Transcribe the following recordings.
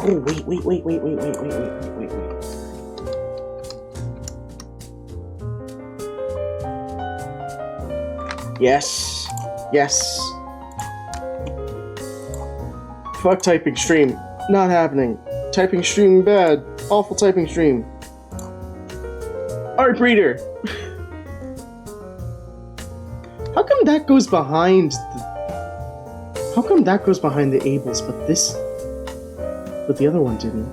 Oh, wait. Yes. Fuck typing stream. Not happening. Typing stream bad. Awful typing stream. Artbreeder. How come that goes behind the Abels, but the other one didn't?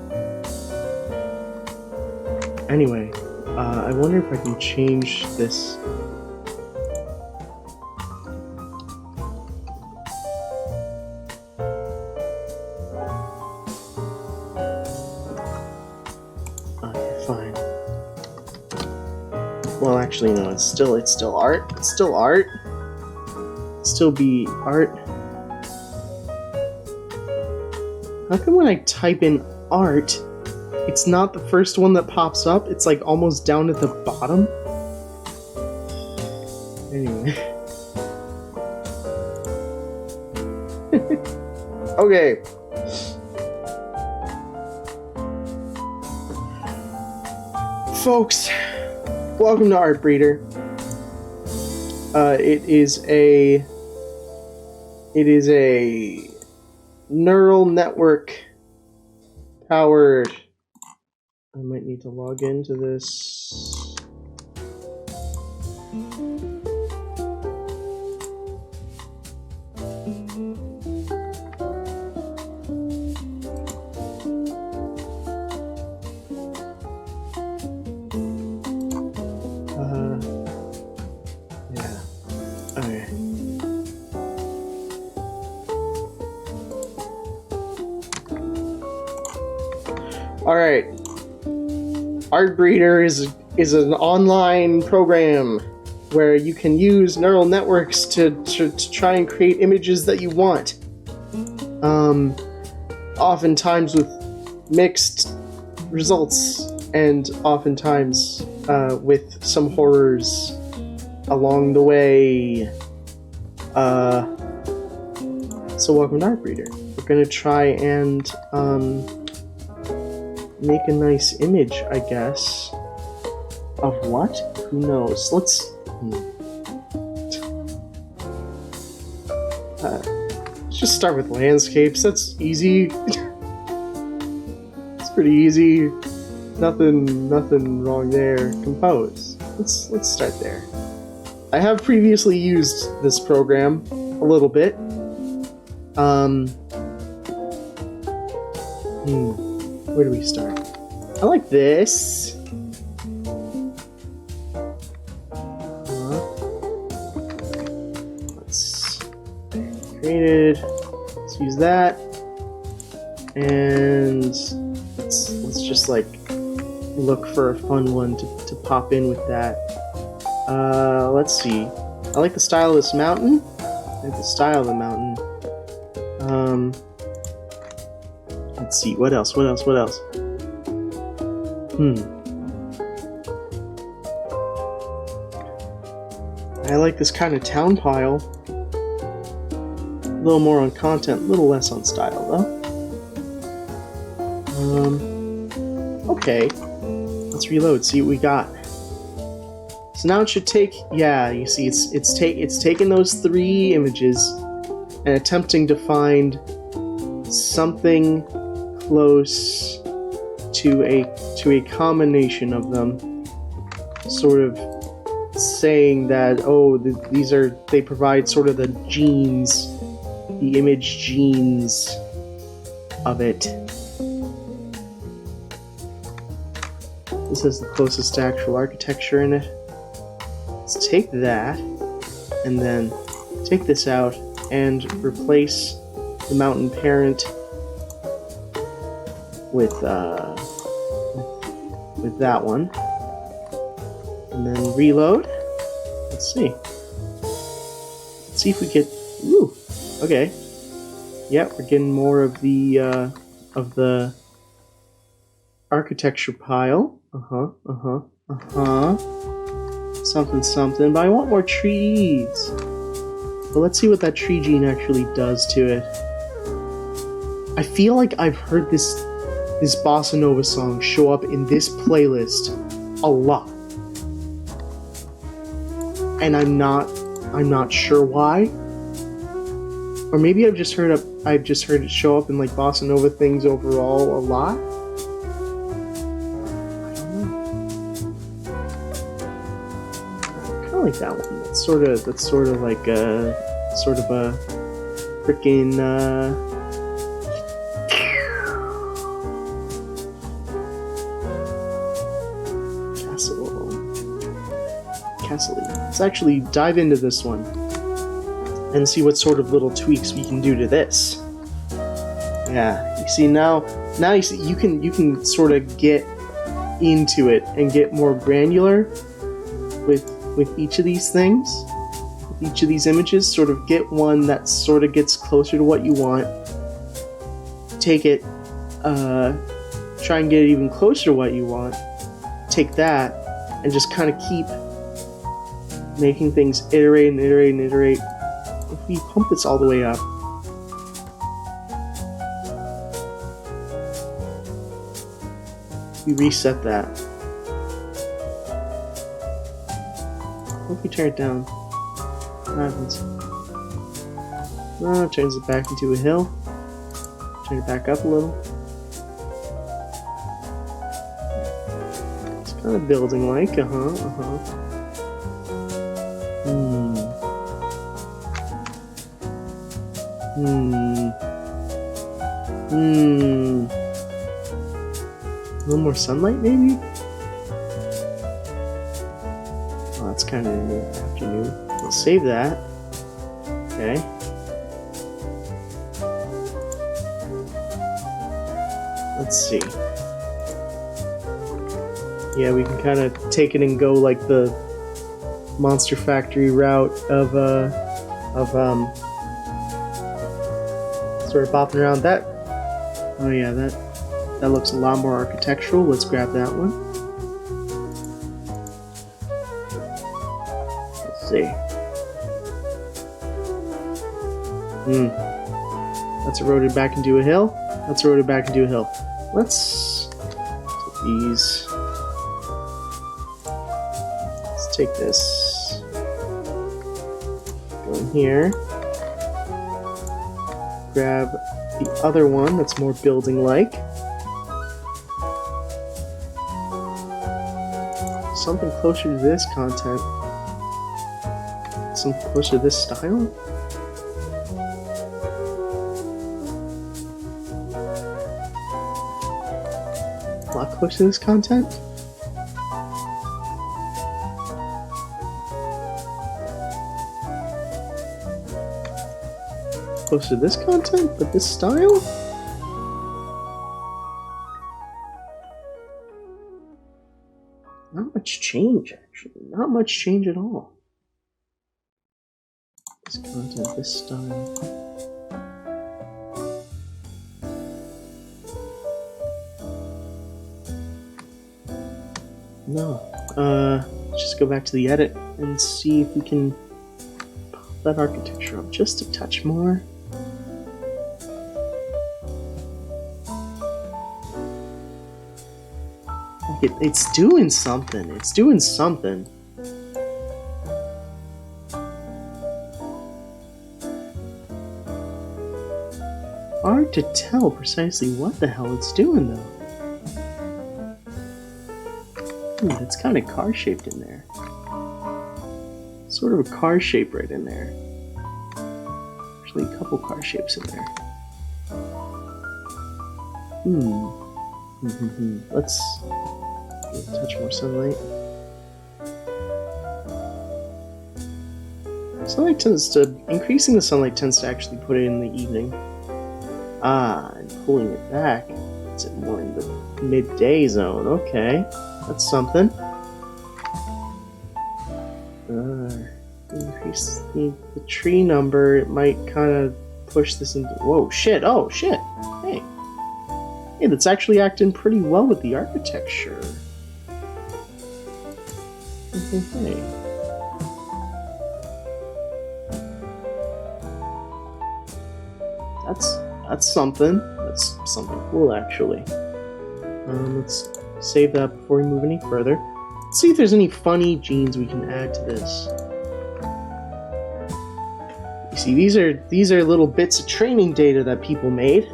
Anyway, I wonder if I can change this. Okay, fine. Well, actually, no. It's still art. It's still art. Still be art. How come when I type in art, it's not the first one that pops up? It's like almost down at the bottom. Anyway. Okay. Folks, welcome to Artbreeder. It is a neural network powered. I might need to log into this. Yeah. Okay. Alright. Artbreeder is an online program where you can use neural networks to try and create images that you want. Oftentimes with mixed results, and oftentimes with some horrors along the way. So welcome to Artbreeder. We're gonna try and make a nice image, I guess. Of what? Who knows? Let's just start with landscapes. That's easy. It's pretty easy. Nothing wrong there. Compose. Let's start there. I have previously used this program a little bit. Where do we start? I like this. Let's created. Let's use that, and let's just like look for a fun one to pop in with that. Let's see. I like the style of this mountain. I like the style of the mountain. Let's see, what else? I like this kind of town pile. A little more on content, a little less on style, though. Okay. Let's reload, see what we got. So now it should take, yeah, you see, it's taken those three images and attempting to find something close to a combination of them, sort of saying that, oh, they provide sort of the genes, the image genes of it. This has the closest to actual architecture in it. Let's take that and then take this out and replace the mountain parent with that one, and then reload. Let's see if we get. Ooh, okay. Yeah, we're getting more of the architecture pile. Something. But I want more trees. But let's see what that tree gene actually does to it. I feel like I've heard this this bossa nova song show up in this playlist a lot. And I'm not sure why. Or maybe I've just heard it show up in like bossa nova things overall a lot. I don't know. I kinda like that one. That's sort of like a freaking castle. Let's actually dive into this one and see what sort of little tweaks we can do to this. Yeah, you see now you see you can sort of get into it and get more granular with each of these things, with each of these images. Sort of get one that sort of gets closer to what you want. Take it, try and get it even closer to what you want. Take that and just kind of keep making things iterate and iterate and iterate. If we pump this all the way up, we reset that. What if we turn it down? What happens? No, it turns it back into a hill. Turn it back up a little. It's kind of building like, A little more sunlight, maybe? Oh, that's kind of in the afternoon. We'll save that. Okay. Let's see. Yeah, we can kind of take it and go like the Monster Factory route of sort of bopping around that. Oh yeah, that looks a lot more architectural. Let's grab that one. Let's see. That's eroded back into a hill. That's eroded back into a hill. Let's take these. Let's take this. Go in here. Grab the other one that's more building-like. Something closer to this content. Something closer to this style. A lot closer to this content. Closer to this content, but this style? Not much change, actually. Not much change at all. This content, this style. No. Let's just go back to the edit and see if we can pop that architecture up just a touch more. It's doing something. It's doing something. Hard to tell precisely what the hell it's doing, though. It's kind of car-shaped in there. Sort of a car shape right in there. Actually, a couple car shapes in there. Let's get a touch more sunlight. Increasing the sunlight tends to actually put it in the evening. And pulling it back, it's more in the midday zone. Okay, that's something. Increase the tree number, it might kind of push this into... Whoa, shit, oh, shit. Hey, that's actually acting pretty well with the architecture. Hey. That's something. That's something cool, actually. Let's save that before we move any further. Let's see if there's any funny genes we can add to this. You see, these are little bits of training data that people made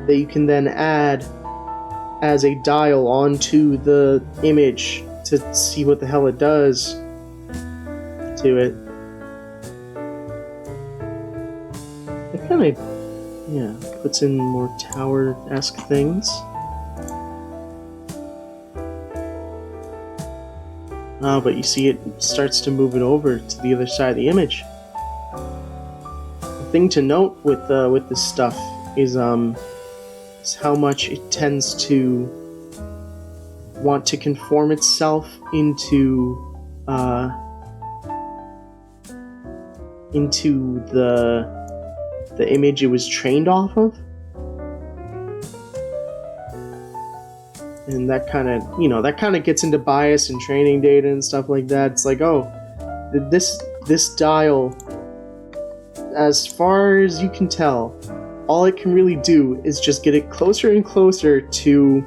that you can then add as a dial onto the image to see what the hell it does to it. It kind of, yeah, puts in more tower-esque things. Oh, but you see it starts to move it over to the other side of the image. The thing to note with this stuff is how much it tends to want to conform itself into the image it was trained off of. And that kind of gets into bias and training data and stuff like that. It's like, oh, this dial, as far as you can tell, all it can really do is just get it closer and closer to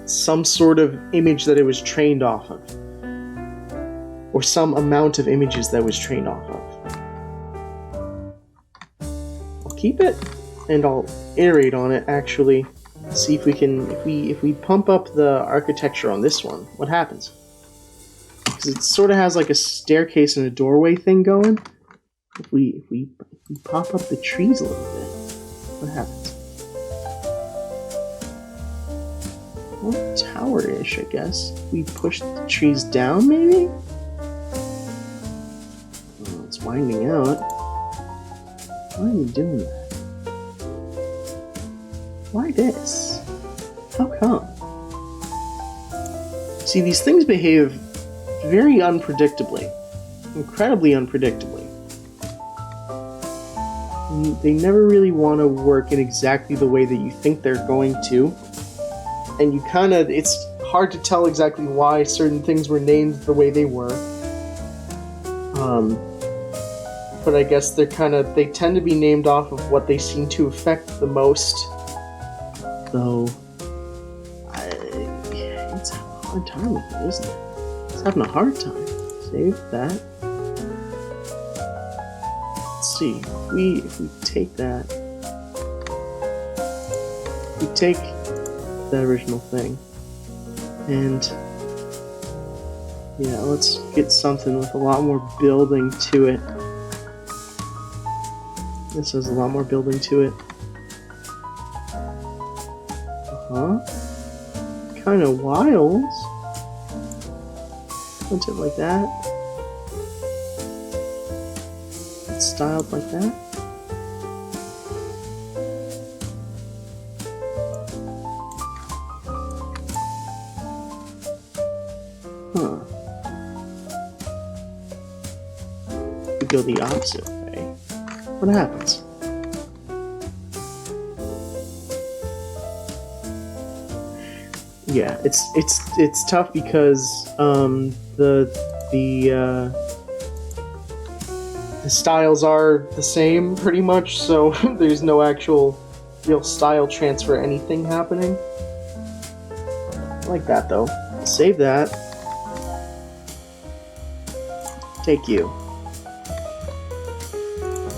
some sort of image that it was trained off of, or some amount of images that it was trained off of. I'll keep it, and I'll iterate on it. Actually, see if we can, if we pump up the architecture on this one, what happens? Because it sort of has like a staircase and a doorway thing going. If we pop up the trees a little bit, what happens? Well, tower-ish, I guess. If we push the trees down, maybe? Oh, it's winding out. Why are you doing that? Why this? How come? See, these things behave very unpredictably. Incredibly unpredictably. They never really want to work in exactly the way that you think they're going to. And you kind of, it's hard to tell exactly why certain things were named the way they were. But I guess they tend to be named off of what they seem to affect the most. Though, it's having a hard time with it, isn't it? It's having a hard time. Save that. Let's see, if we take that, we take the original thing, and yeah, let's get something with a lot more building to it. This has a lot more building to it. Kind of wild. Put it like that. It's styled like that. Huh. We go the opposite way. What happens? Yeah, it's tough because the styles are the same pretty much, so there's no actual real style transfer anything happening. I like that though. Save that. Take you.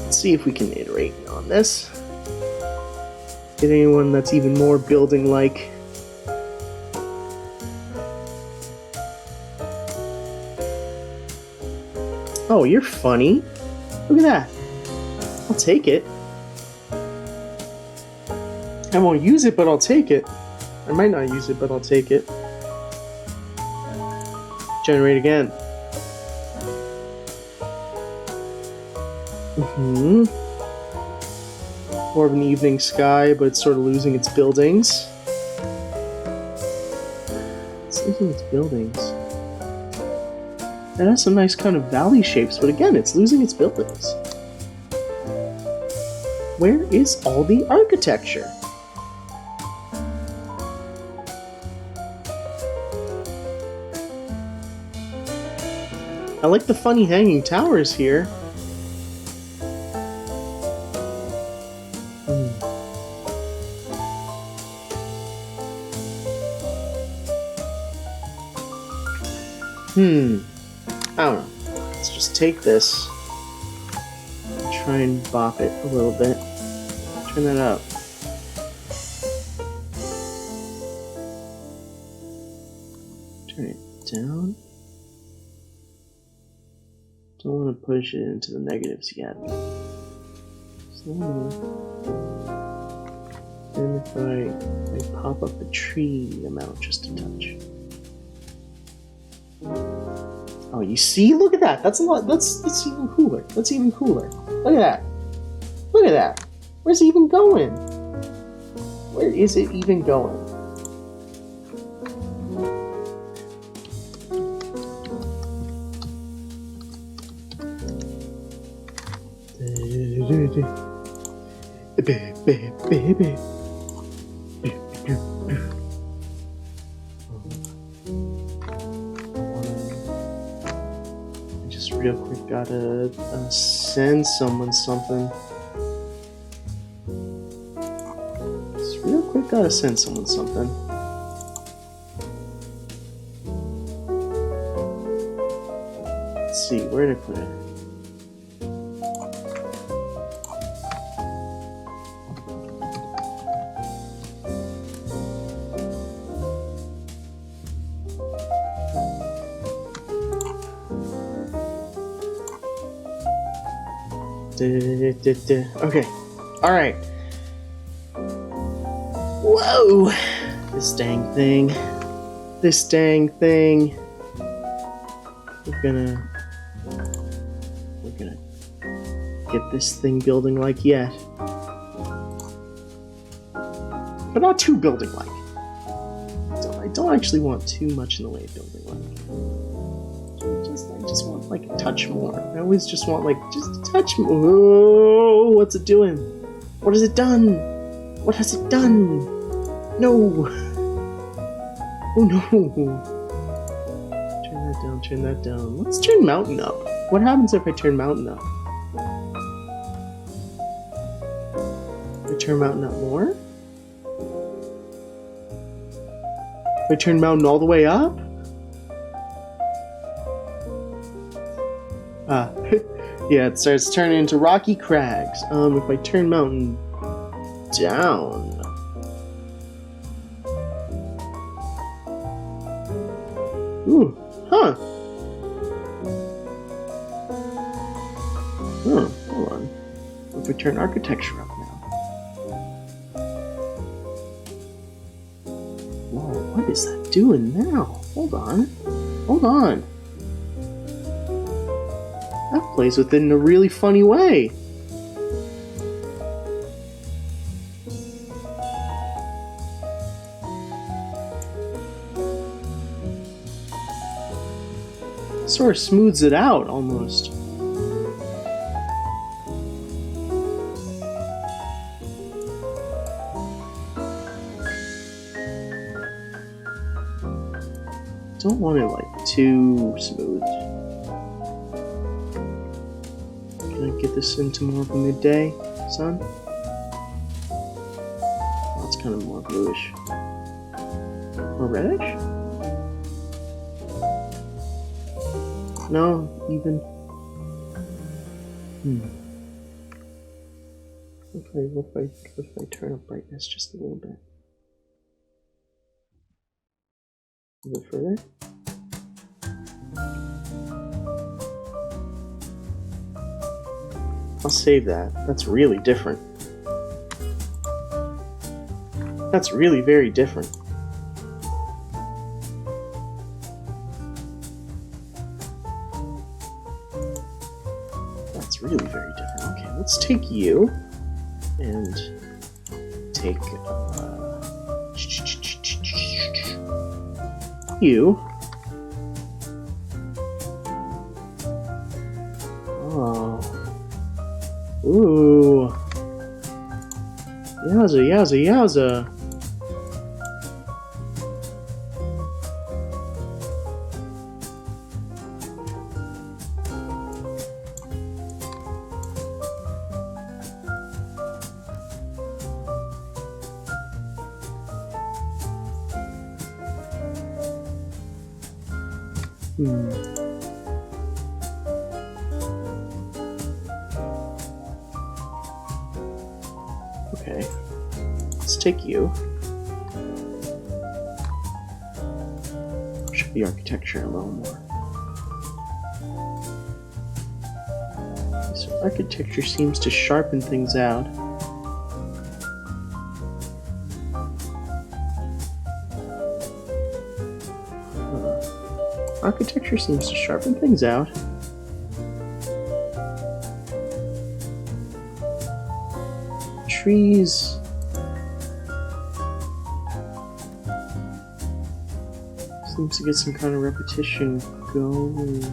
Let's see if we can iterate on this. Get anyone that's even more building like. Oh, you're funny. Look at that. I'll take it. I won't use it, but I'll take it. I might not use it, but I'll take it. Generate again. More of an evening sky, but it's sort of losing its buildings. It's losing its buildings. It has some nice kind of valley shapes, but again, it's losing its buildings. Where is all the architecture? I like the funny hanging towers here. I don't know. Let's just take this. Try and bop it a little bit. Turn that up. Turn it down. Don't want to push it into the negatives yet. Slow. And if I pop up the tree amount just a touch. Oh, you see? Look at that. That's a lot. That's even cooler. That's even cooler. Look at that. Look at that. Where's it even going? Where is it even going? Just real quick gotta send someone something. Just real quick gotta send someone something. Let's see, where did I put it? Okay, alright. Whoa! This dang thing. This dang thing. We're gonna get this thing building like yet. But not too building like. I don't actually want too much in the way of building like. I just want like a touch more. I always just want like just a touch more. Oh, what's it doing? What has it done? What has it done? No. Oh no. Turn that down, turn that down. Let's turn mountain up. What happens if I turn mountain up? If I turn mountain up more? If I turn mountain all the way up? Yeah, it starts turning into rocky crags. If I turn mountain down. Ooh, huh. Hold on. If I turn architecture up now. Whoa, what is that doing now? Hold on. Hold on. That plays with it in a really funny way. Sort of smooths it out almost. Don't want it like too smooth. Can I get this into more of a midday sun? Oh, it's kind of more bluish. Or reddish? No, even. What if I turn up brightness just a little bit? A bit further? I'll save that. That's really different. That's really very different. That's really very different. Okay, let's take you and take you. Oh. Ooh. Yowza, yowza, yowza. Okay. Let's take you. Show the architecture a little more. So architecture seems to sharpen things out. Architecture seems to sharpen things out. Trees. Seems to get some kind of repetition going.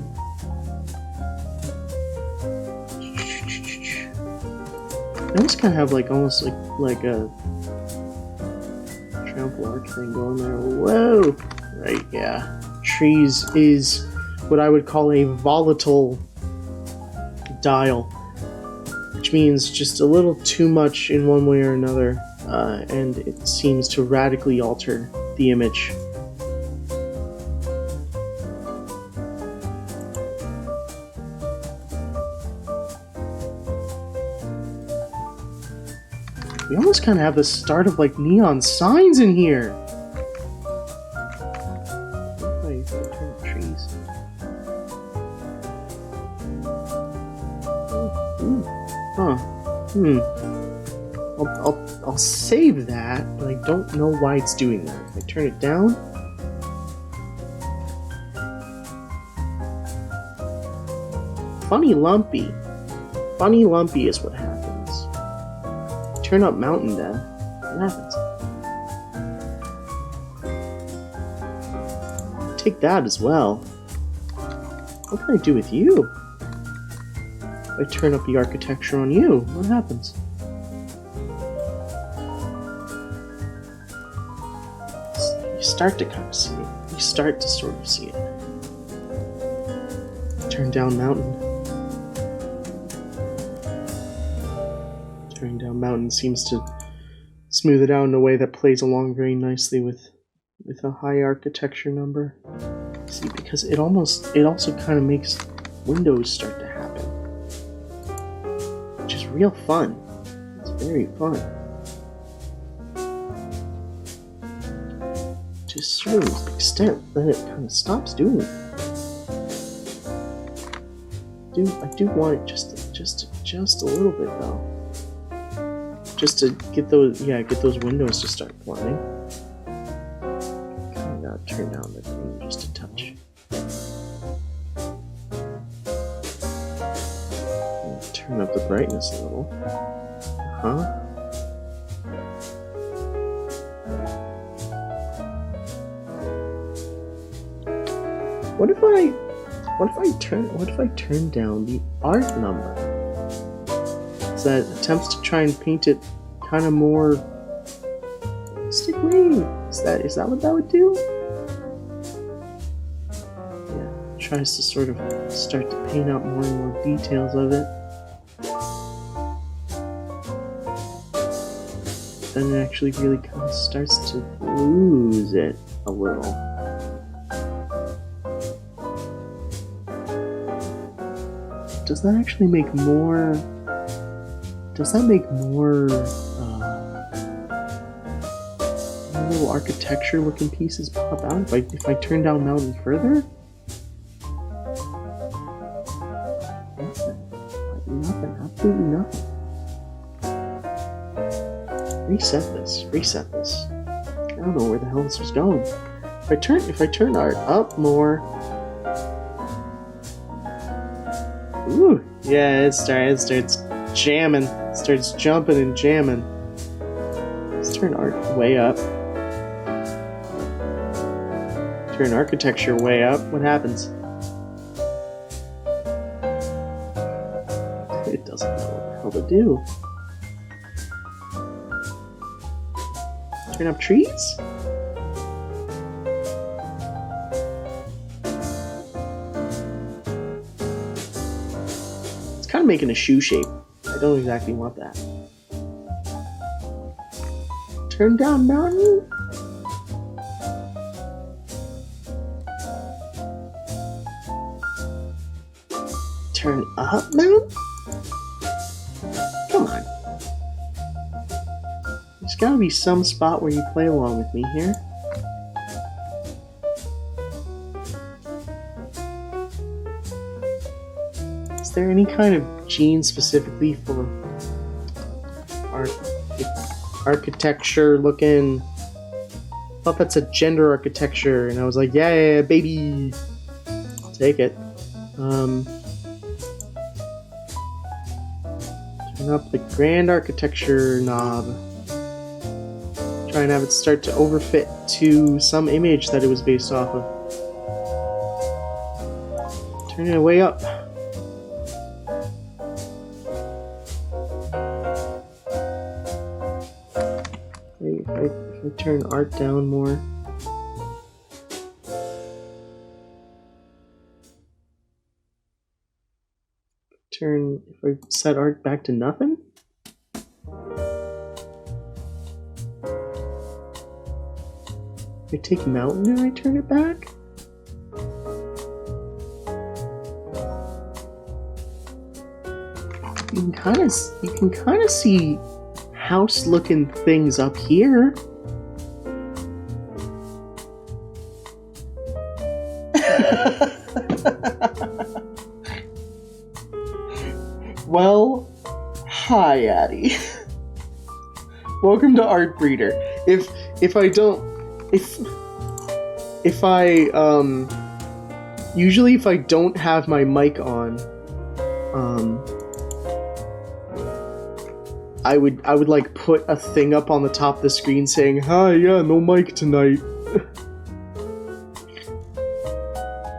I almost kind of have like almost like a trample arc thing going there. Whoa! Right, yeah. Trees is what I would call a volatile dial, which means just a little too much in one way or another, and it seems to radically alter the image. We almost kind of have the start of like neon signs in here. Trees. Huh. I'll save that, but I don't know why it's doing that. If I turn it down. Funny lumpy. Funny lumpy is what happens. Turn up mountain depth. What happens? Take that as well. What can I do with you? If I turn up the architecture on you, what happens? You start to kind of see it. You start to sort of see it. Turn down mountain. Turning down mountain seems to smooth it out in a way that plays along very nicely with a high architecture number. See, because it also kind of makes windows start to happen, which is real fun. It's very fun. To a certain extent, then it kind of stops doing it. I do want it just a little bit though. Just to get those windows to start flying. Gotta turn down the thing just a touch. Turn up the brightness a little. What if I turn down the art number? That attempts to try and paint it kind of more realistically. Is that what that would do? Yeah, tries to sort of start to paint out more and more details of it. Then it actually really kind of starts to lose it a little. Does that actually make more? Does that make more little architecture looking pieces pop out if I turn down mountain further? Nothing, absolutely nothing. Reset this. I don't know where the hell this was going. If I turn art up more. Ooh, yeah, it starts jamming. Starts jumping and jamming. Let's turn art way up. Turn architecture way up. What happens? It doesn't know what the hell to do. Turn up trees? It's kind of making a shoe shape. I don't exactly want that. Turn down mountain? turn up now? Come on. There's gotta be some spot where you play along with me here. Is there any kind of gene specifically for architecture looking? I thought that's a gender architecture, and I was like, yeah, baby! I'll take it. Turn up the grand architecture knob. Try and have it start to overfit to some image that it was based off of. Turn it way up. If I turn art down more. If I set art back to nothing? If I take mountain and I turn it back? You can kind of see house-looking things up here. Well, hi, Addie. Welcome to Artbreeder. Usually if I don't have my mic on, I would like put a thing up on the top of the screen saying, "Hi, yeah, no mic tonight."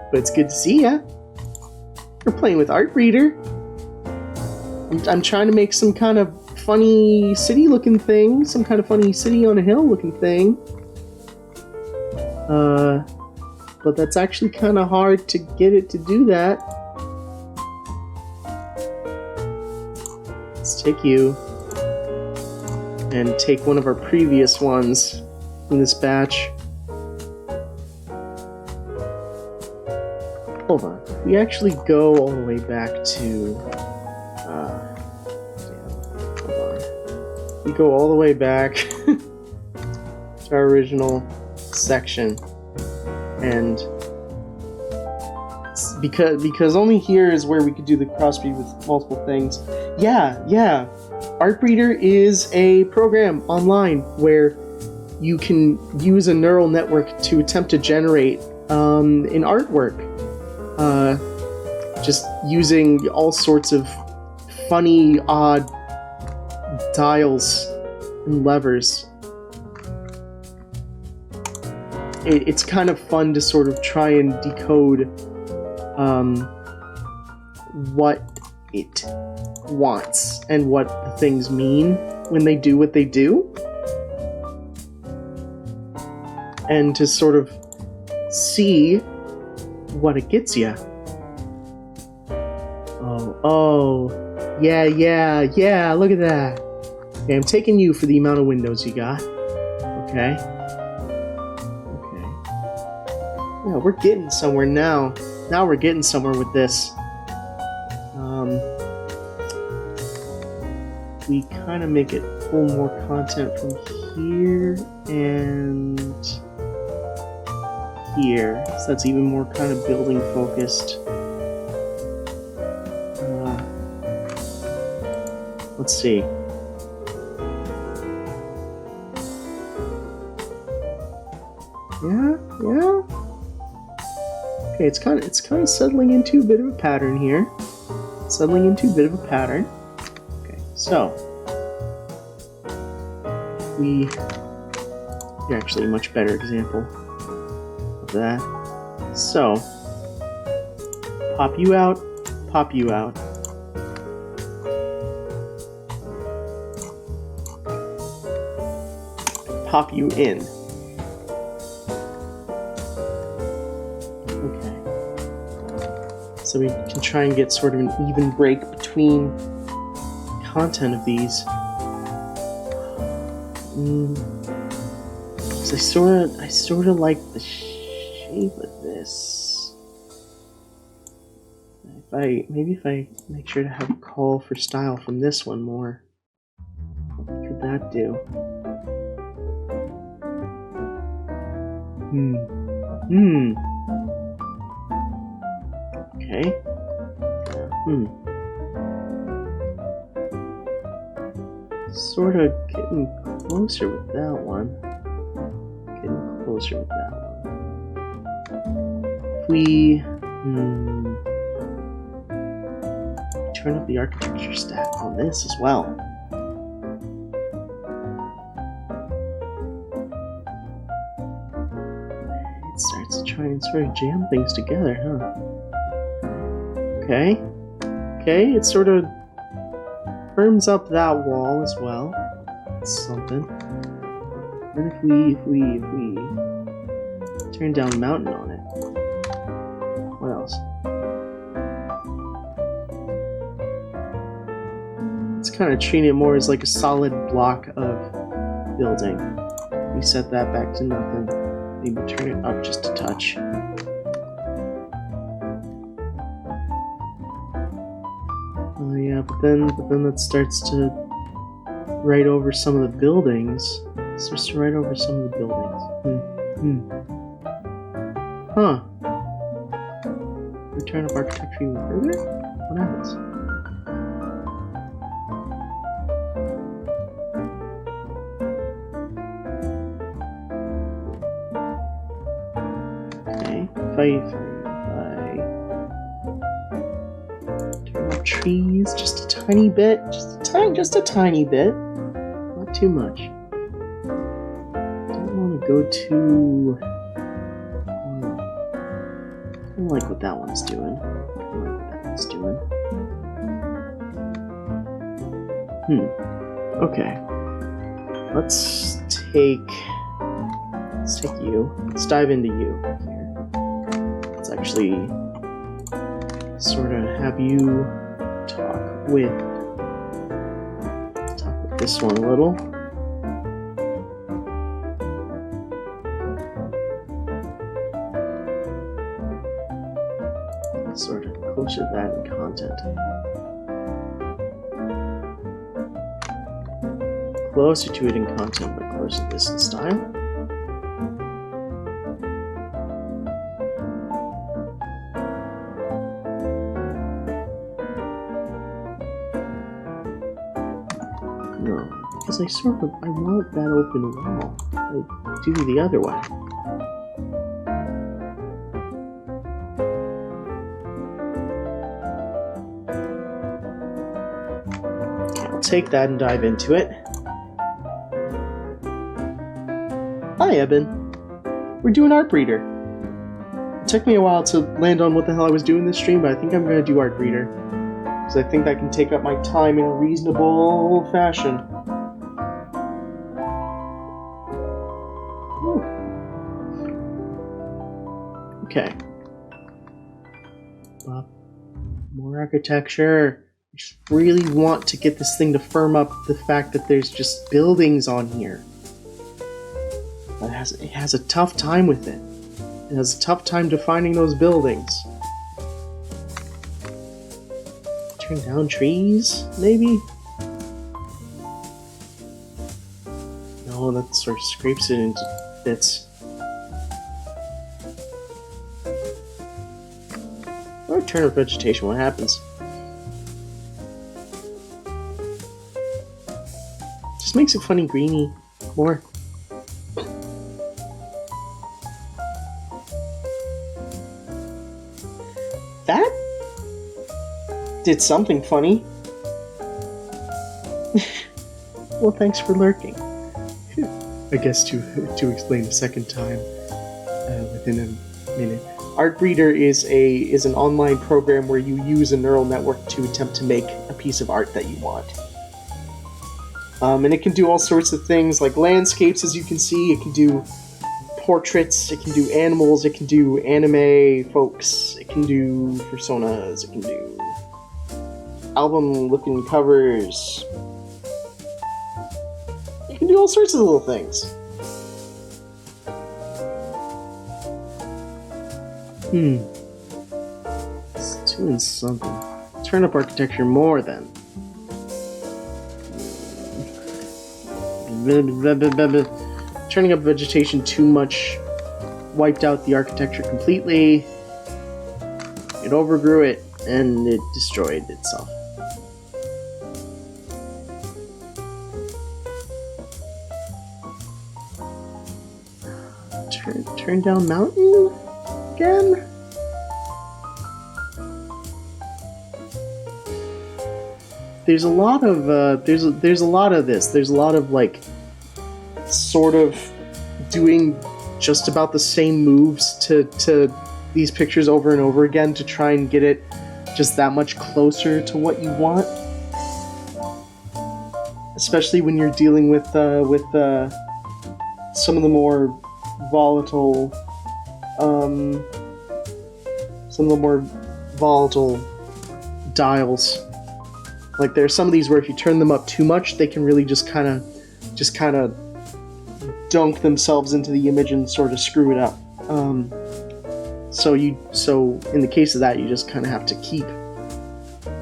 But it's good to see ya. We're playing with Artbreeder. I'm trying to make some kind of funny city-looking thing, some kind of funny city on a hill-looking thing. But that's actually kind of hard to get it to do that. Let's take you and take one of our previous ones in this batch. Hold on. If we actually go all the way back to... We go all the way back to our original section, and because only here is where we could do the crossbreed with multiple things. Yeah, Artbreeder is a program online where you can use a neural network to attempt to generate an artwork, just using all sorts of funny, odd dials and levers. It's kind of fun to sort of try and decode what it wants and what the things mean when they do what they do, and to sort of see what it gets you. Oh, yeah, look at that. Okay, I'm taking you for the amount of windows you got. Okay. Yeah, we're getting somewhere now. Now we're getting somewhere with this. We kind of make it pull more content from here and here. So that's even more kind of building focused. Let's see. Yeah. Okay, it's kind of settling into a bit of a pattern here. Okay, so you're actually a much better example of that. So pop you out. Pop you in. Okay. So we can try and get sort of an even break between content of these. So I sort of like the shape of this. I Maybe if I make sure to have a call for style from this one more. What could that do? Okay. Sort of getting closer with that one. Getting closer with that one. If we turn up the architecture stat on this as well. It starts to try and sort of jam things together, huh? Okay. Okay, it sort of firms up that wall as well. That's something. And if we turn down the mountain on it. What else? It's kind of treating it more as like a solid block of building. We set that back to nothing. Maybe turn it up just a touch. Oh yeah, but then that starts to write over some of the buildings. It starts to write over some of the buildings. Huh. We turn up architecture even further? What happens? Okay, if I turn up trees just a tiny bit, just a tiny bit, not too much. Don't want to go too. I don't like what that one's doing. I don't like what that one's doing. Okay. Let's take you. Let's dive into you here. Let's actually sort of have you talk with this one a little. Sort of closer to that in content. Closer to it in content, but closer to this in style. No, because I want that open wall. I do the other way. Take that and dive into it. Hi, Eben. We're doing artbreeder. It took me a while to land on what the hell I was doing this stream, but I think I'm going to do artbreeder. Because I think that can take up my time in a reasonable fashion. Ooh. Okay. More architecture. I just really want to get this thing to firm up the fact that there's just buildings on here. But it has a tough time with it. It has a tough time defining those buildings. Turn down trees, maybe? No, that sort of scrapes it into bits. Or turn up vegetation, what happens? Just makes it funny greeny more. That did something funny. Well, thanks for lurking. I guess to explain a second time within a minute. Artbreeder is an online program where you use a neural network to attempt to make a piece of art that you want. And it can do all sorts of things, like landscapes, as you can see. It can do portraits, it can do animals, it can do anime folks, it can do personas, it can do album-looking covers. It can do all sorts of little things. Let's Doing something. Turn up architecture more then. Turning up vegetation too much wiped out the architecture completely. It overgrew it and it destroyed itself. Turn down mountain again? There's a lot of there's a lot of this. There's a lot of like sort of doing just about the same moves to these pictures over and over again to try and get it just that much closer to what you want. Especially when you're dealing with some of the more volatile dials. Like there's some of these where if you turn them up too much, they can really just kind of dunk themselves into the image and sort of screw it up. So in the case of that, you just kind of have to keep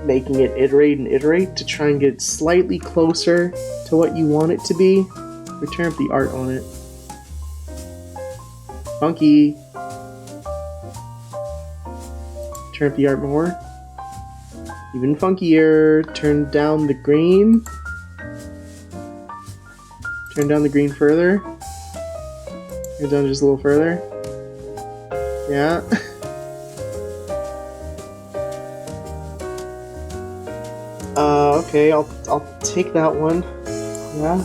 making it iterate and iterate to try and get slightly closer to what you want it to be. Turn up the art on it. Funky. Turn up the art more. Even funkier. Turn down the green. Turn down the green further. Turn down just a little further. Yeah. Okay, I'll take that one. Yeah.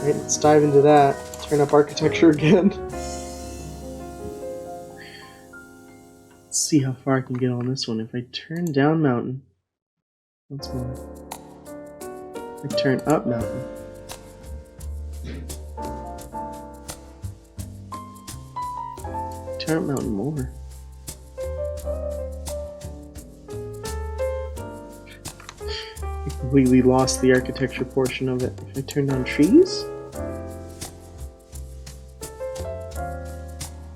Alright, let's dive into that. Turn up architecture again. Let's see how far I can get on this one. If I turn down mountain, once more. I turn up mountain. Turn up mountain more. I completely lost the architecture portion of it. If I turn down trees?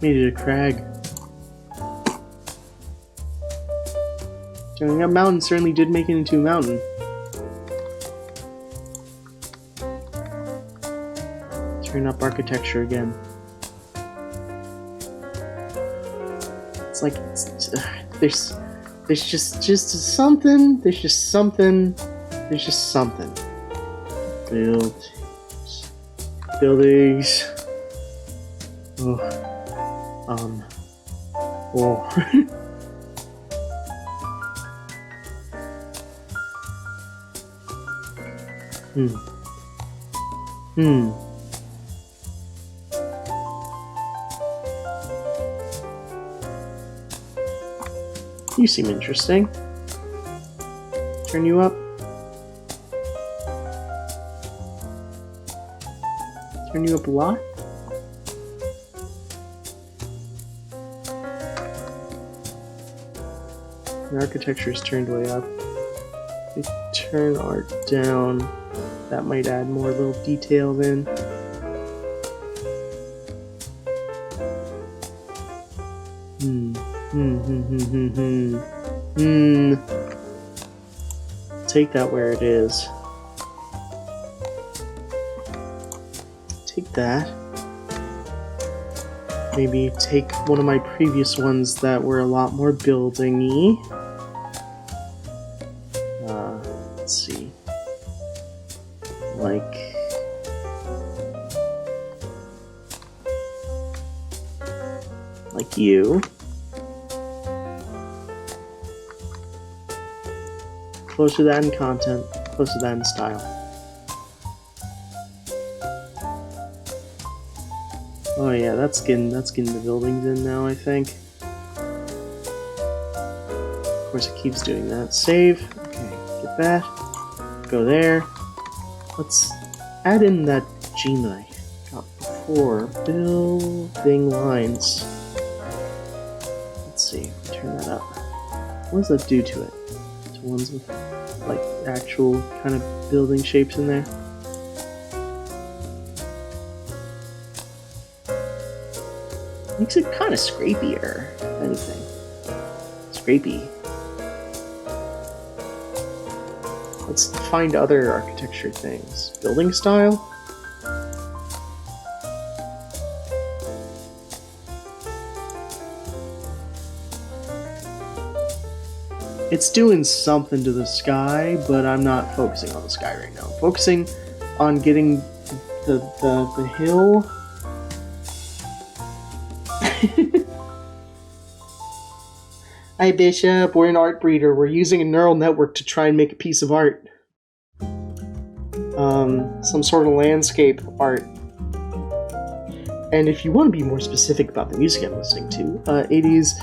Made it a crag. Turning up mountain certainly did make it into a mountain. Turn up architecture again. It's like there's just something. There's just something. Buildings. Oh. Oh. You seem interesting. Turn you up. Turn you up a lot. The architecture is turned way up. If I turn art down, that might add more little details in. Take that where it is. Take that. Maybe take one of my previous ones that were a lot more building-y. Let's see. Like you. Close to that in content, close to that in style. Oh yeah, that's getting the buildings in now, I think. Of course it keeps doing that. Save. Okay, get that. Go there. Let's add in that gene that I got before. Building lines. Let's see, turn that up. What does that do to it? To ones with like actual kind of building shapes in there. Makes it kind of scrapier, if anything. Let's Scrapey. Let's find other architecture things. Building style? It's doing something to the sky, but I'm not focusing on the sky right now. I'm focusing on getting the hill. Hi Bishop, we're an art breeder. We're using a neural network to try and make a piece of art. Some sort of landscape art. And if you want to be more specific about the music I'm listening to, it is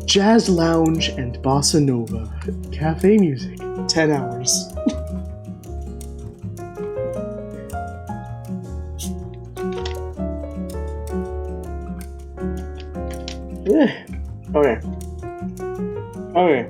jazz lounge and bossa nova cafe music. 10 hours. Yeah. Okay. Okay.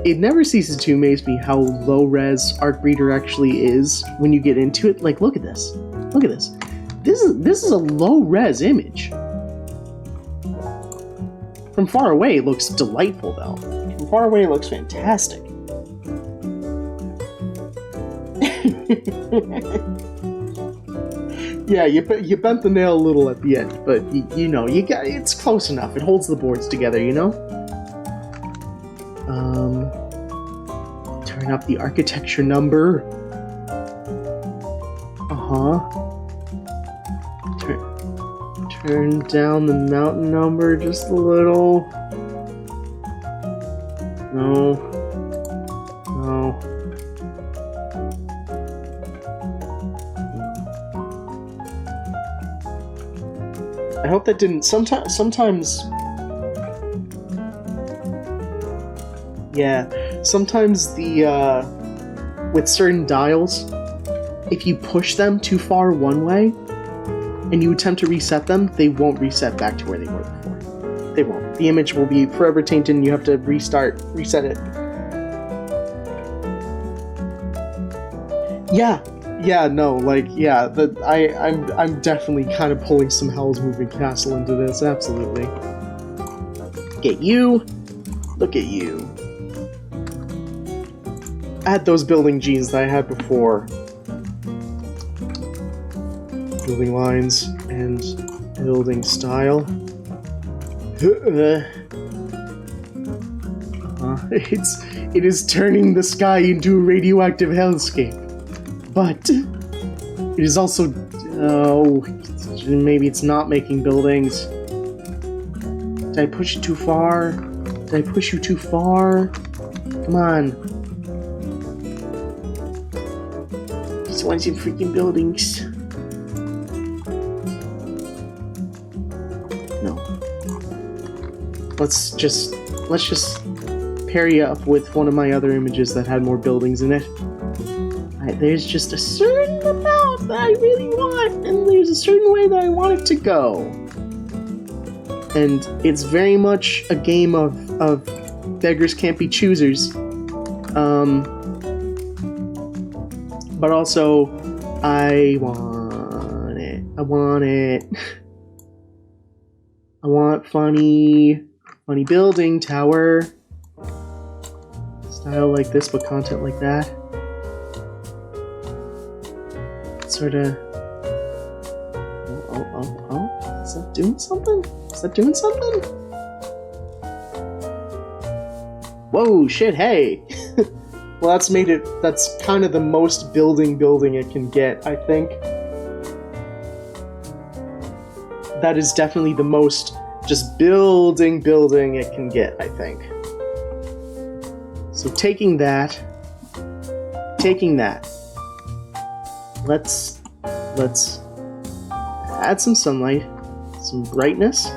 It never ceases to amaze me how low-res artbreeder actually is when you get into it. Like, look at this. Look at this. This is a low-res image. From far away, it looks delightful, though. From far away, it looks fantastic. Yeah, you bent the nail a little at the end, but you know, it's close enough. It holds the boards together, you know? Turn up the architecture number. Turn down the mountain number just a little. No. I hope that didn't. Sometimes. Yeah, sometimes with certain dials, if you push them too far one way, and you attempt to reset them, they won't reset back to where they were before. They won't. The image will be forever tainted, and you have to reset it. Yeah, no, like, yeah, I'm definitely kind of pulling some Hell's Moving Castle into this, absolutely. Look at you. Look at you. Add those building genes that I had before. Building lines and building style. It is turning the sky into a radioactive hellscape. But it is also... Oh, maybe it's not making buildings. Did I push it too far? Did I push you too far? Come on. Just want some freaking buildings. No. Let's just pair you up with one of my other images that had more buildings in it. There's just a certain amount that I really want, and there's a certain way that I want it to go. And it's very much a game of beggars can't be choosers. But also, I want it. I want it. I want funny building tower. Style like this, but content like that. Sort of. Oh! Is that doing something? Is that doing something? Whoa! Shit! Hey. Well, that's made it. That's kind of the most building it can get. I think. That is definitely the most just building it can get. I think. So taking that. Let's add some sunlight, some brightness.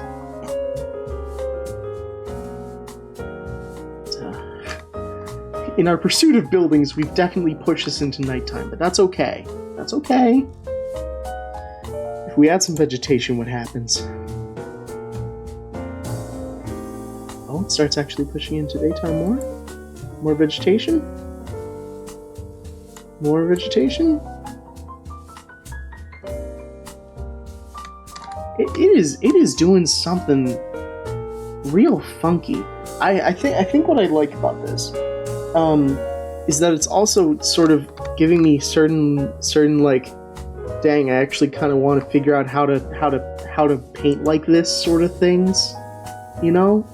In our pursuit of buildings, we've definitely pushed this into nighttime, but that's okay. That's okay. If we add some vegetation, what happens? Oh, it starts actually pushing into daytime more? More vegetation? More vegetation? it is doing something real funky. I think what I like about this is that it's also sort of giving me certain like, dang, I actually kind of want to figure out how to paint like this sort of things, you know,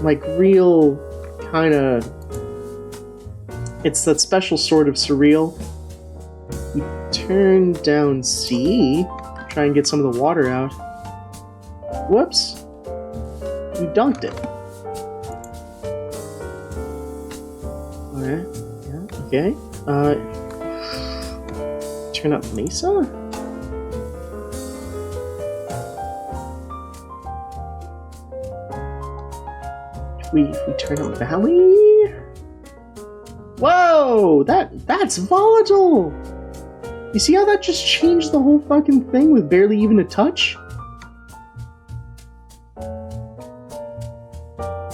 like real kind of. It's that special sort of surreal. We turn down C, try and get some of the water out. Whoops. We dunked it. Alright, yeah, okay. Turn up Mesa? If we turn up Valley? Whoa! That's volatile! You see how that just changed the whole fucking thing with barely even a touch?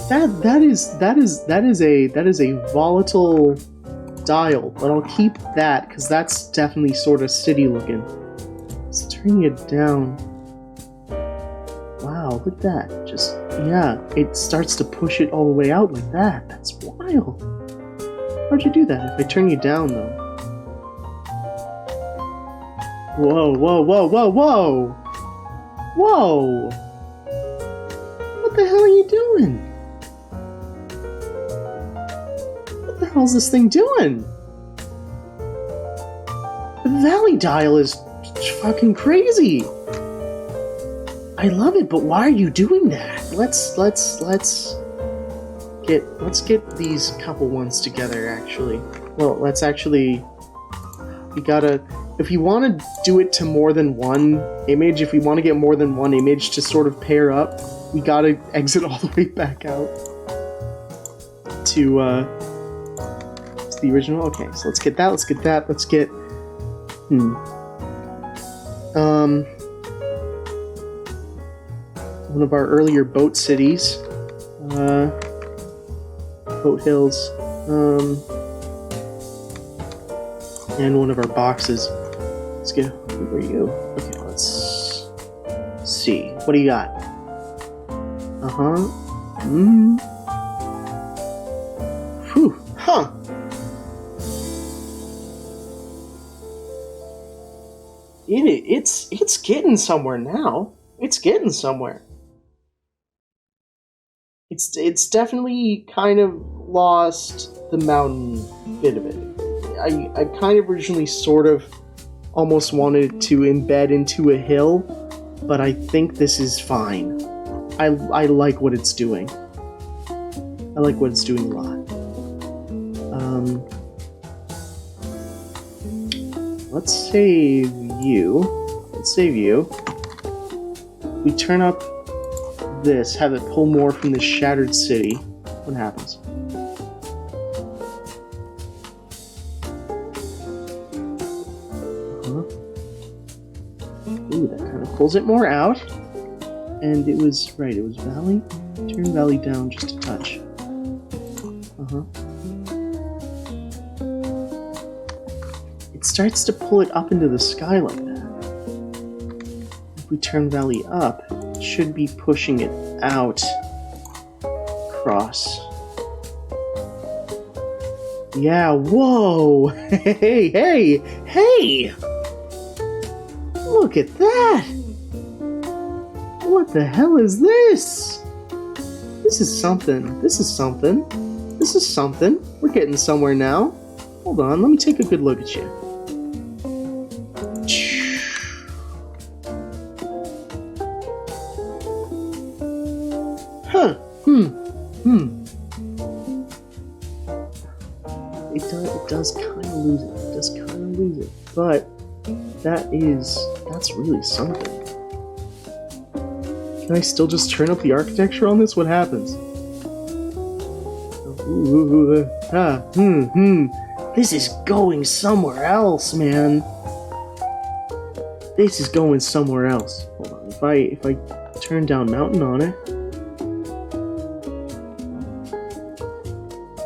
That is a volatile dial, but I'll keep that because that's definitely sort of city looking. Let's turn it down. Wow, look at that. Just, yeah, it starts to push it all the way out like that. That's wild. How'd you do that? If I turn you down though. Whoa, whoa, whoa, whoa, whoa! Whoa! What the hell are you doing? What the hell's this thing doing? The Valley dial is fucking crazy. I love it, but why are you doing that? Let's get these couple ones together. Actually, well, let's actually. We gotta. If you want to do it to more than one image, if we want to get more than one image to sort of pair up, we gotta exit all the way back out to the original. Okay, so let's get that. Let's get. One of our earlier boat cities, boat hills, and one of our boxes. Let's get. Where are you? Okay, let's see. What do you got? Whew. Huh. It's getting somewhere now. It's getting somewhere. It's definitely kind of lost the mountain bit of it. I kind of originally sort of almost wanted to embed into a hill, but I think this is fine. I like what it's doing. I like what it's doing a lot. Let's save you. We turn up this, have it pull more from the shattered city. What happens? Ooh, that kind of pulls it more out. And it was, right, it was Valley. Turn Valley down just a touch. It starts to pull it up into the sky like that. If we turn Valley up, it should be pushing it out across. Yeah, whoa! Hey! Look at that! What the hell is this? This is something. We're getting somewhere now. Hold on, let me take a good look at you. Huh. It does kind of lose it. But that's really something. Can I still just turn up the architecture on this? What happens? This is going somewhere else, man. This is going somewhere else. Hold on. If I turn down mountain on it,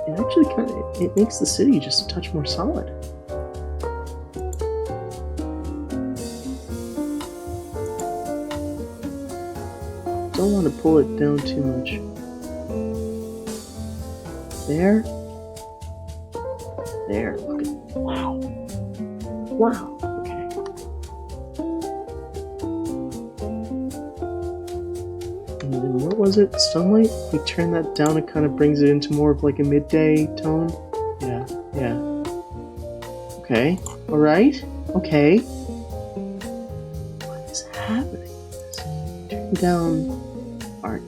it actually kind of it makes the city just a touch more solid. don't want to pull it down too much. There. There. Look at, wow. Wow. Okay. And then what was it? Sunlight? We turn that down, it kind of brings it into more of like a midday tone. Yeah. Yeah. Okay. Alright. Okay. What is happening? Turn down art.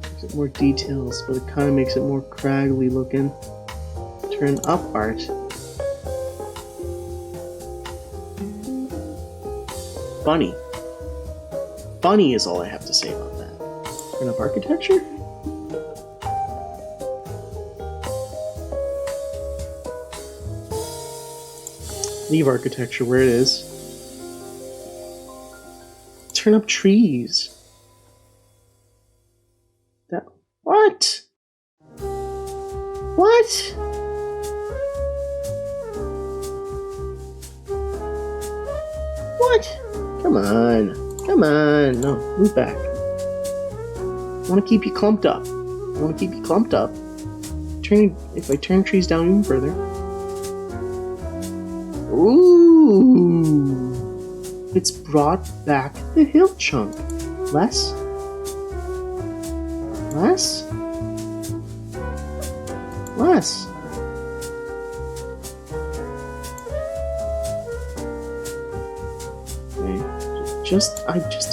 Gives it more details, but it kind of makes it more craggly looking. Turn up art. Funny. Funny is all I have to say about that. Turn up architecture? Leave architecture where it is. Turn up trees. That what? What? What? Come on. Come on. No, move back. I want to keep you clumped up. I want to keep you clumped up. If I turn trees down even further. Ooh. It's brought back the hill chunk. Less? Less? Less. Okay. Just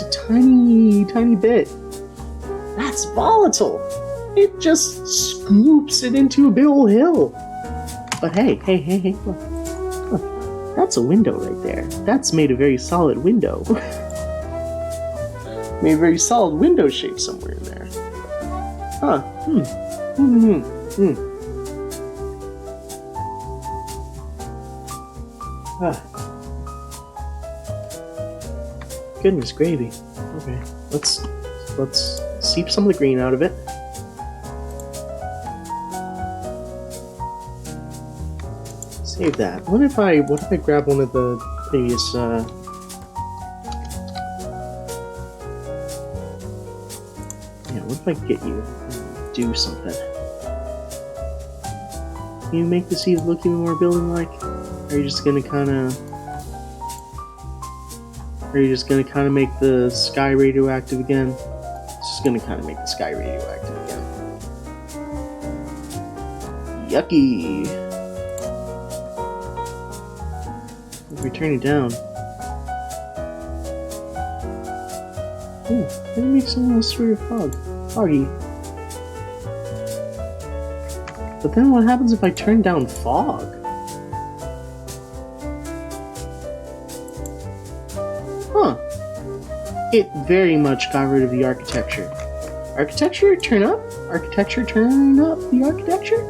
a tiny bit. That's volatile. It just scoops it into a big ol' hill. But hey, look. That's a window right there. That's made a very solid window. Made a very solid window shape somewhere in there. Huh. Ah. Goodness gravy. Okay. Let's seep some of the green out of it. Save that. What if I grab one of the previous what if I get you do something? Can you make the seed look even more building-like? Or are you just gonna kinda make the sky radioactive again? It's just gonna kinda make the sky radioactive again. Yucky! If we turn it down. Ooh, maybe make some little sort of foggy. But then what happens if I turn down fog? Huh. It very much got rid of the architecture. Architecture, turn up? Architecture, turn up the architecture?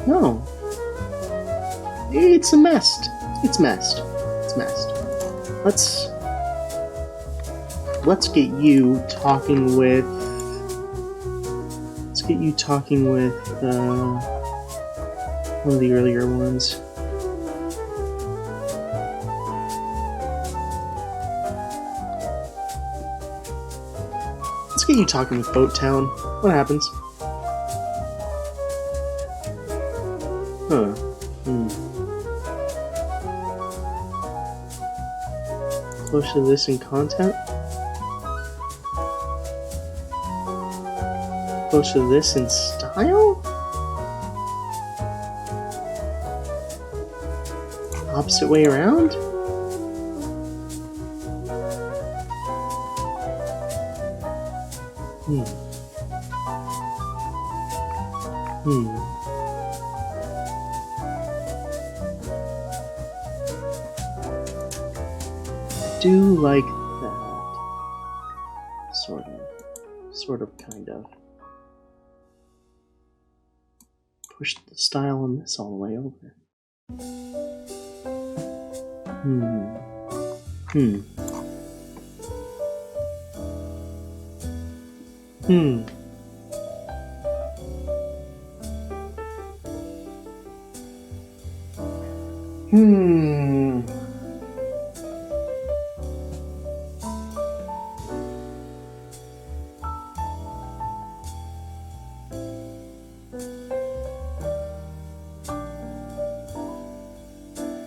No. It's a mess. It's messed. It's messed. Let's get you talking with. Let's get you talking with one of the earlier ones. Let's get you talking with Boat Town. What happens? Huh. Close to this in content? Close to this in style? Opposite way around? I do like that. Sort of, kind of. Push the style on this all the way over.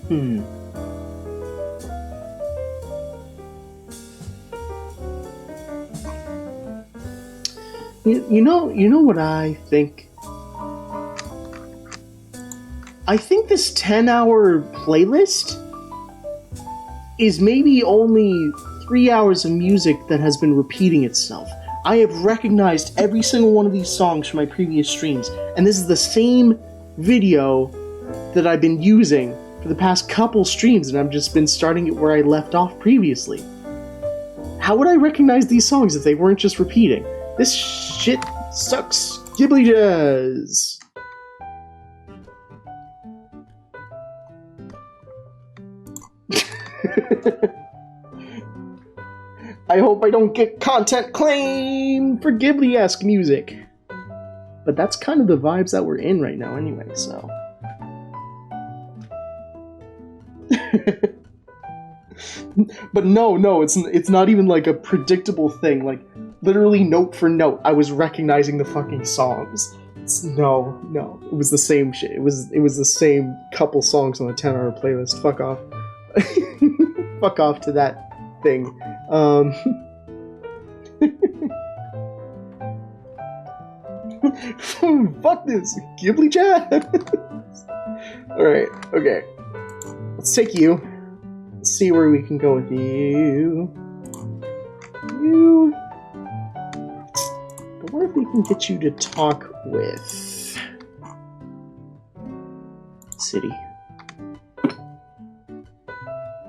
Hmm. You know what I think? I think this 10-hour playlist is maybe only 3 hours of music that has been repeating itself. I have recognized every single one of these songs from my previous streams, and this is the same video that I've been using for the past couple streams, and I've just been starting it where I left off previously. How would I recognize these songs if they weren't just repeating? This shit sucks. Ghibli does. I hope I don't get content claim for Ghibli-esque music. But that's kind of the vibes that we're in right now anyway, so. But no, it's not even like a predictable thing. Like, literally note for note, I was recognizing the fucking songs. No, it was the same shit. It was the same couple songs on the 10-hour playlist. Fuck off. Fuck off to that thing. Fuck this. Ghibli jazz. Alright, okay. Let's take you. Let's see where we can go with you. But what if we can get you to talk with City?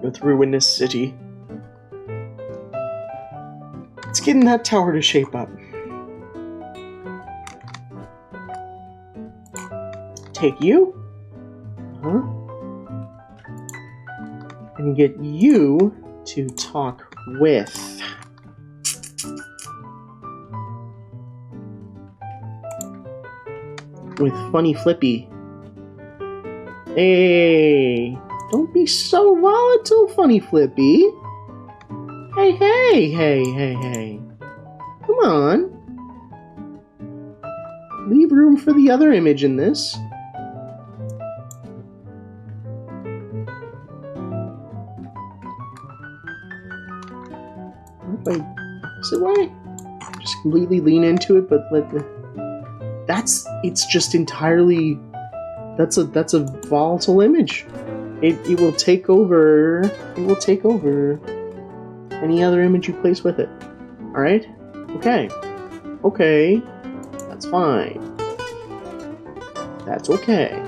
With Ruinous City. Let's get in that tower to shape up. Take you. Huh? And get you to talk with Funny Flippy. Hey, don't be so volatile, Funny Flippy. Hey. Come on. Leave room for the other image in this. So why? Just completely lean into it, but let the... It's just entirely... That's a volatile image. It will take over... It will take over any other image you place with it. Alright? Okay. Okay. That's fine. That's okay.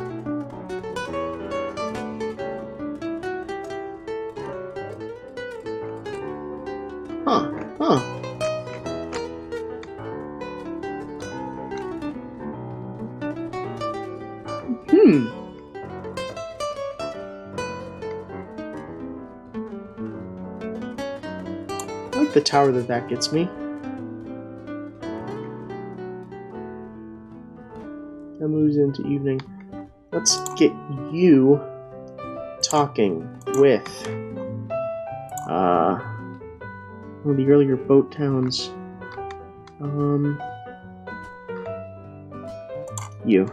Huh. I like the tower that gets me. That moves into evening. Let's get you talking with one of the earlier boat towns. You.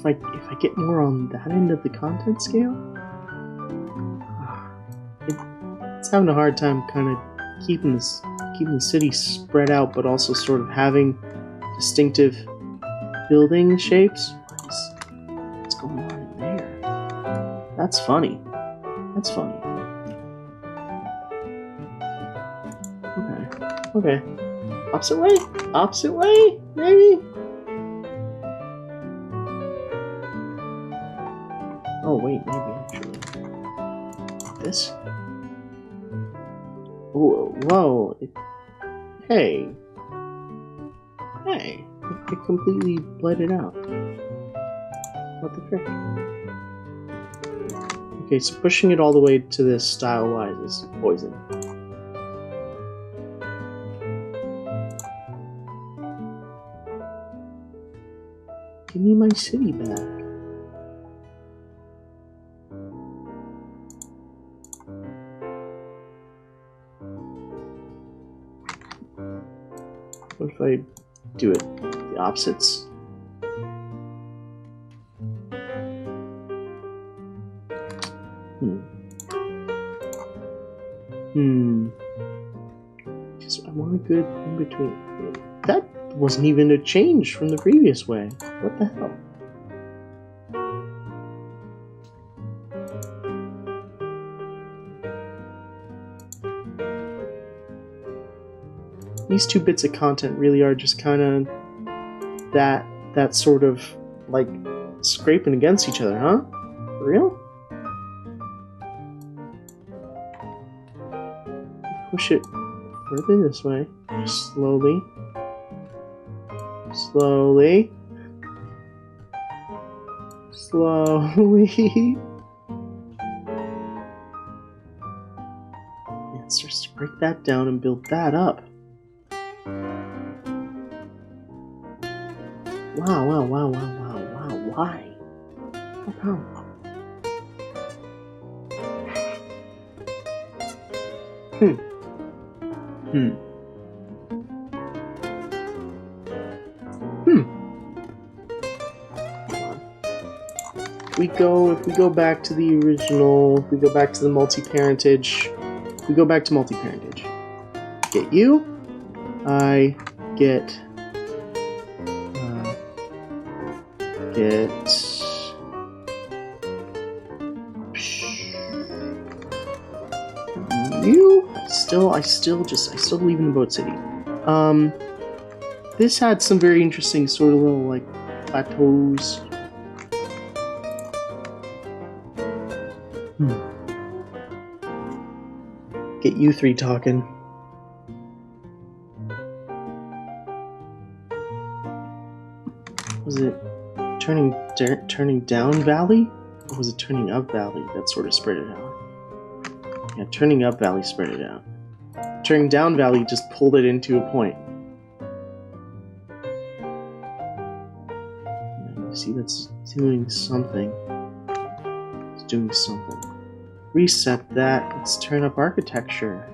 If I get more on that end of the content scale, it's having a hard time kind of keeping the city spread out, but also sort of having distinctive building shapes. What's going on in there? That's funny. That's funny. Okay. Opposite way? Opposite way? Maybe? Oh, wait, maybe actually. This? Whoa. Hey. It completely bled it out. What the frick? Okay, so pushing it all the way to this style-wise is poison. Give me my city back. What if I do it the opposites? Just I want a good in between. That wasn't even a change from the previous way. What the hell? These two bits of content really are just kind of that sort of like scraping against each other, huh? For real? Push it further this way. Just slowly. Slowly. Slowly. Yeah, it starts to break that down and build that up. Wow, wow, wow, wow, wow, wow. Why? How come? If we go back to the original, if we go back to the multi-parentage, we go back to multi-parentage. Get you, I get you. I still believe in the boat city. This had some very interesting sort of little like plateaus. Get you three talking. Was it turning down valley? Or was it turning up valley that sort of spread it out? Yeah, turning up valley spread it out. Turning down valley just pulled it into a point. Yeah, you see, that's doing something. It's doing something. Reset that. Let's turn up architecture.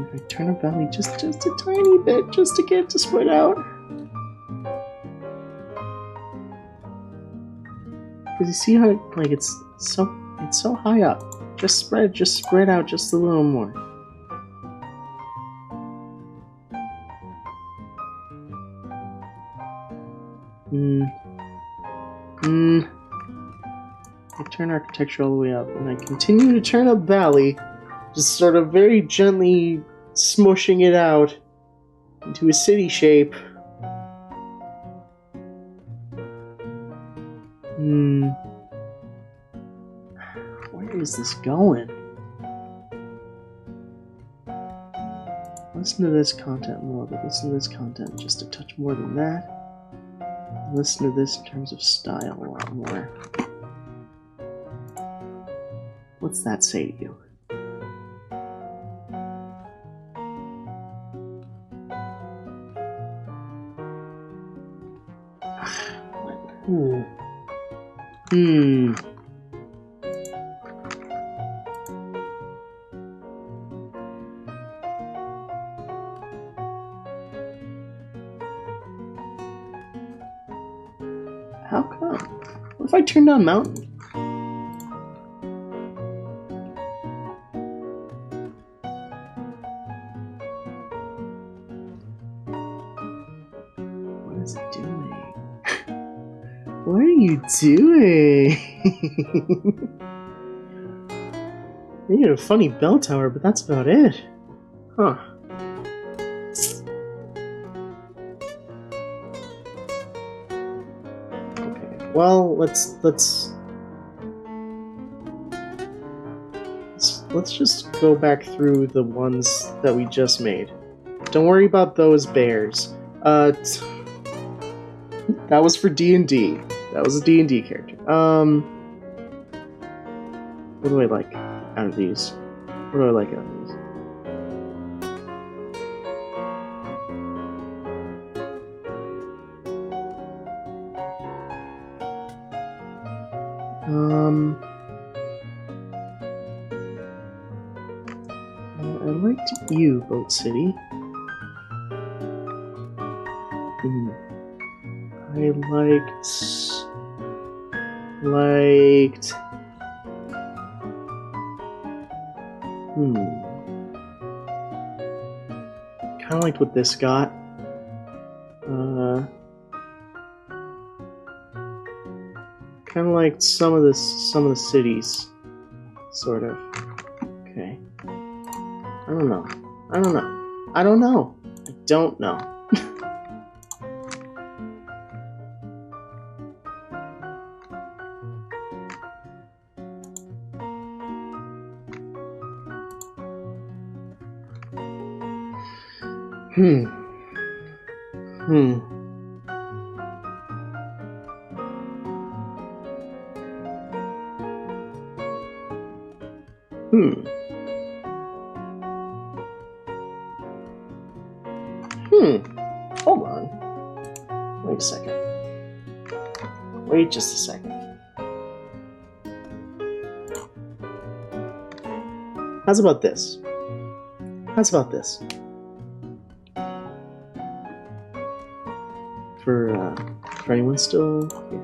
If I turn up valley just a tiny bit, just to get it to spread out. Because you see how like it's so high up. Just spread out just a little more. I turn architecture all the way up, and I continue to turn up valley, just sort of very gently smushing it out into a city shape. Where is this going? Listen to this content more, but listen to this content just a touch more than that. Listen to this in terms of style a lot more. What's that say to you? How come? What if I turned on mountain? What is it doing? What are you doing? You need a funny bell tower, but that's about it. Huh. Well, let's just go back through the ones that we just made. Don't worry about those bears. That was for D&D. That was a D&D character. What do I like out of these? What do I like out of these? I liked you, Boat City. I liked... Kind of liked what this got. Kind of liked some of the cities, sort of. Okay. I don't know. I don't know. Hold on. Wait a second. Wait just a second. How's about this? For anyone still here?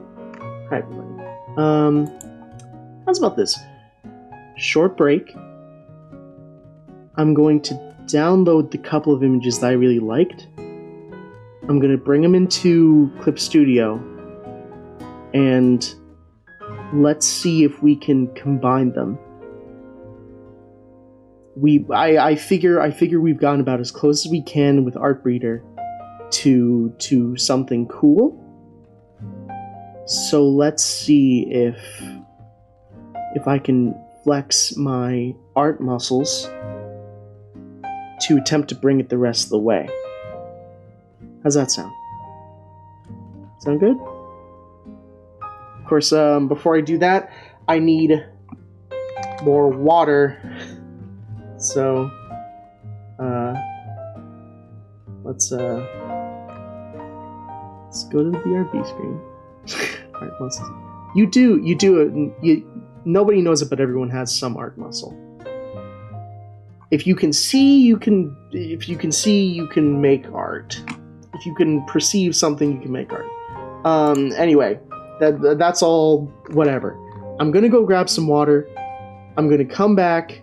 Hi, everybody. How's about this? Short break. I'm going to download the couple of images that I really liked. I'm going to bring them into Clip Studio, and let's see if we can combine them. I figure we've gotten about as close as we can with artbreeder to something cool. So let's see if I can flex my art muscles to attempt to bring it the rest of the way. How's that sound? Sound good? Of course, before I do that, I need more water. So, let's go to the BRB screen. Art muscles. You do it. Nobody knows it, but everyone has some art muscle. If you can see, you can make art. If you can perceive something, you can make art. Anyway, that's all. Whatever. I'm gonna go grab some water. I'm gonna come back.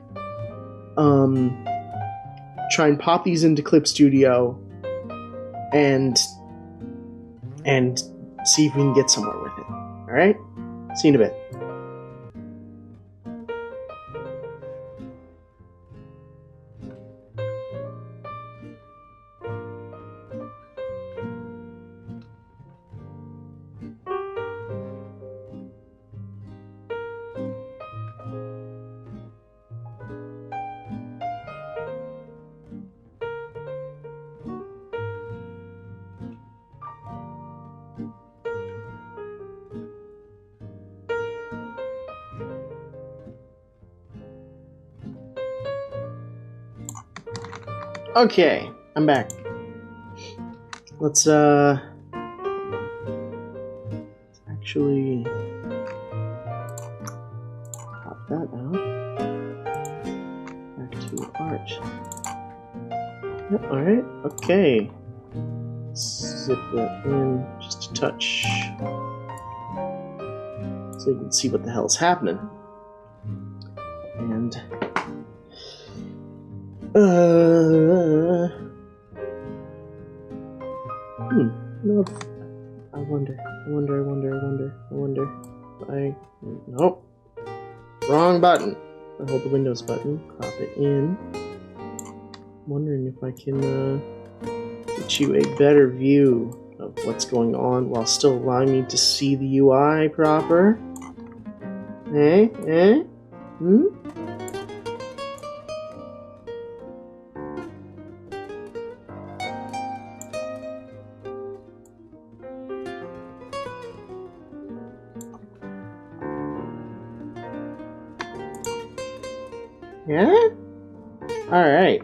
Try and pop these into Clip Studio, and see if we can get somewhere with it. All right. See you in a bit. Okay, I'm back. Let's actually pop that out. Back to art. Yep, alright, okay. Zip that in just a touch. So you can see what the hell's happening. And no, I wonder. Nope. Wrong button. I hold the Windows button, pop it in. I'm wondering if I can get you a better view of what's going on while still allowing me to see the UI proper. Yeah? Alright.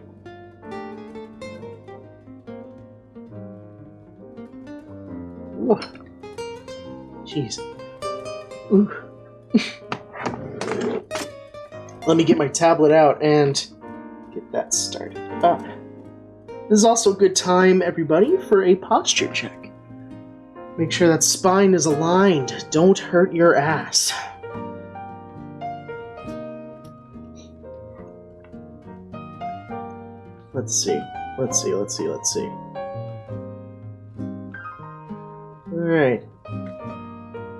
Jeez. Ooh. Let me get my tablet out and get that started up. This is also a good time, everybody, for a posture check. Make sure that spine is aligned. Don't hurt your ass. Let's see. Alright.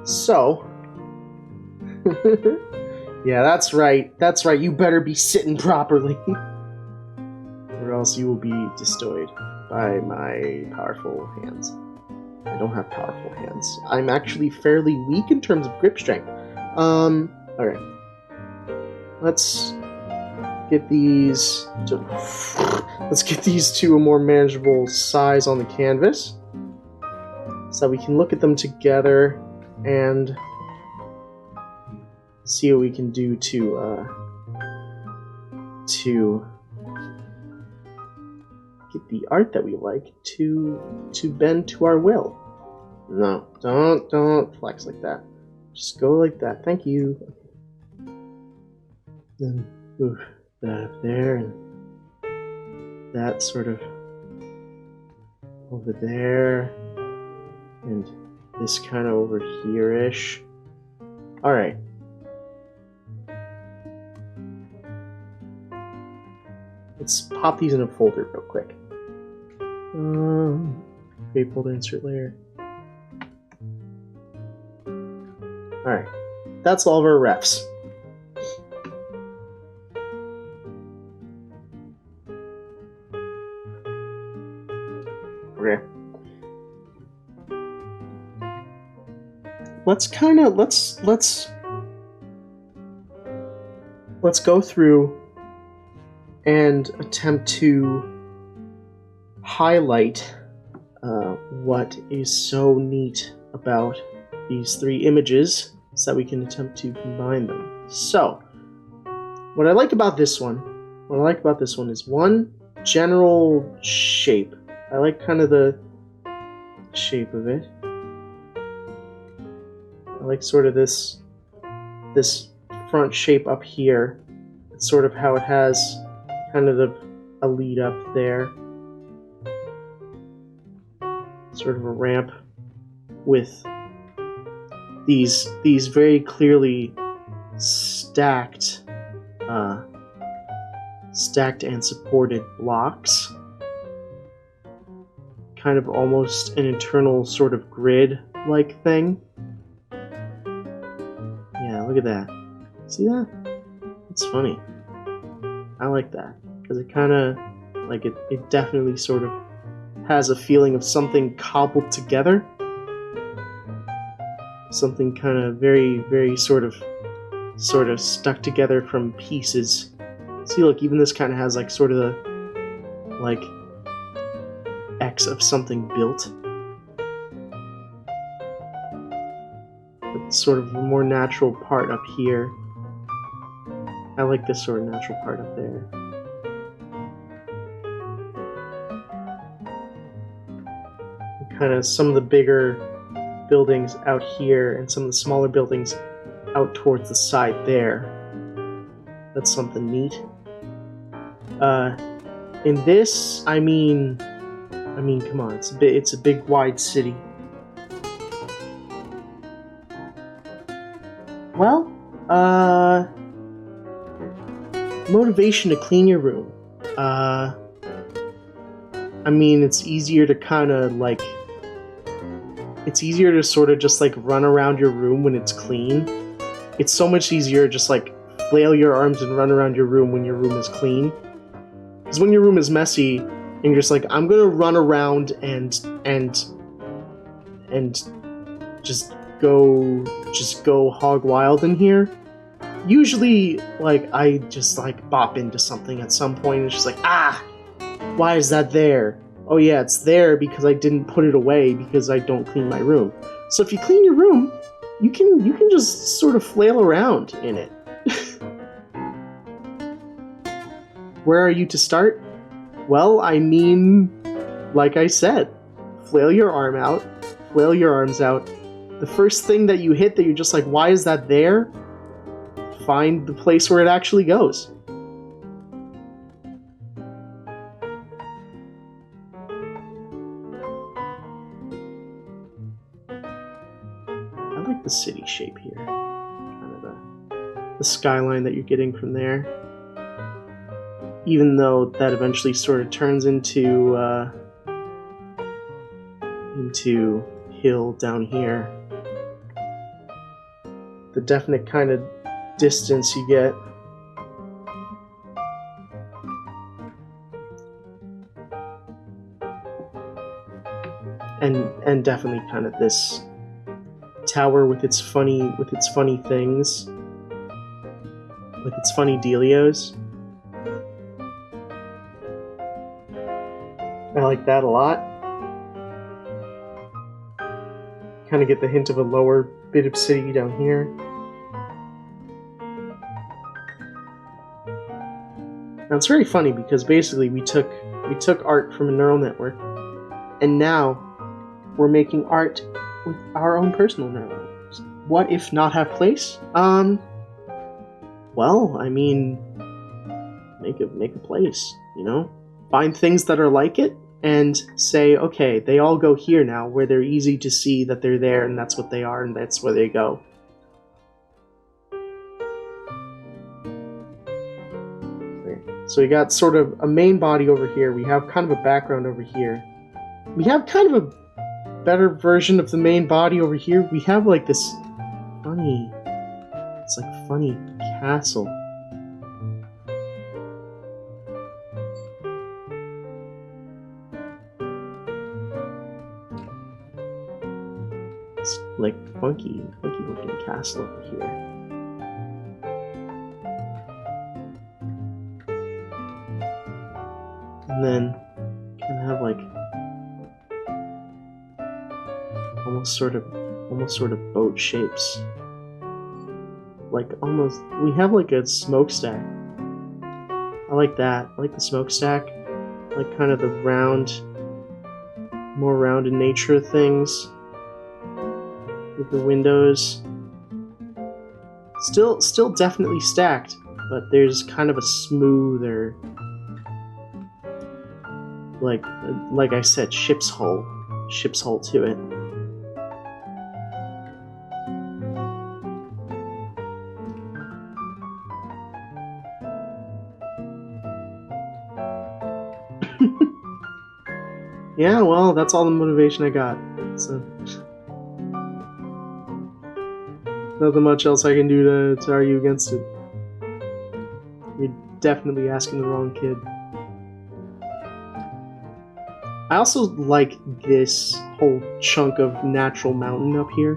So. Yeah, that's right. You better be sitting properly. Or else you will be destroyed by my powerful hands. I don't have powerful hands. I'm actually fairly weak in terms of grip strength. Alright. Let's get these to a more manageable size on the canvas, so we can look at them together and see what we can do to get the art that we like to bend to our will. No, don't flex like that. Just go like that. Thank you. Then move that up there, and that sort of over there, and this kind of over here-ish. Alright. Let's pop these in a folder real quick. Okay, folder insert layer. Alright. That's all of our refs. Okay. Let's go through and attempt to highlight what is so neat about these three images, so that we can attempt to combine them. So, what I like about this one is one, general shape. I like kind of the shape of it. I like sort of this front shape up here. It's sort of how it has kind of a lead up there. Sort of a ramp with these very clearly stacked and supported blocks. Kind of almost an internal sort of grid-like thing. Yeah, look at that. See that? It's funny. I like that, because it kind of, like, it definitely sort of has a feeling of something cobbled together. Something kind of very, very sort of stuck together from pieces. See, look, even this kind of has, like, sort of the, like, X of something built. It's sort of a more natural part up here. I like this sort of natural part up there. Kind of some of the bigger buildings out here and some of the smaller buildings out towards the side there. That's something neat. In this, I mean, come on, it's a big wide city. Well, motivation to clean your room. I mean, it's easier to kind of like, it's easier to sort of just like run around your room when it's clean. It's so much easier to just like flail your arms and run around your room when your room is clean. Because when your room is messy and you're just like, I'm gonna run around and just go hog wild in here. Usually, like, I just like bop into something at some point and it's just like, why is that there? Oh yeah, it's there because I didn't put it away because I don't clean my room. So if you clean your room, you can just sort of flail around in it. Where are you to start? Well, I mean, like I said, flail your arms out, the first thing that you hit that you're just like, why is that there? Find the place where it actually goes. I like the city shape here. Kind of the skyline that you're getting from there. Even though that eventually sort of turns into hill down here. The definite kind of distance you get. And definitely kind of this tower with its funny things, with its funny dealios. I like that a lot. Kind of get the hint of a lower bit of city down here. Now it's very funny because basically we took art from a neural network, and now we're making art with our own personal neural networks. What if not have place? Well, I mean, make a place, you know? Find things that are like it, and say, okay, they all go here now, where they're easy to see that they're there, and that's what they are, and that's where they go. So we got sort of a main body over here. We have kind of a background over here. We have kind of a better version of the main body over here. We have like this funny, it's like funny castle. It's like funky looking castle over here. And then kind of have like almost sort of boat shapes. Like almost, we have like a smokestack. I like that. I like the smokestack. Like kind of the more rounded nature of things. With the windows. Still definitely stacked, but there's kind of a smoother, like I said, ship's hull to it. Yeah, well, that's all the motivation I got. So nothing much else I can do to argue against it. You're definitely asking the wrong kid. I also like this whole chunk of natural mountain up here.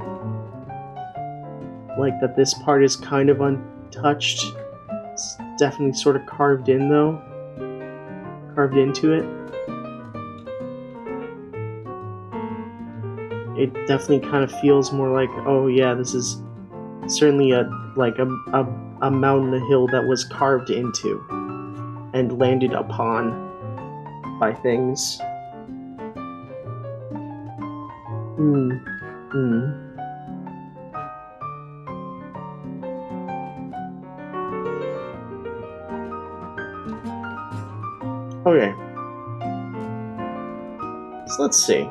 Like that this part is kind of untouched. It's definitely sort of carved in though. Carved into it. It definitely kind of feels more like, oh yeah, this is certainly a mountain, a hill that was carved into and landed upon by things. Okay. So let's see.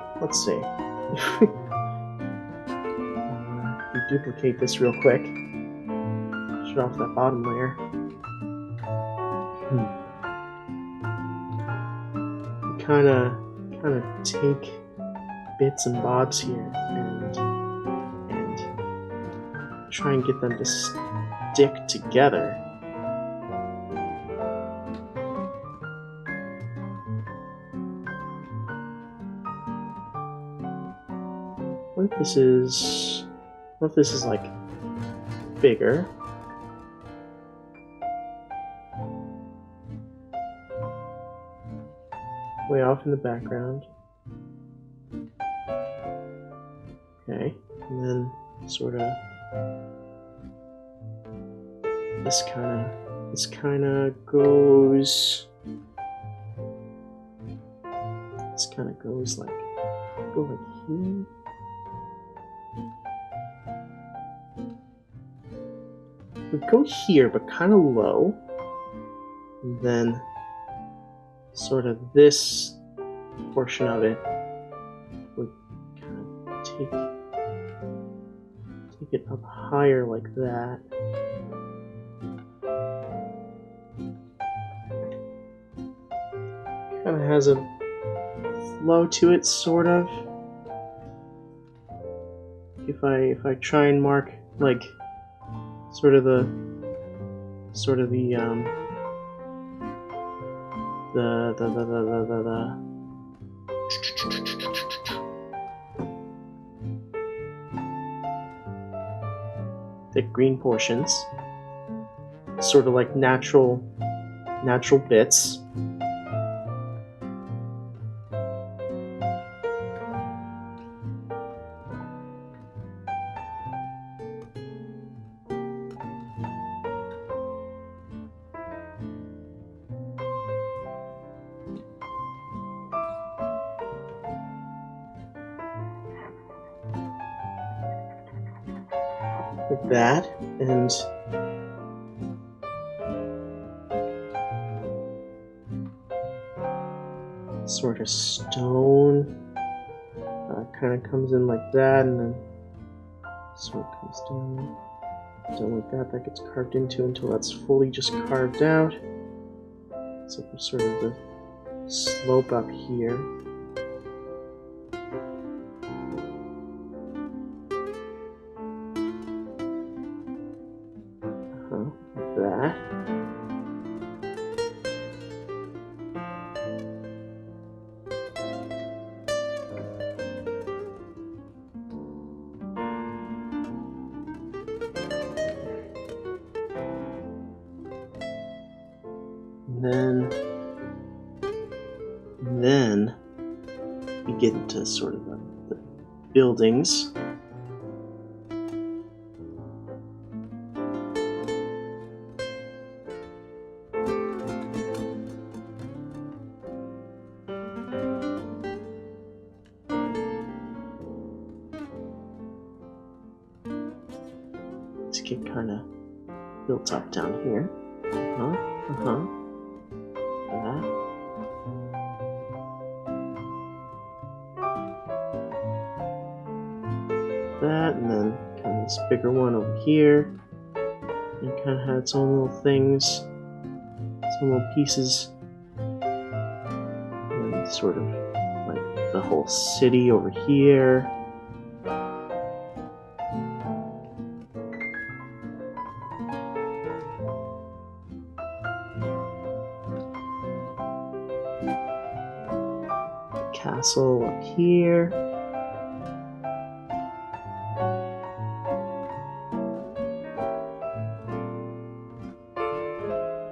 We duplicate this real quick. Shut off that bottom layer. Kind of take bits and bobs here and try and get them to stick together. What if this is like bigger? Way off in the background. Okay, and then sort of this kind of goes. This kind of goes like here. would go here, but kind of low. And then sort of this portion of it would kind of take it up higher like that. Kind of has a flow to it, sort of. If I try and mark like sort of the thick green portions, sort of like natural bits. Like that, and sort of stone kind of comes in like that, and then sort of comes down like that. That gets carved into until that's fully just carved out. So for sort of the slope up here. Like that. And then you get into sort of the buildings. To get kind of built up down here. That, and then kind of this bigger one over here. And kind of had its own little things, some little pieces. And sort of like the whole city over here. Castle up here.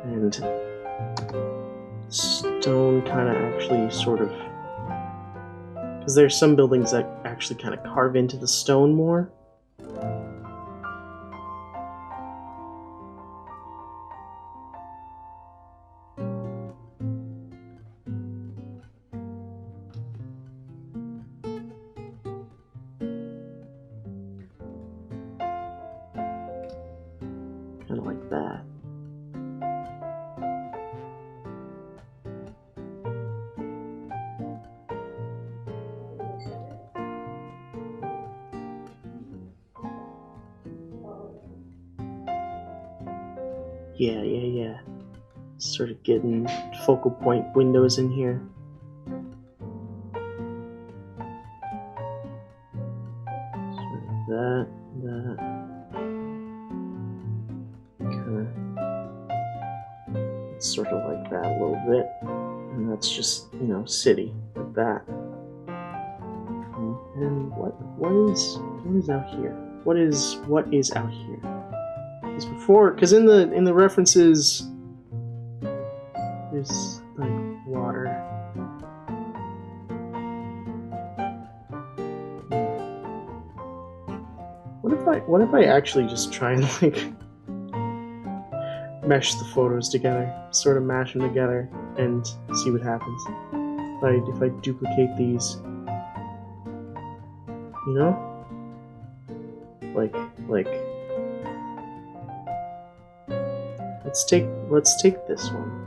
And stone kind of actually sort of, because there's some buildings that actually kind of carve into the stone more. Kind of like that. Yeah. Sort of getting focal point windows in here. Sort of that. Sort of like that a little bit, and that's just, you know, city like that. And what is out here? What is out here? Because before, because in the references, there's like water. What if I actually just try and like mesh the photos together, sort of mash them together, and see what happens. If I duplicate these, you know, like let's take this one.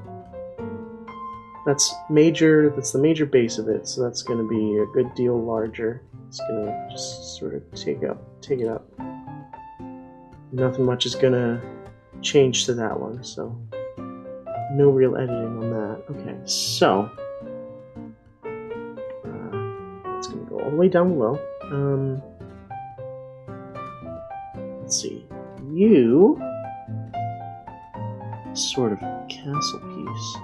That's the major base of it, so that's gonna be a good deal larger. It's gonna just sort of take it up. Nothing much is gonna change to that one, so no real editing on that. Okay, so it's gonna go all the way down below. Let's see, you sort of castle piece.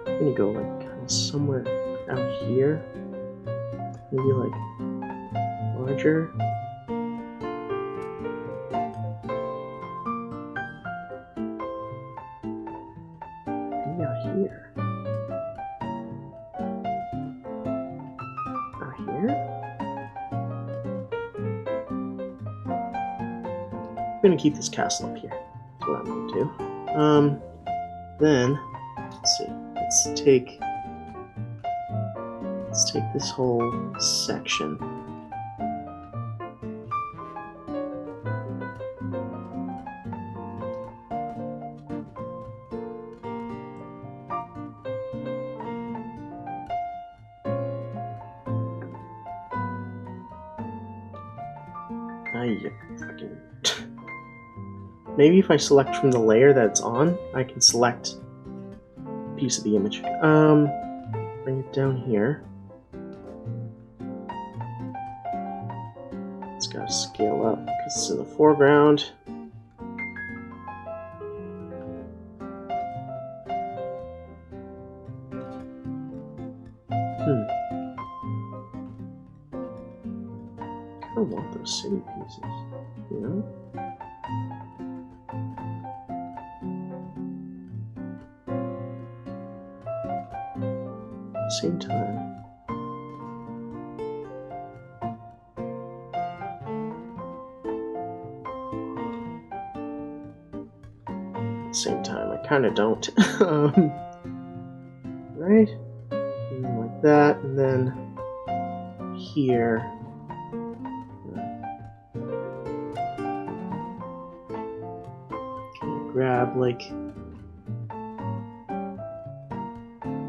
I'm gonna go like kind of somewhere out here, maybe like larger. Maybe out here. Out here? I'm gonna keep this castle up here. That's what I'm gonna do. Then let's see. Let's take this whole section. Maybe if I select from the layer that it's on, I can select a piece of the image. Bring it down here. It's got to scale up because it's in the foreground. I don't want those city pieces, you know? At the same time, I kind of don't. Right? And like that, and then here. Grab like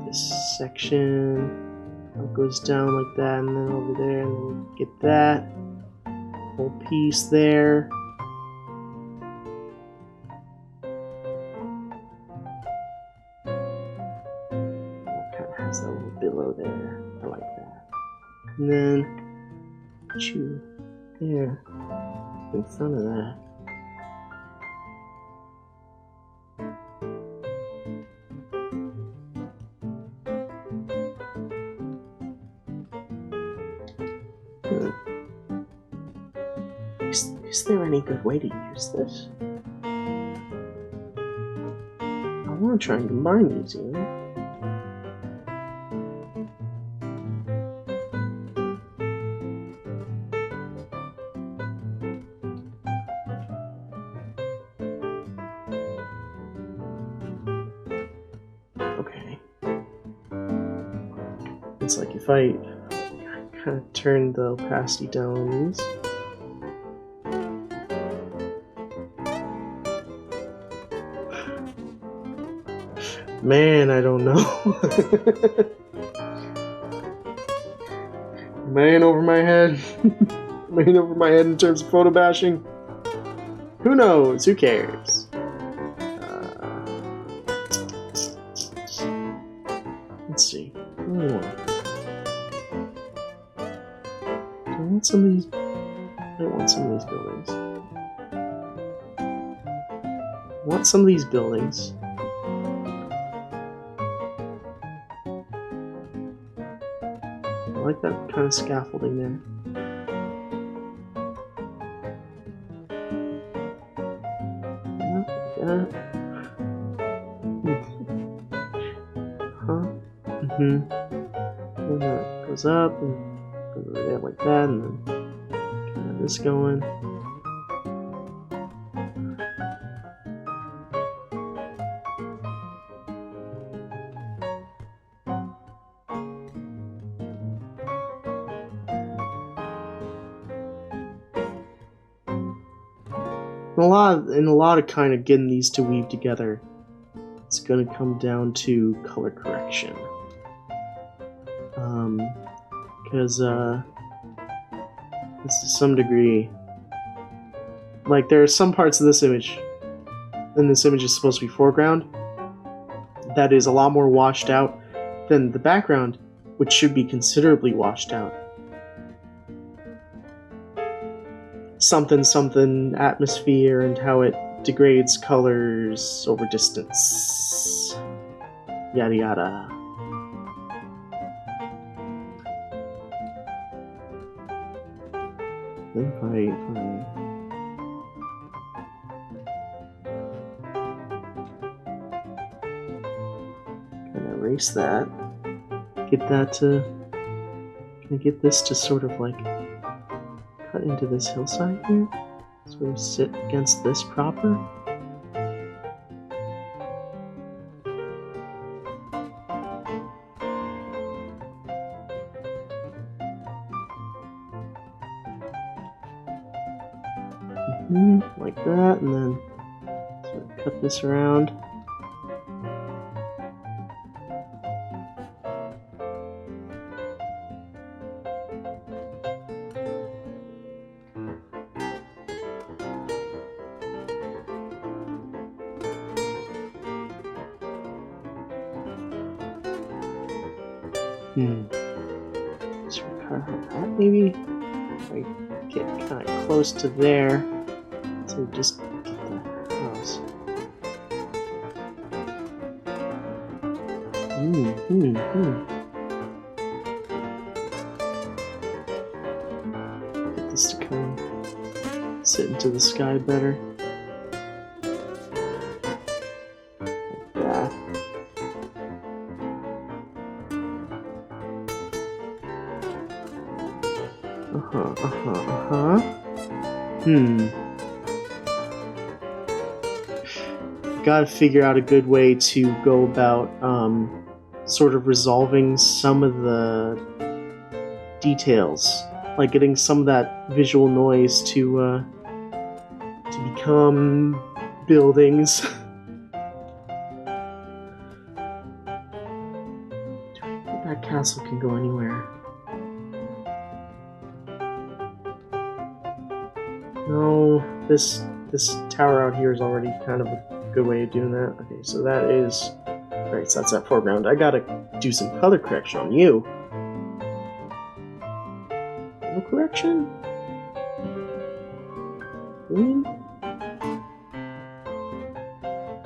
this section, it goes down like that, and then over there, and then get that whole piece there. That little billow there. I like that. And then put you there in front of that. Is there any good way to use this? I want to try and combine these, you know? It's like if I kind of turn the opacity down on these. Man, I don't know. Man over my head. Man over my head in terms of photo bashing. Who knows? Who cares? Let's see. I want some of these. I want some of these buildings. I want some of these buildings. I like that kind of scaffolding there. Yeah, and that goes up and goes over there like that, and then kind of this going. in a lot of kind of getting these to weave together, it's gonna come down to color correction. Because to some degree, like there are some parts of this image, and this image is supposed to be foreground, that is a lot more washed out than the background, which should be considerably washed out. Something atmosphere and how it degrades colors over distance. Yada yada. If I kind of erase that, get that to, can I get this to sort of like cut into this hillside here? Sort of sit against this proper? Like that, and then sort of cut this around. So cut out that maybe. If I get kind of close to there, so just get that across. Get this to kind of sit into the sky better. Gotta figure out a good way to go about sort of resolving some of the details, like getting some of that visual noise to become buildings. That castle can go anywhere. No, this tower out here is already kind of a good way of doing that. Okay, so that is... Right, so that's that foreground. I gotta do some color correction on you. Color correction? Green?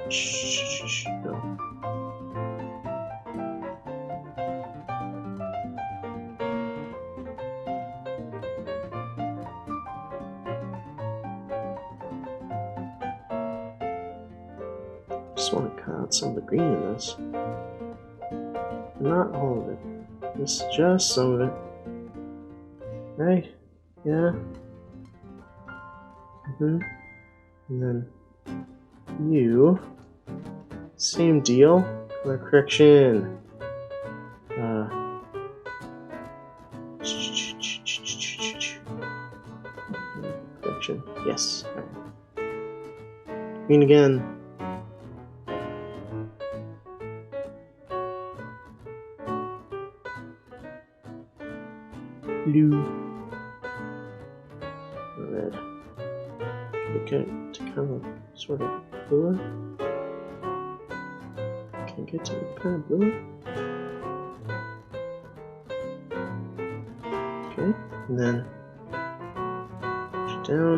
Shh, no. Just want to cut out some of the green in this. Not all of it. Just some of it. Right? Yeah. And then you. Same deal. Color correction. Correction. Yes. Green again. Blue, red. Okay, to kind of sort of bluer. Can I get to kind of bluer? Okay, and then push it down,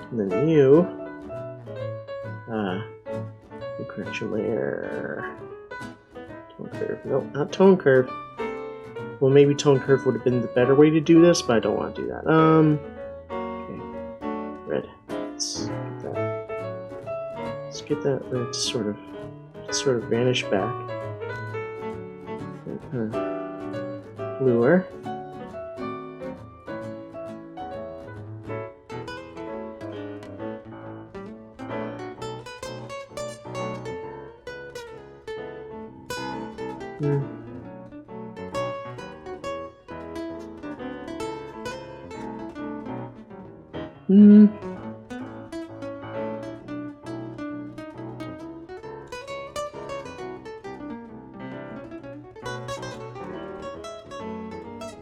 and then you, the correction layer. Tone curve. Nope, not tone curve. Well, maybe tone curve would have been the better way to do this, but I don't want to do that. Okay. Red. Let's get that red to sort of vanish back. Bluer.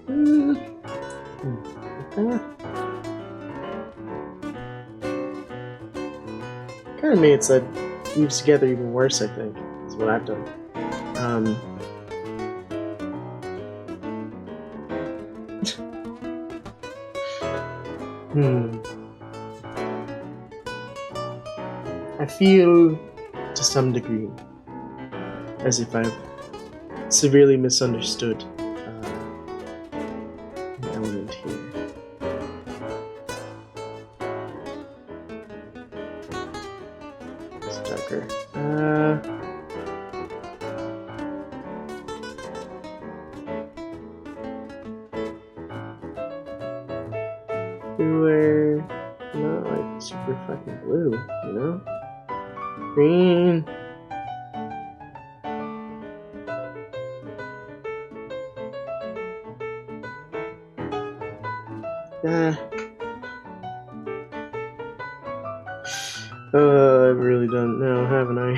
Kind of makes that weaves together even worse, I think, is what I've done. I feel, to some degree, as if I've severely misunderstood an element here. It's darker. Bluer, not like super fucking blue, you know? Green. I've really done now, haven't I?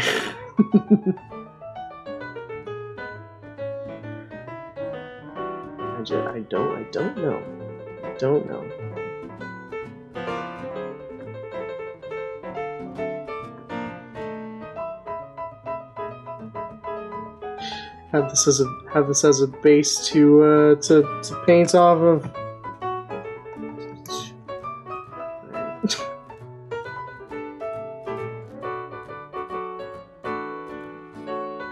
I don't know. I don't know. Have this as a base to paint off of.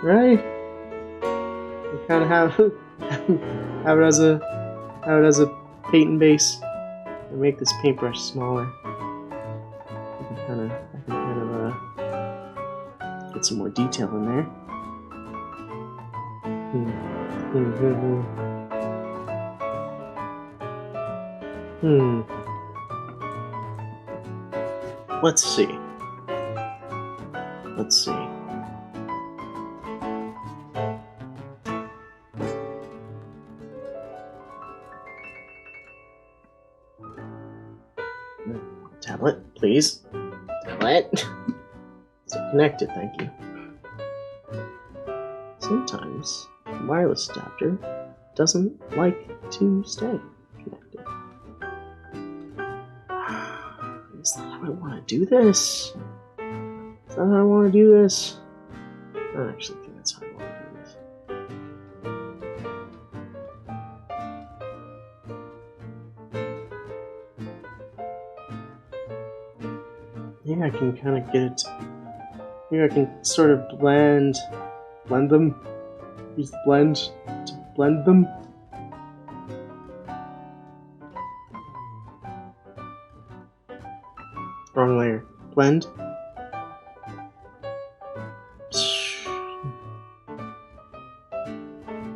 Right? You kind of have it as a paint base and make this paintbrush smaller. I can kind of get some more detail in there. Let's see. Tablet, please. Tablet. Stay connected, thank you. Sometimes the wireless adapter doesn't like to stay connected. Is that how I want to do this? Is that how I want to do this? I don't actually think that's how I want to do this. Maybe I can kind of get it. Maybe I can sort of blend them. Use the blend to blend them. Wrong layer. Blend.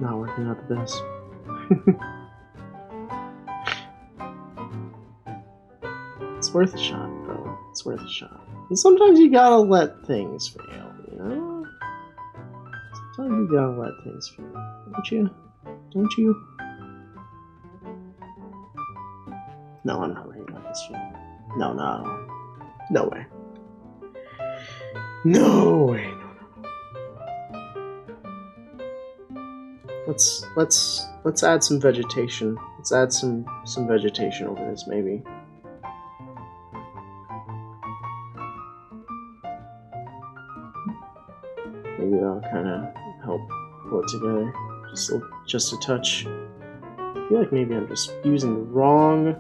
Not working out the best. It's worth a shot, bro. It's worth a shot. And sometimes you gotta let things fail, you know? Sometimes you gotta let things fail. Don't you? Don't you? No, I'm not ready to let this fail. No. No way. No way. No. Let's add some vegetation. Let's add some vegetation over this, maybe. Maybe that'll kind of help pull it together. Just a touch. I feel like maybe I'm just using the wrong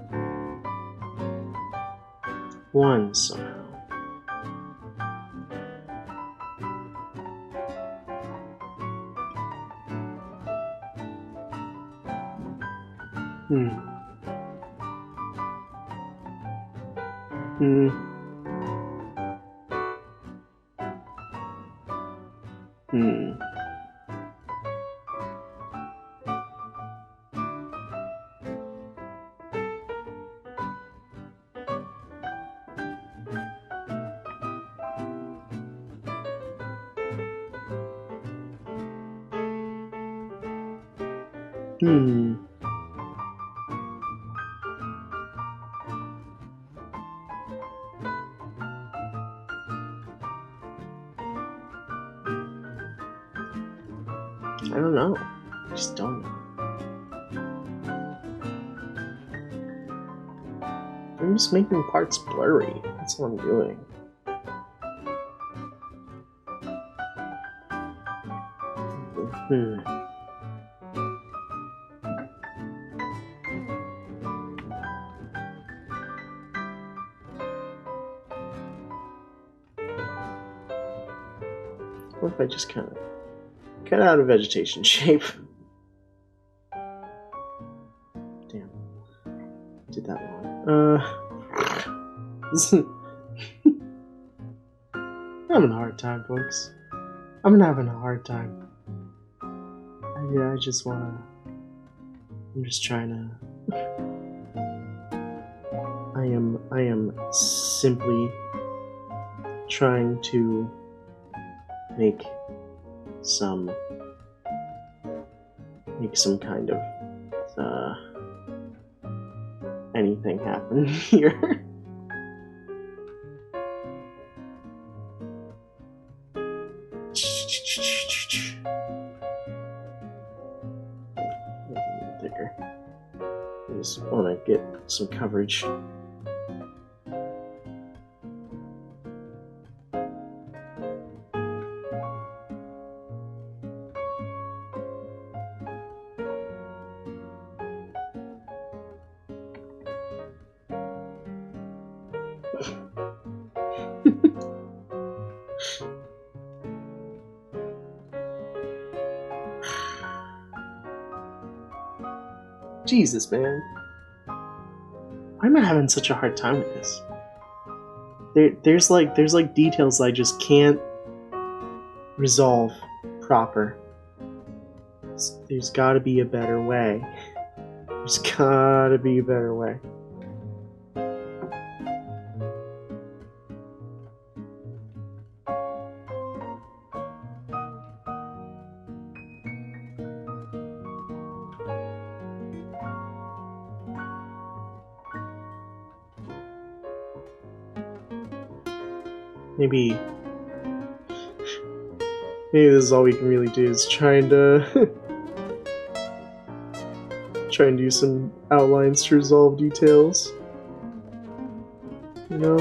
one somehow. I don't know. I just don't know. I'm just making parts blurry. That's what I'm doing. What if I just kind of cut out a vegetation shape? Damn. Did that wrong. I'm having a hard time, folks. I'm having a hard time. I just wanna... I'm just trying to... I am simply trying to make some kind of anything happen here. Thicker. I just want to get some coverage. Jesus, man. Why am I having such a hard time with this? There's like details I just can't resolve proper. There's gotta be a better way. There's gotta be a better way. Maybe this is all we can really do, is try and do some outlines to resolve details. You know?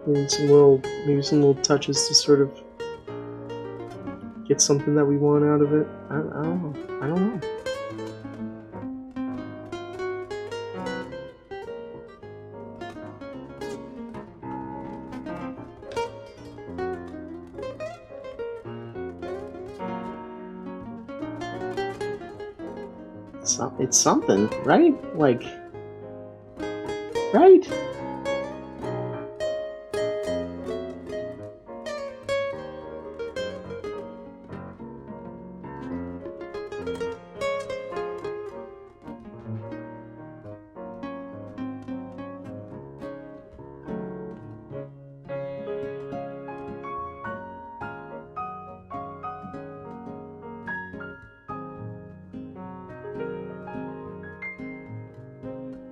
Maybe some little touches to sort of get something that we want out of it. I don't know. It's something, right? Like, right?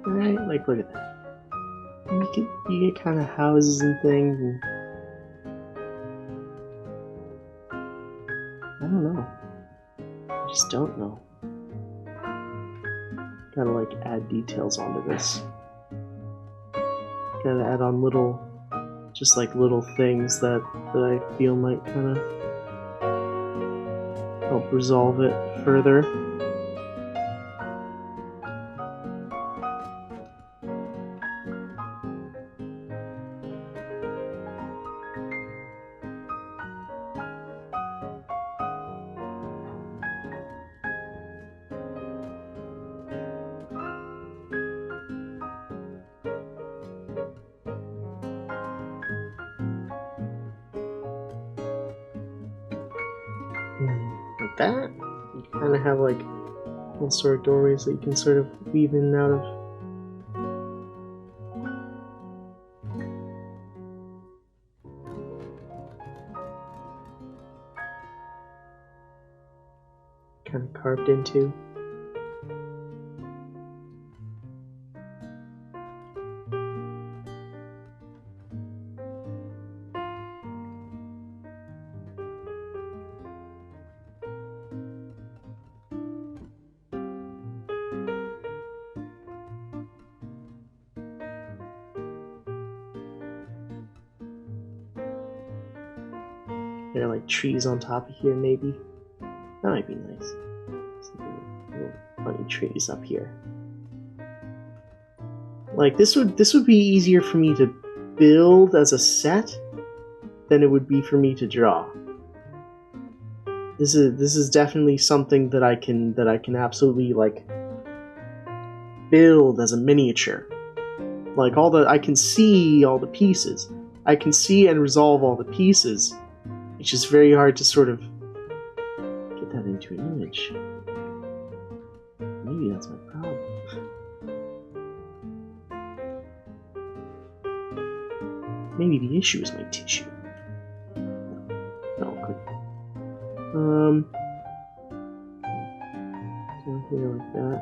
Right? Like, look at that. You get kind of houses and things, and I don't know. I just don't know. Gotta like add details onto this. Gotta add on little things that I feel might kind of help resolve it further. Like that, you kind of have like little sort of doorways that you can sort of weave in and out of. Kind of carved into. There are like trees on top of here, maybe. That might be nice. Little funny trees up here. Like this would be easier for me to build as a set than it would be for me to draw. This is definitely something that I can absolutely like build as a miniature. Like I can see all the pieces. I can see and resolve all the pieces. It's just very hard to sort of get that into an image. Maybe that's my problem. Maybe the issue is my tissue. No, good. Down here like that.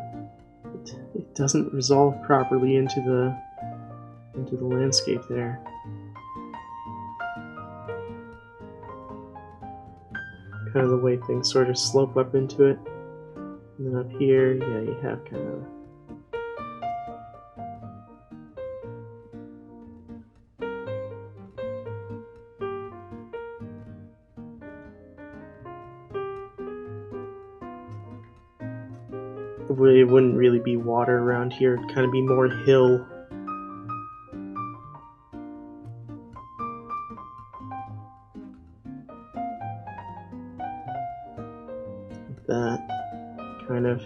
It doesn't resolve properly into the landscape there. Kind of the way things sort of slope up into it. And then up here, yeah, you have kind of it wouldn't really be water around here. It'd kind of be more hill. Like that, kind of.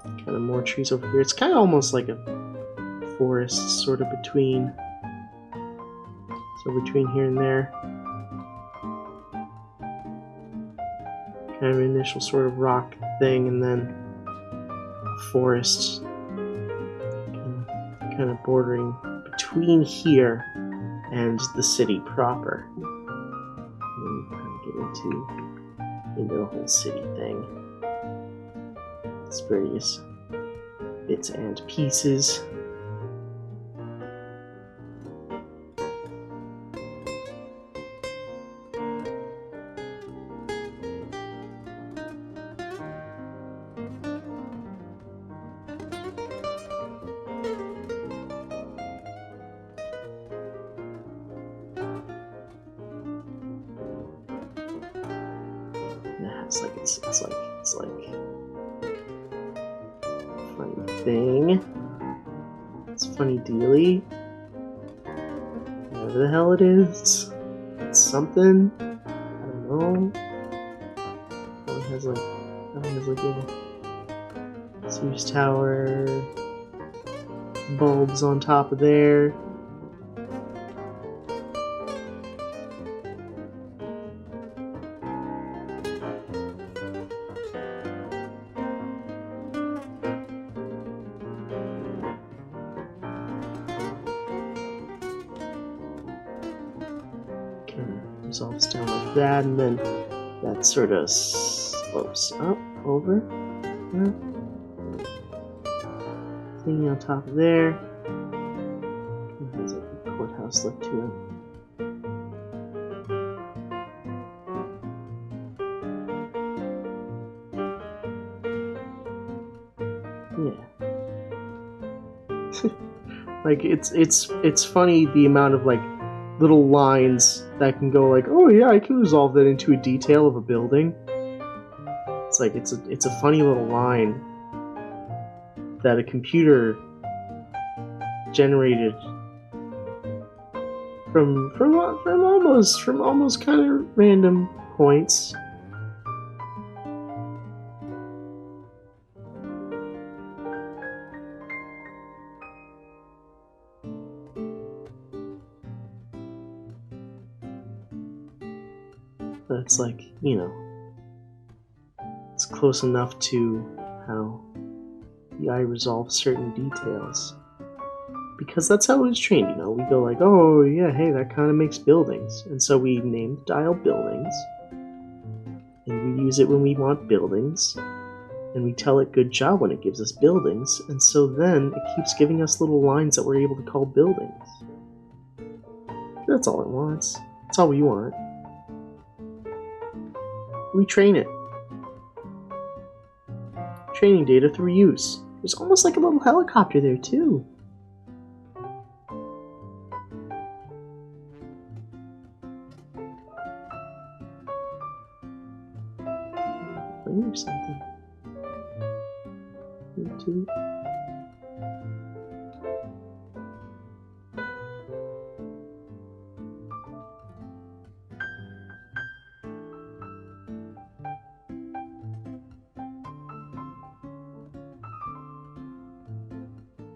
Kind of more trees over here. It's kind of almost like a forest, sort of between. So between here and there. Kind of an initial sort of rock thing, and then a forest kind of bordering between here and the city proper. And then you kind of get into the whole city thing. Its various bits and pieces. It's like funny thing. It's funny dealy. Whatever the hell it is. It's something. I don't know. Probably has like a Sears Tower, bulbs on top of there. Resolves down like that, and then that sort of slopes up over. Thing on top of there. It has like a courthouse look to it. Yeah. Like it's funny the amount of like little lines that can go like, oh yeah, I can resolve that into a detail of a building. It's like it's a funny little line that a computer generated from almost kind of random points. But it's like, you know, it's close enough to how the eye resolves certain details. Because that's how it was trained, you know. We go like, oh yeah, hey, that kind of makes buildings. And so we name the dial buildings. And we use it when we want buildings. And we tell it good job when it gives us buildings. And so then it keeps giving us little lines that we're able to call buildings. That's all it wants. That's all we want. We train it. Training data through use. There's almost like a little helicopter there, too. Plane or something. Two.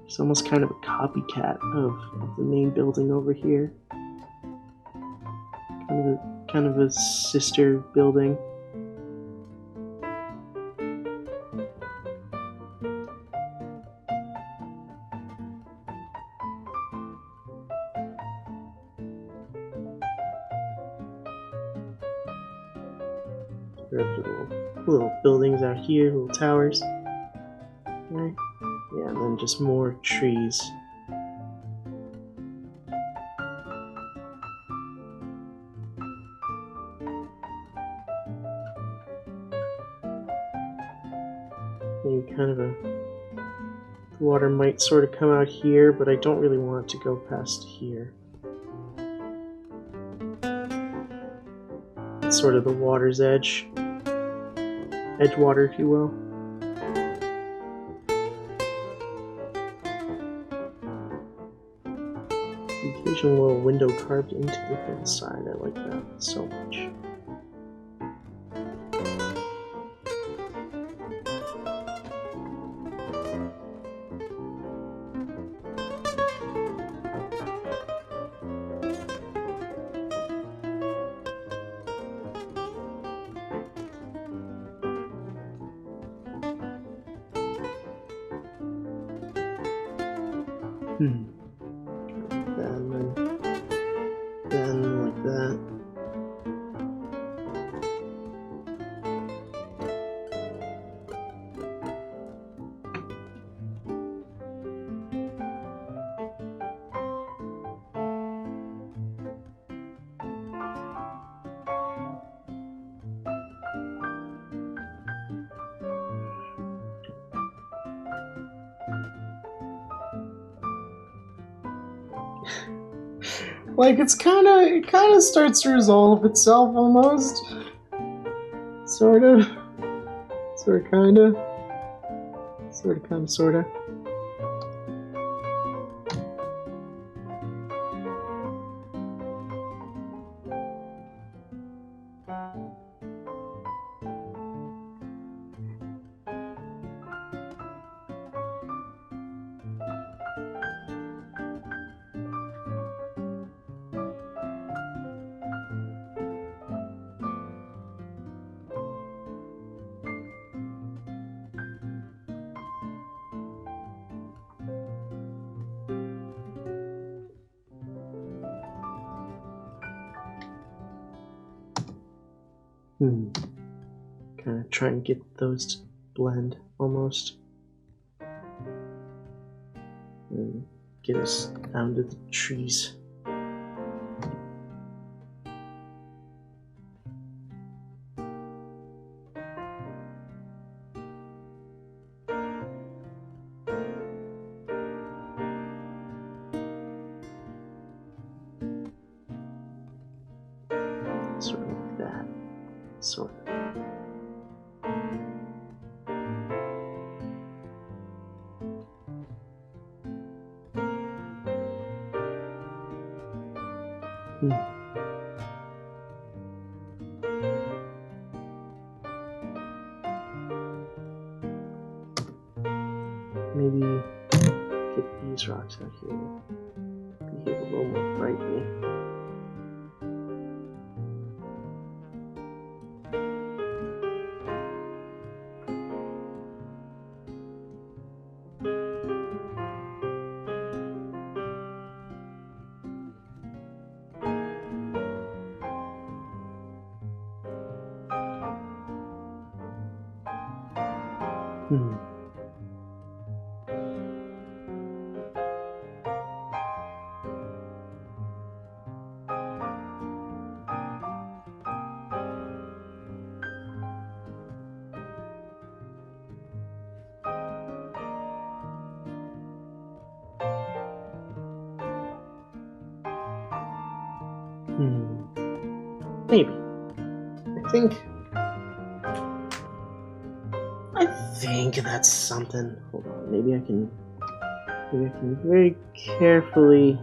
It's almost kind of a copycat of the main building over here. Kind of a sister building. Little buildings out here, little towers. Right? Yeah, and then just more trees. Maybe kind of the water might sort of come out here, but I don't really want it to go past here. It's sort of the water's edge. Edgewater, if you will. The occasional little window carved into the hillside. I like that so much. Then like that. Like it kind of starts to resolve itself almost. Sort of, kind of, sort of. Kind of try and get those to blend almost. And get us down to the trees. Sort of like that. Sort of. Maybe get these rocks out here. Behave a little more brightly. Maybe. I think that's something. Hold on, maybe I can very carefully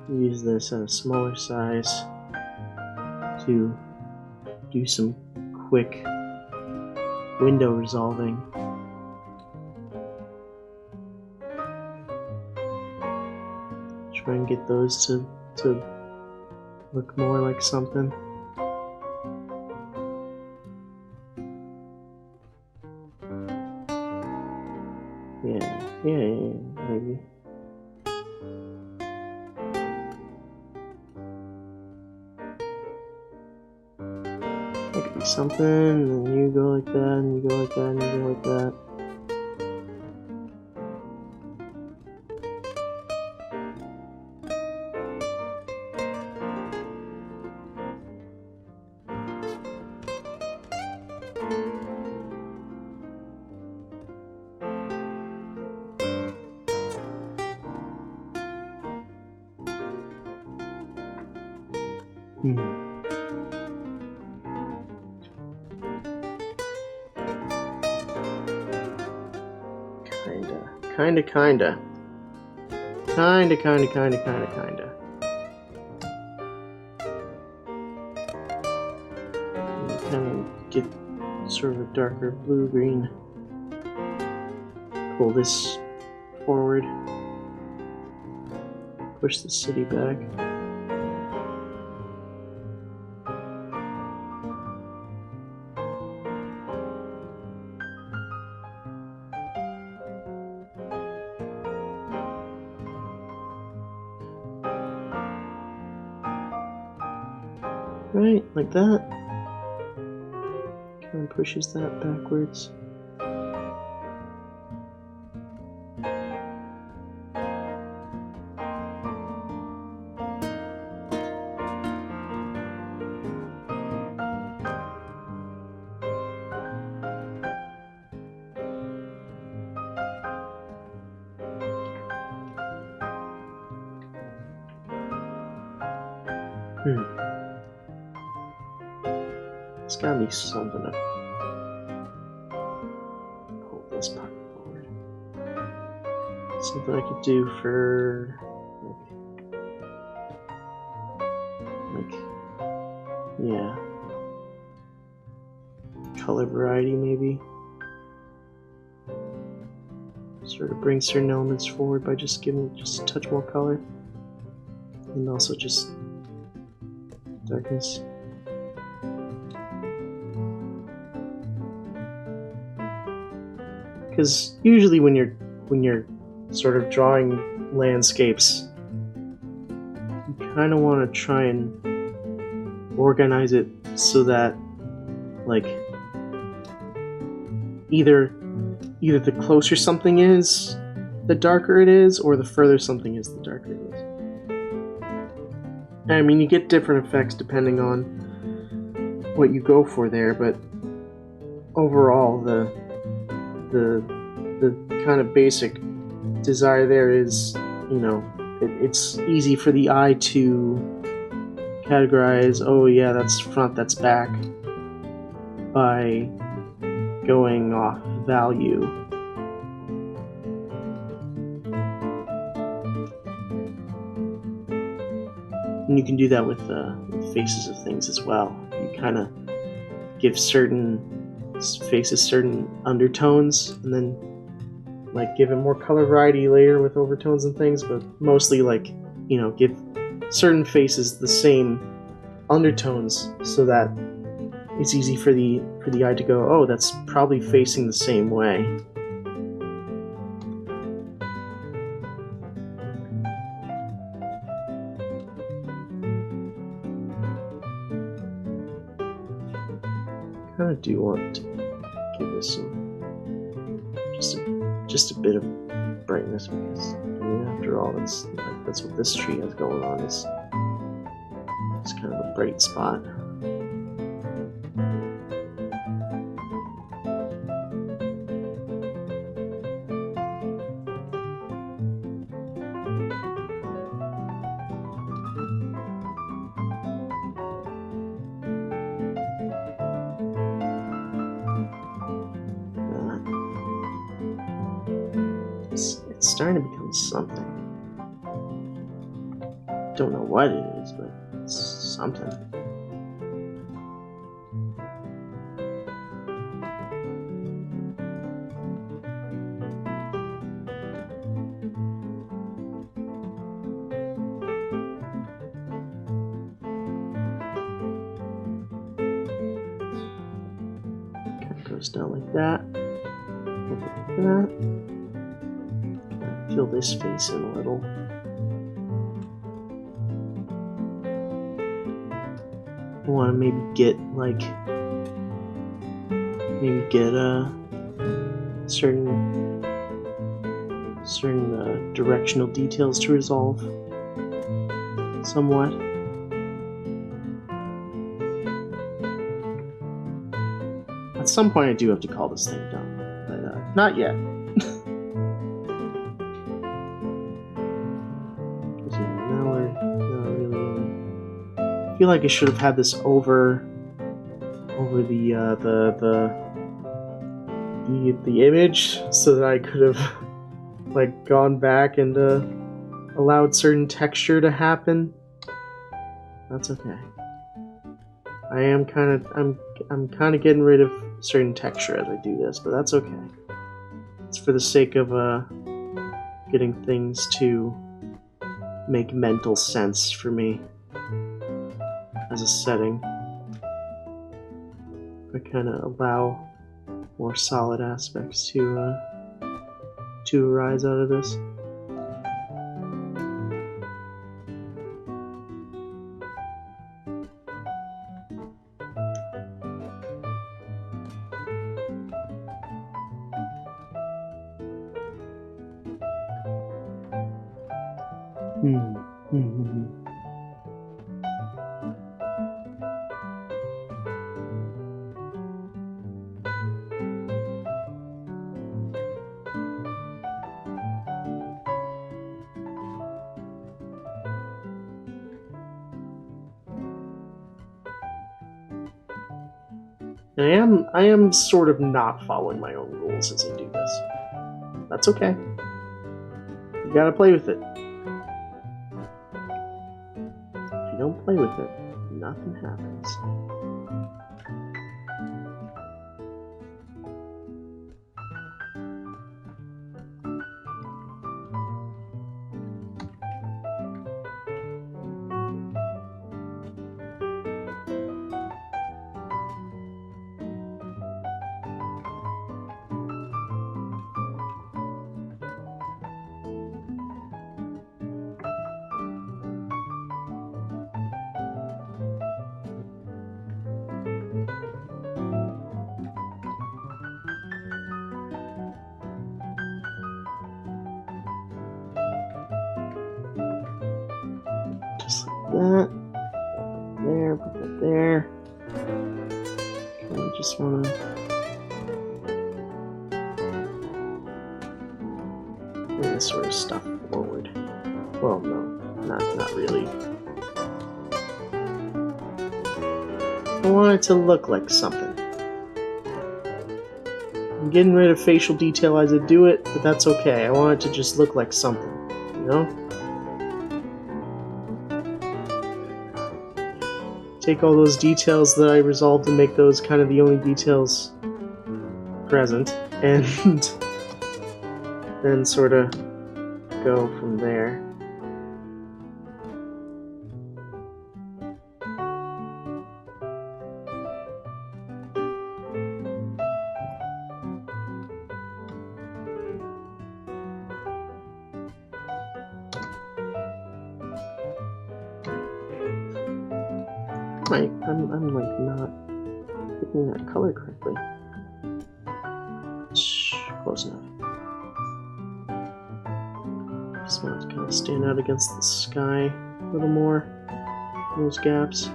use this at a smaller size to do some quick window resolving. Try and get those to look more like something. Yeah, maybe. That could be something, and then you go like that, and you go like that, and you go like that. Kinda. Kind of get sort of a darker blue-green. Pull this forward. Push the city back. Right, like that. Kind of pushes that backwards. It's gotta be something to pull this part forward. Something I could do for yeah, color variety maybe. Sort of bring certain elements forward by just giving just a touch more color, and also just darkness. Because usually when you're sort of drawing landscapes, you kind of want to try and organize it so that, like, either the closer something is, the darker it is, or the further something is, the darker it is. I mean, you get different effects depending on what you go for there, but overall, the kind of basic desire there is, it's easy for the eye to categorize, oh yeah, that's front, that's back, by going off value. And you can do that with faces of things as well. You kind of give certain faces certain undertones, and then like give it more color variety later with overtones and things, but mostly like, give certain faces the same undertones so that it's easy for the eye to go, oh, that's probably facing the same way. I do want to give this some just a bit of brightness, because after all, that's what this tree has going on. It's kind of a bright spot. It's starting to become something. Don't know what it is, but it's something. Goes down like that. Like that. Fill this face in a little. I want to maybe get certain directional details to resolve somewhat. At some point I do have to call this thing done, but not yet. Now we're really... I feel like I should have had this over the image, so that I could have like gone back and allowed certain texture to happen. That's okay. I'm kind of getting rid of certain texture as I do this, but that's okay. It's for the sake of getting things to make mental sense for me as a setting. I kind of allow more solid aspects to arise out of this. I am sort of not following my own rules as I do this. That's okay. You gotta play with it. If you don't play with it, nothing happens. Just like that. There, put that there. I just want to bring this sort of stuff forward. Well, no, not really. I want it to look like something. I'm getting rid of facial detail as I do it, but that's okay. I want it to just look like something, you know? Take all those details that I resolved and make those kind of the only details present, and then sort of go from there. I'm like not picking that color correctly. Close enough. Just want it to kind of stand out against the sky a little more. Those gaps.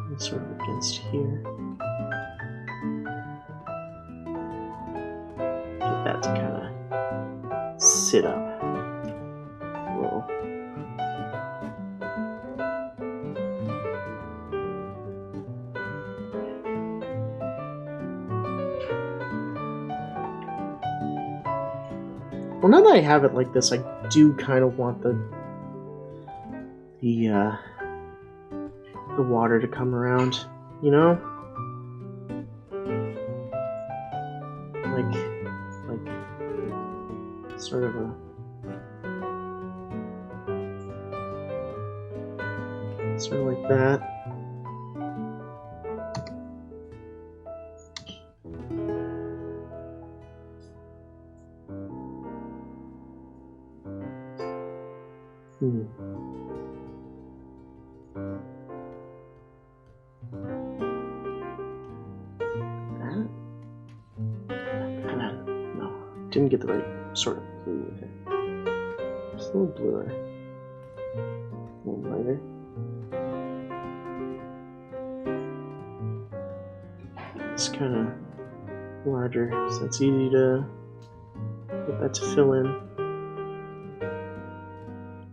And sort of against here. Get that to kind of sit up a little. Well, now that I have it like this, I do kind of want the water to come around, you know? Like sort of like that. Didn't get the right sort of blue with it. Just a little bluer. A little lighter. It's kind of larger, so it's easy to get that to fill in.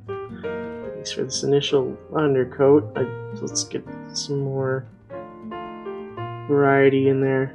At least for this initial undercoat, let's get some more variety in there.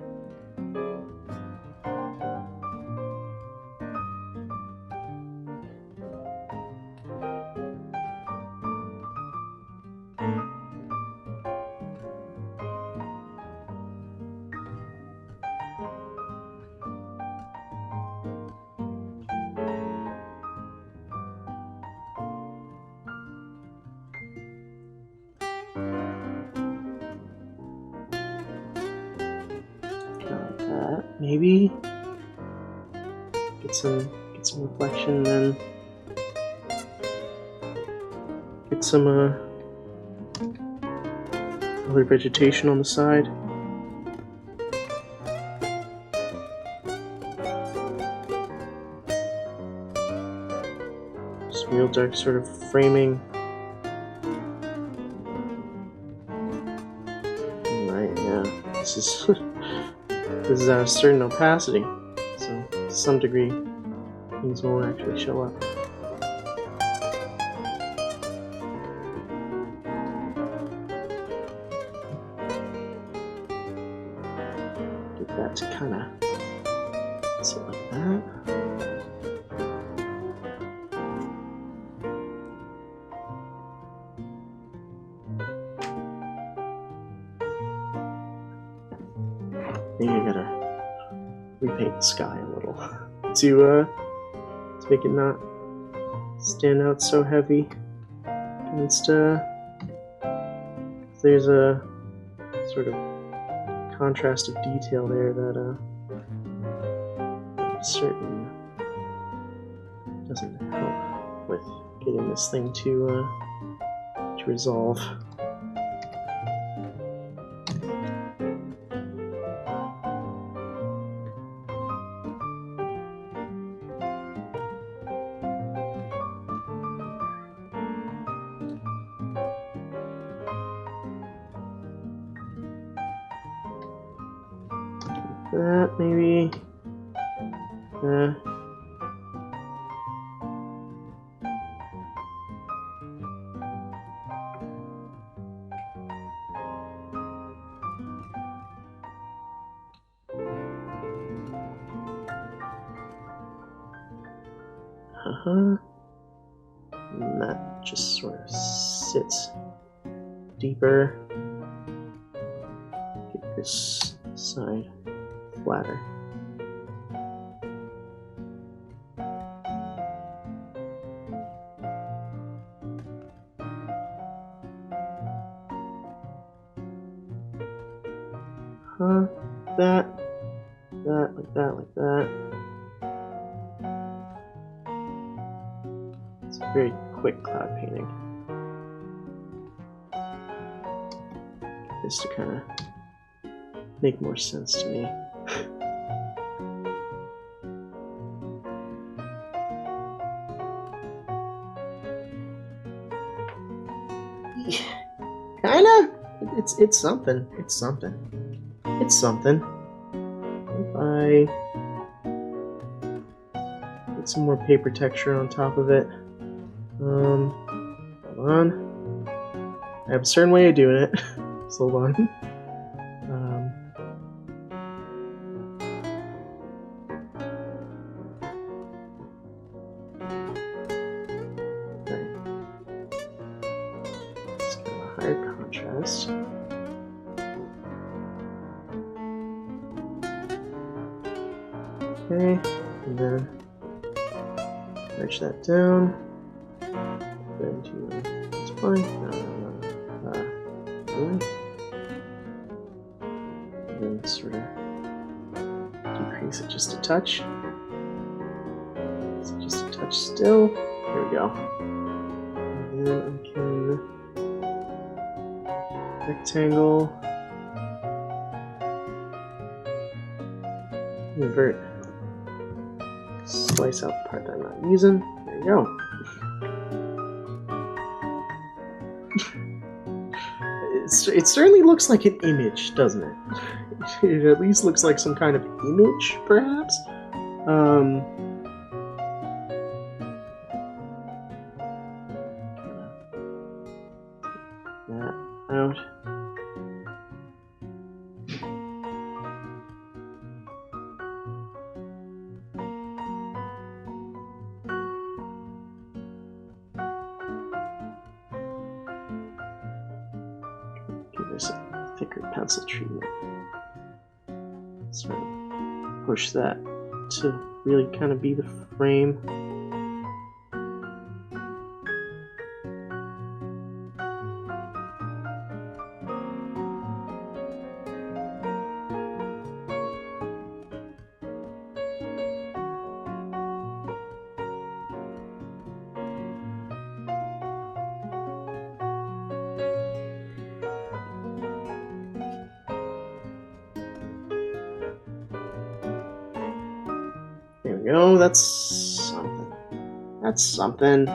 Maybe get some reflection, and then get some other vegetation on the side. Just real dark sort of framing. Right, yeah. This is this is at a certain opacity, so to some degree things won't actually show up. Get that to kind of sit like that. Maybe I gotta repaint the sky a little to make it not stand out so heavy against there's a sort of contrast of detail there that I'm certain doesn't help with getting this thing to resolve. That maybe. And that just sort of sits deeper. Get this side flatter. That, like that, like that. It's a very quick cloud painting. Get this to kind of make more sense to me. Kinda. It's something. It's something. It's something. If I get some more paper texture on top of it. Hold on. I have a certain way of doing it. Just hold on. chest. Okay, and then write that down. Then to that's fine. Really? And then sort of decrease it just a touch. So just a touch still. There we go. And then I can rectangle. Invert. Slice out the part that I'm not using. There we go. It certainly looks like an image, doesn't it? It at least looks like some kind of image, perhaps? That out. Give this a thicker pencil treatment. Sort of push that to really kind of be the frame. There we go, that's something. That's something.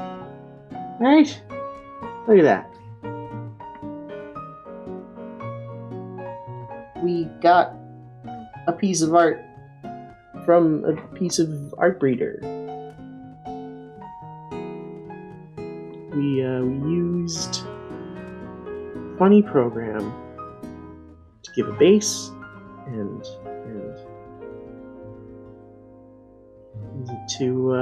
Right? Look at that. We got a piece of art from a piece of artbreeder. We used a funny program to give a base and use it to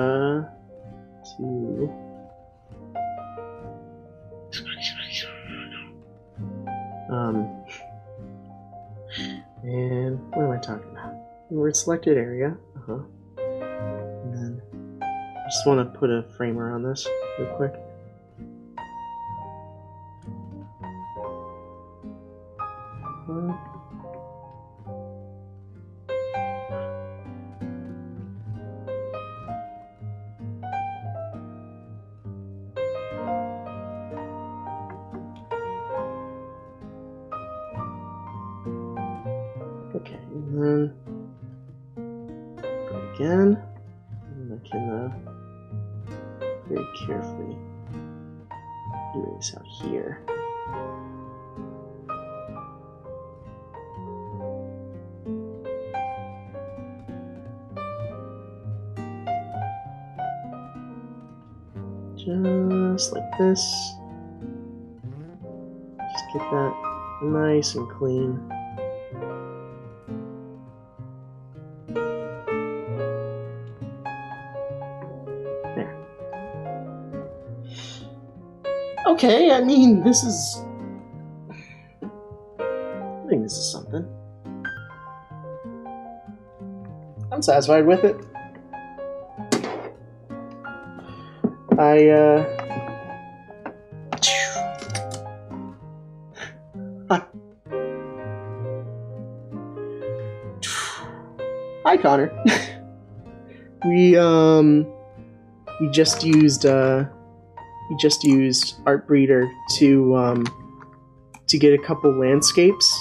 and what am I talking about? We're at selected area. And then I just want to put a frame around this real quick. Okay, and then go again, and I can very carefully do this out here. Just like this. Just get that nice and clean. There. Okay, I mean, this is... I think this is something. I'm satisfied with it. Hi, Connor. we just used artbreeder to get a couple landscapes.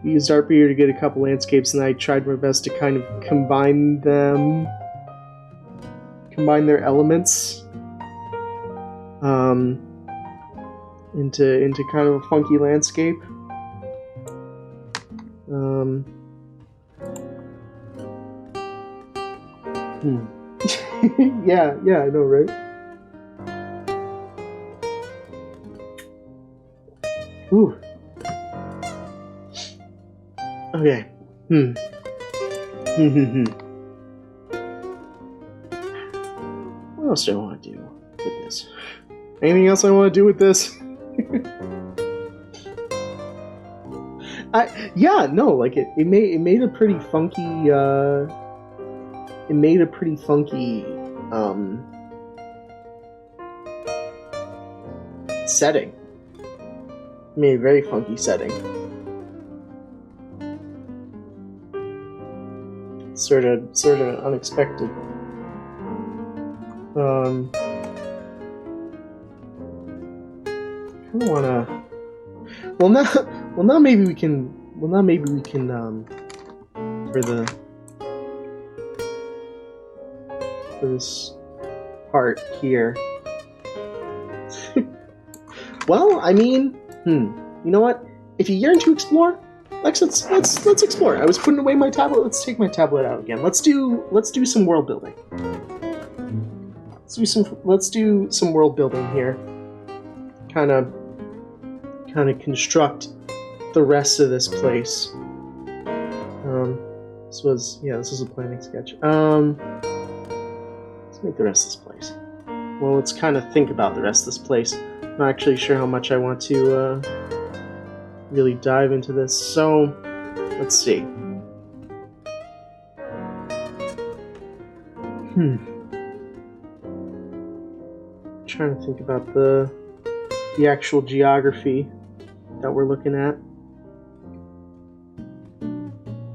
We used artbreeder to get a couple landscapes, and I tried my best to kind of combine their elements into kind of a funky landscape. yeah, I know, right? Ooh. Okay. What else do I want to do with this? Anything else I want to do with this? Yeah, no, like it made a pretty funky it made a pretty funky setting. It made a very funky setting. Sort of unexpected. I don't wanna. Well now maybe we can. Well now maybe we can for this part here. Well, I mean, you know what? If you yearn to explore, let's explore. I was putting away my tablet. Let's take my tablet out again. Let's do some world building. Let's do some world building here. Kind of construct the rest of this place. This was a planning sketch. Let's make the rest of this place. Well, let's kind of think about the rest of this place. I'm not actually sure how much I want to really dive into this. So, let's see. Trying to think about the actual geography that we're looking at.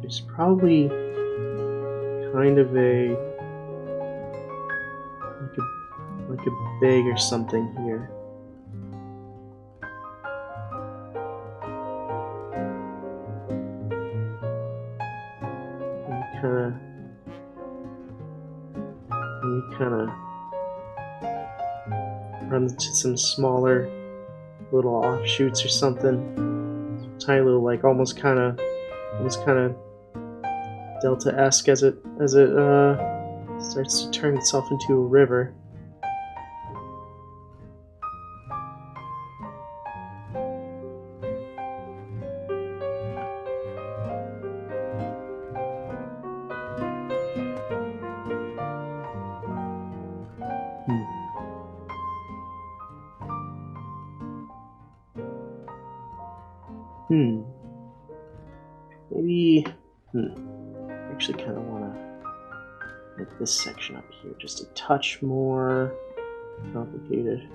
There's probably kind of like a bag or something here. And kind of run into some smaller little offshoots or something. Tiny little, like almost kind of Delta-esque as it starts to turn itself into a river. Maybe, I actually kind of want to make this section up here just a touch more complicated.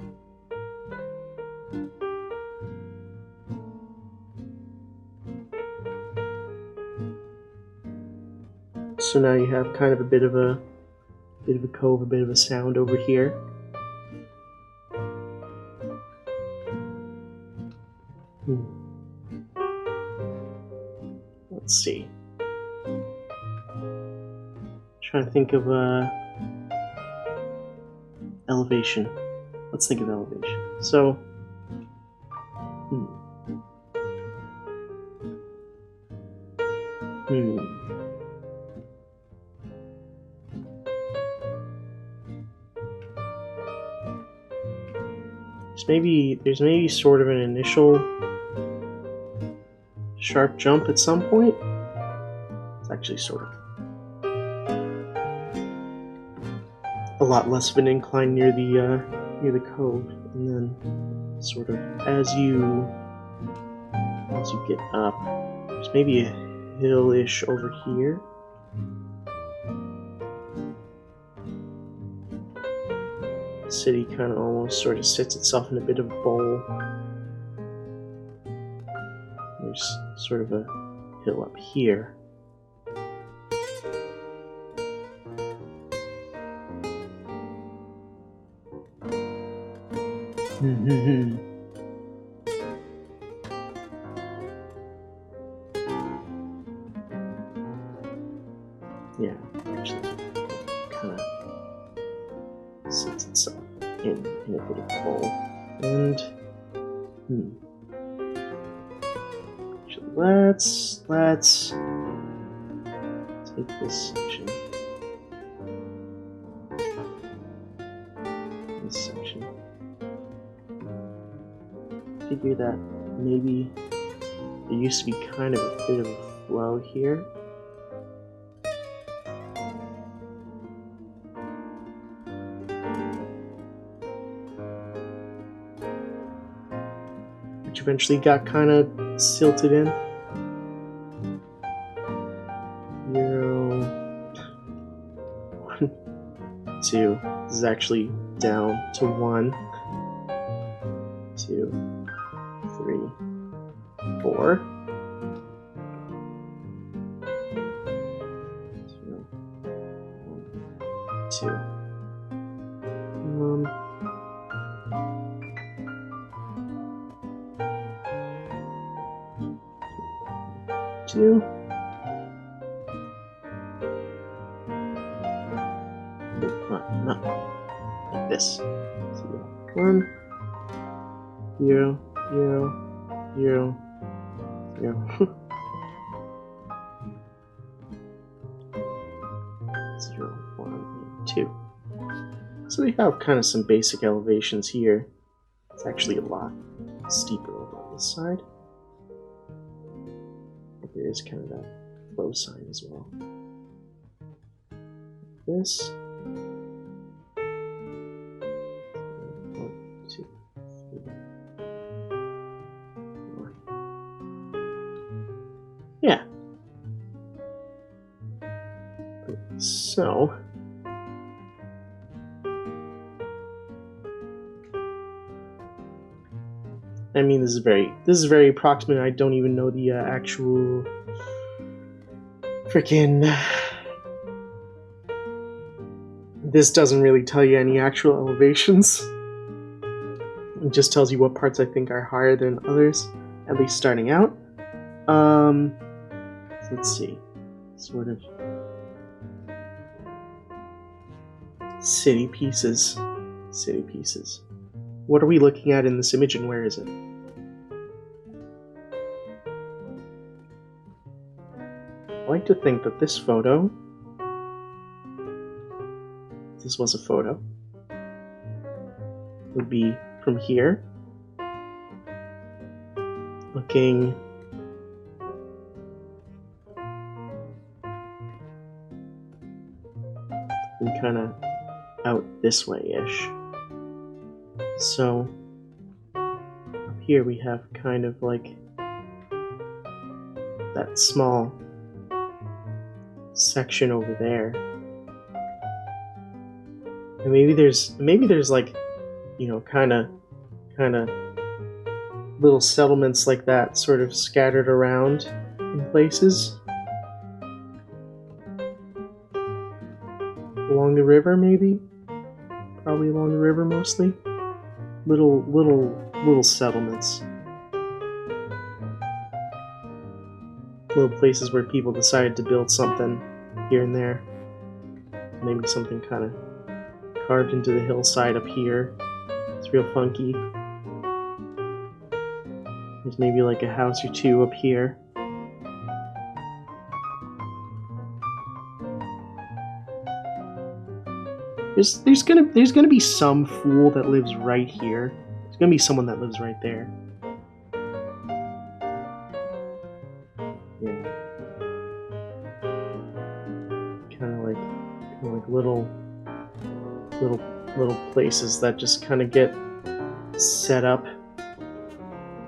So now you have kind of a bit of a cove, a bit of a sound over here. Let's see. Trying to think of elevation. Let's think of elevation. So, there's maybe sort of an initial sharp jump at some point. It's actually sort of a lot less of an incline near the cove, and then sort of as you get up, there's maybe a hill-ish over here. The city kind of almost sort of sits itself in a bit of a bowl. There's sort of a hill up here. Yeah, actually, kind of sits itself in a bit of a bowl. And let's take this section. Figure that maybe there used to be kind of a bit of a flow here. Which eventually got kind of silted in. 2. This is actually down to 1, 2, 3, 4. 2. 2. No, like this. 1, 0, 0, 0, 0. 0, 1, 2. So we have kind of some basic elevations here. It's actually a lot steeper over on this side. But there is kind of that flow sign as well. This. 1, 2, 3, 4. Yeah. So. I mean, this is very approximate. I don't even know the actual freaking. This doesn't really tell you any actual elevations. It just tells you what parts I think are higher than others, at least starting out. So let's see, sort of city pieces. City pieces. What are we looking at in this image and where is it? I like to think that this photo, if this was a photo, would be from here, looking kind of out this way-ish. So up here we have kind of like that small section over there, and maybe there's like, you know, kind of little settlements like that sort of scattered around in places along the river, maybe probably along the river mostly. Little settlements. Little places where people decided to build something here and there. Maybe something kind of carved into the hillside up here. It's real funky. There's maybe like a house or two up here. There's gonna be some fool that lives right here. There's gonna be someone that lives right there. Yeah. Kind of like little places that just kind of get set up,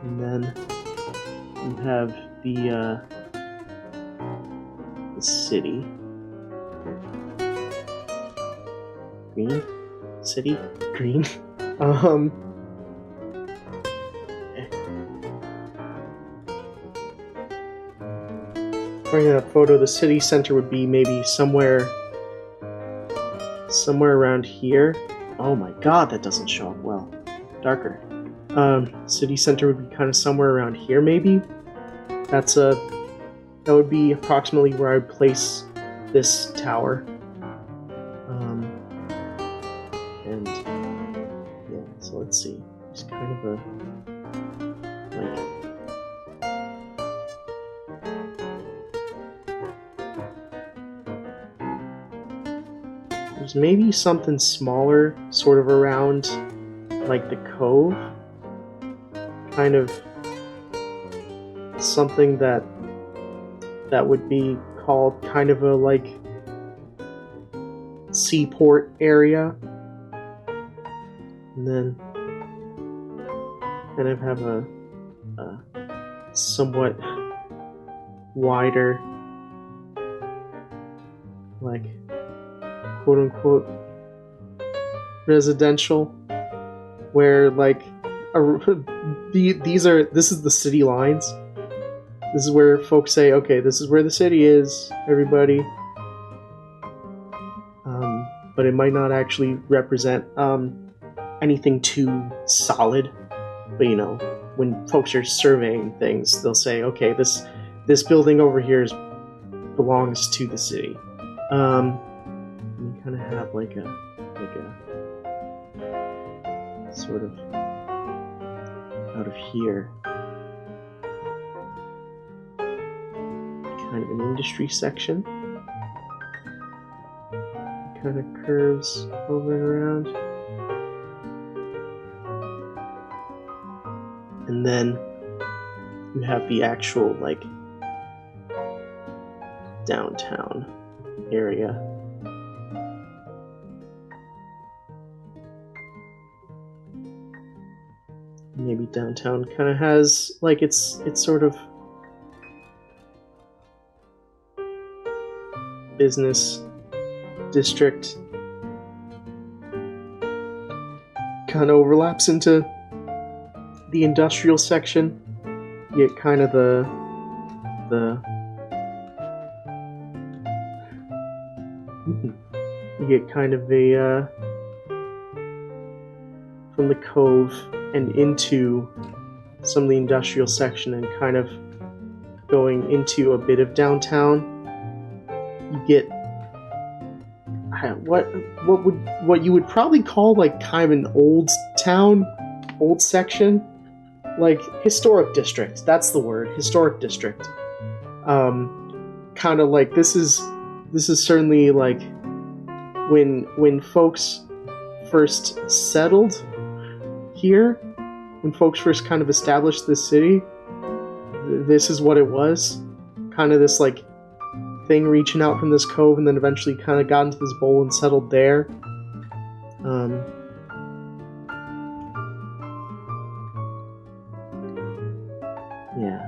and then you have the city. Green? City? Green? According to that photo, the city center would be maybe somewhere around here. Oh my god, that doesn't show up well. Darker. City center would be kind of somewhere around here, maybe. That would be approximately where I would place this tower. And yeah, so let's see. It's kind of a there's maybe something smaller sort of around like the cove. Kind of something that would be called kind of a like seaport area, and then kind of have a somewhat wider, like quote unquote residential, where like this is the city lines. This is where folks say, okay, this is where the city is, everybody. But it might not actually represent anything too solid. But you know, when folks are surveying things, they'll say, okay, this building over here belongs to the city. You kind of have like a sort of out of here, kind of an industry section. Kind of curves over and around. And then you have the actual, like, downtown area. Maybe downtown kind of has, like, it's sort of business district. Kind of overlaps into the industrial section. You get kind of the you get kind of a from the cove and into some of the industrial section and kind of going into a bit of downtown. You get what you would probably call like kind of an old town, old section, like historic district. That's the word, historic district. Kind of like this is certainly like when folks first settled here, when folks first kind of established this city. This is what it was, kind of this like thing reaching out from this cove, and then eventually kind of got into this bowl and settled there. Yeah.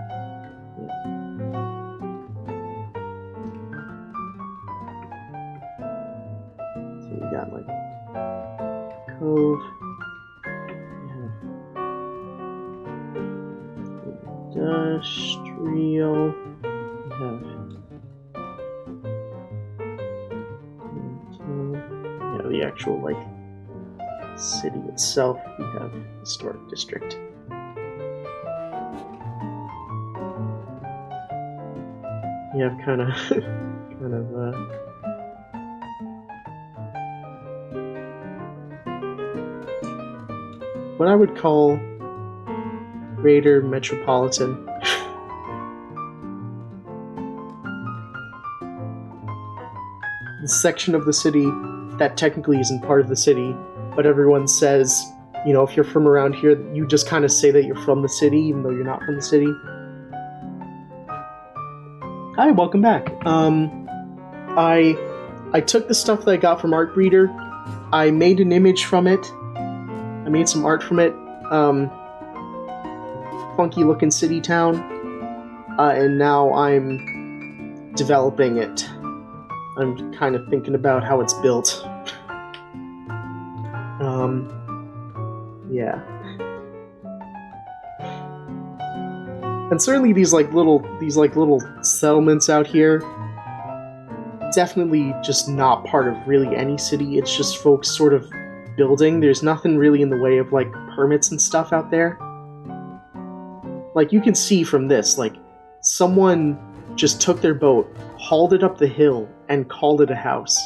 So you got like cove, you have industrial, you have the actual like city itself. You have historic district. You have kind of what I would call greater metropolitan. The section of the city that technically isn't part of the city, but everyone says, you know, if you're from around here, you just kind of say that you're from the city, even though you're not from the city. Hi, welcome back. I took the stuff that I got from Artbreeder. I made an image from it. I made some art from it. Funky looking city town. And now I'm developing it. I'm kind of thinking about how it's built. Yeah. And certainly these little settlements out here, definitely just not part of really any city. It's just folks sort of building. There's nothing really in the way of like permits and stuff out there. Like you can see from this, like someone just took their boat, hauled it up the hill, and called it a house.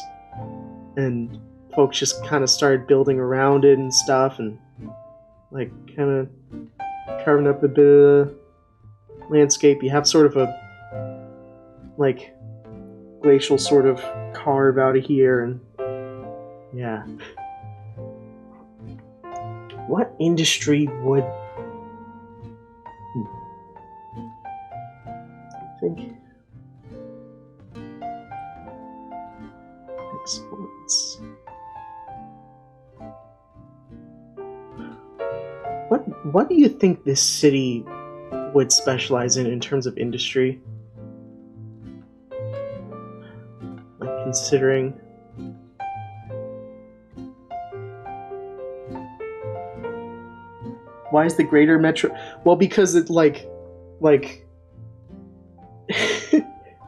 And folks just kind of started building around it and stuff, and like kind of carving up a bit of landscape. You have sort of a like glacial sort of carve out of here, and yeah. What industry would I think exports? What do you think this city would specialize in terms of industry? Like considering Why is the greater metro? Well, because it like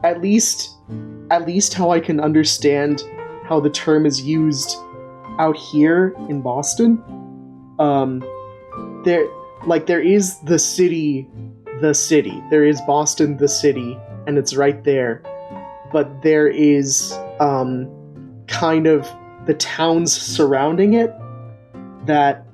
at least how I can understand how the term is used out here in Boston. There is the city. There is Boston, the city, and it's right there. But there is kind of the towns surrounding it that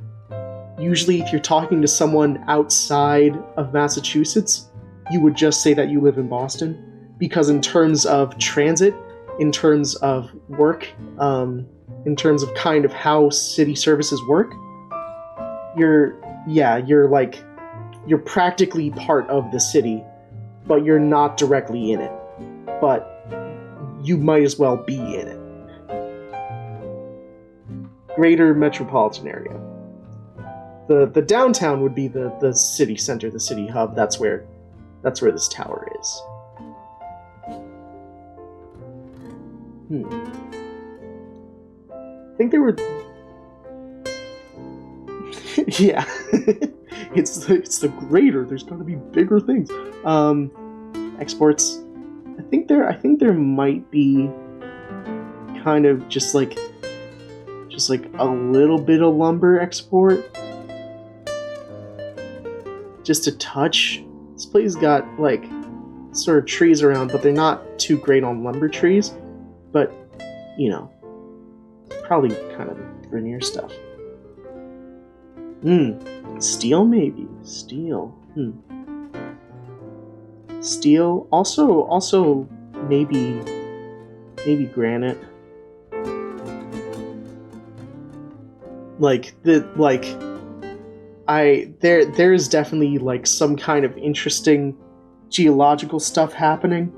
usually if you're talking to someone outside of Massachusetts, you would just say that you live in Boston. Because in terms of transit, in terms of work, in terms of kind of how city services work, you're practically part of the city, but you're not directly in it. But you might as well be in it. Greater metropolitan area. The downtown would be the city center, the city hub. That's where this tower is. I think there were. Yeah, it's the greater. There's got to be bigger things. Exports. I think there might be kind of just like a little bit of lumber export. Just a touch. This place got like sort of trees around, but they're not too great on lumber trees. But probably kind of veneer stuff. Steel maybe. Steel. Steel. Also maybe granite. There is definitely like some kind of interesting geological stuff happening.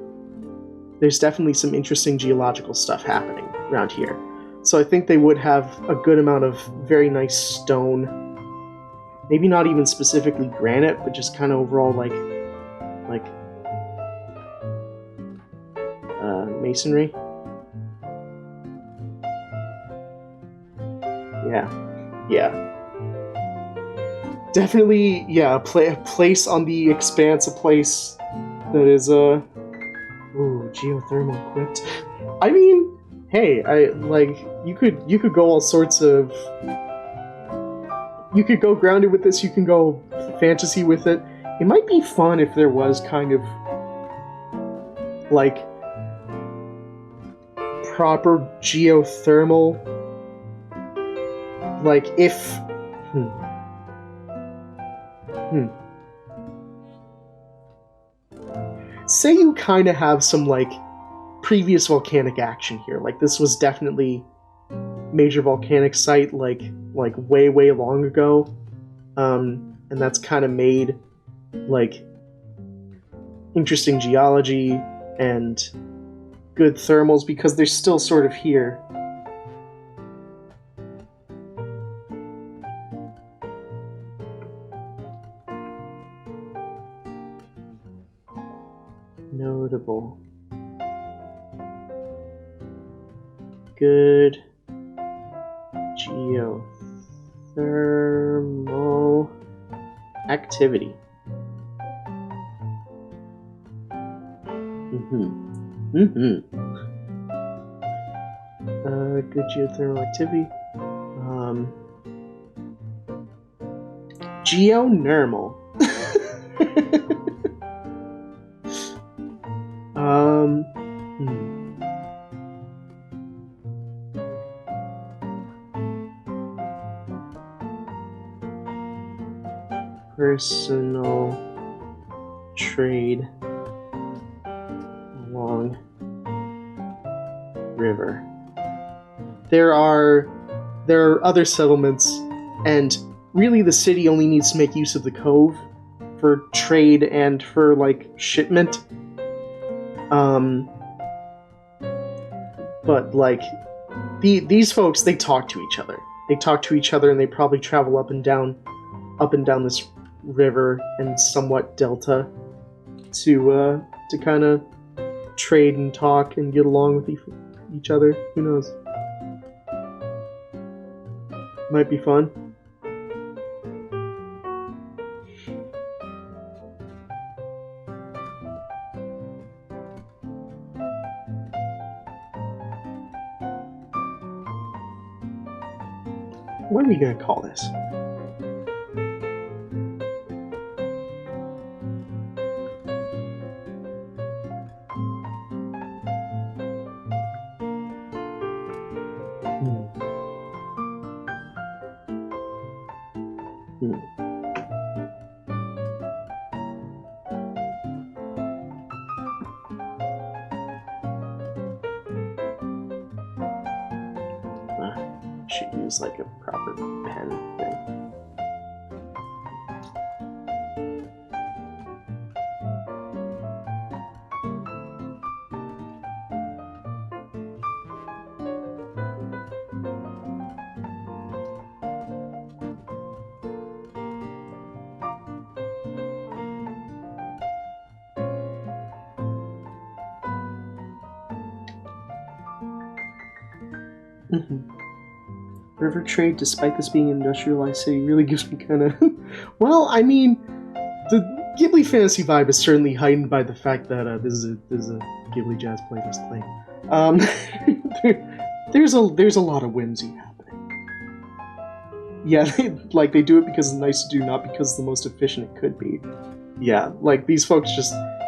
There's definitely some interesting geological stuff happening around here. So I think they would have a good amount of very nice stone. Maybe not even specifically granite, but just kind of overall like masonry. Yeah. Definitely, yeah, a place on the expanse, a place that is, geothermal equipped. I mean, hey, you could go all sorts of... You could go grounded with this, you can go fantasy with it. It might be fun if there was kind of, like, proper geothermal... Like, if... Say you kind of have some, like, previous volcanic action here. Like, this was definitely major volcanic site, like way, way long ago. And that's kind of made, like, interesting geology and good thermals because they're still sort of here. Notable. Good geothermal activity. Good geothermal activity. Geonormal. Personal trade along river. There are other settlements, and really the city only needs to make use of the cove for trade and for, like, shipment. But, like, these folks, they talk to each other. They talk to each other, and they probably travel up and down this river and somewhat delta to kind of trade and talk and get along with each other. Who knows? Might be fun. What are we gonna call this? Should use like a proper pen thing. River trade, despite this being an industrialized city, really gives me kind of... Well, I mean, the Ghibli fantasy vibe is certainly heightened by the fact that this is a Ghibli jazz playlist playing. There's a lot of whimsy happening. Yeah, they do it because it's nice to do, not because it's the most efficient it could be. Yeah, like these folks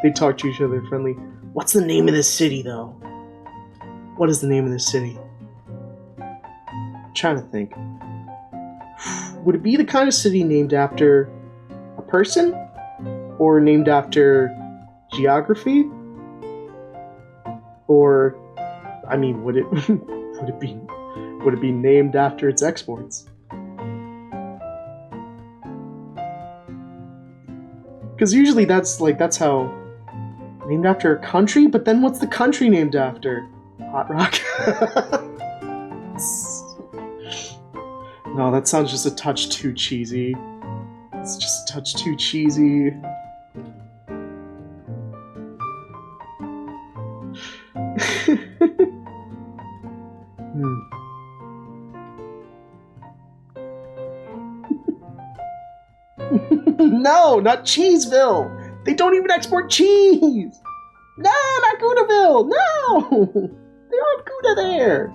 they talk to each other friendly. What's the name of this city, though? What is the name of this city? Trying to think. Would it be the kind of city named after a person? Or named after geography? Or, I mean, would it be named after its exports? Because usually that's how named after a country, but then what's the country named after? Hot Rock? No, that sounds just a touch too cheesy. It's just a touch too cheesy. No, not Cheeseville! They don't even export cheese! No, not Goodaville! No! They don't have Gouda there!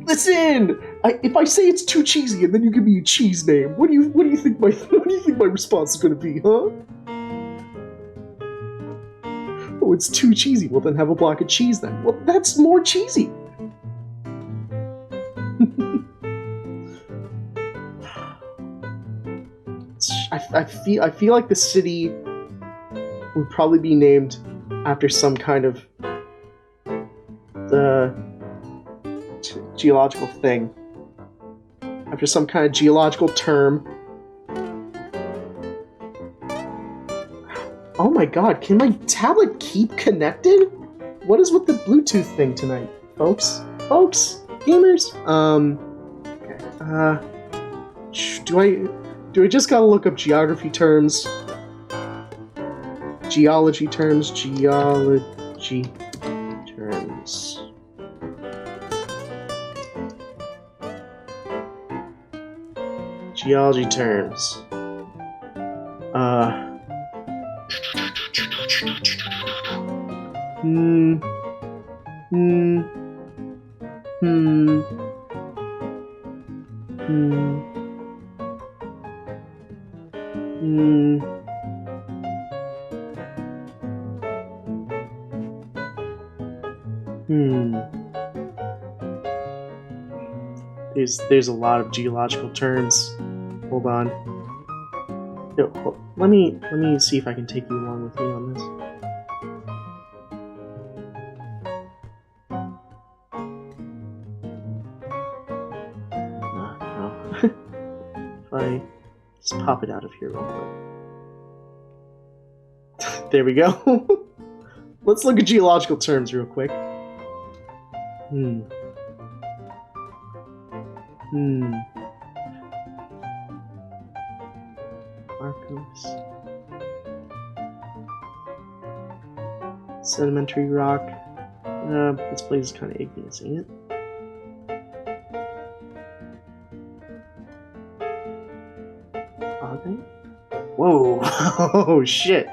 Listen, if I say it's too cheesy and then you give me a cheese name, what do you think my response is going to be, huh? Oh, it's too cheesy. Well, then have a block of cheese then. Well, that's more cheesy. I feel like the city would probably be named after some kind of geological thing, after some kind of geological term. Oh my god, can my tablet keep connected? What is with the Bluetooth thing tonight, folks? Gamers? Okay, do I just gotta look up geography terms? Geology terms. Geology terms. There's a lot of geological terms. Hold on. Yo, let me see if I can take you along with me on this. No. If I just pop it out of here real quick. There we go. Let's look at geological terms real quick. Marcos. Sedimentary rock. This place is kind of igneous, ain't it? Are they? Whoa! Oh shit!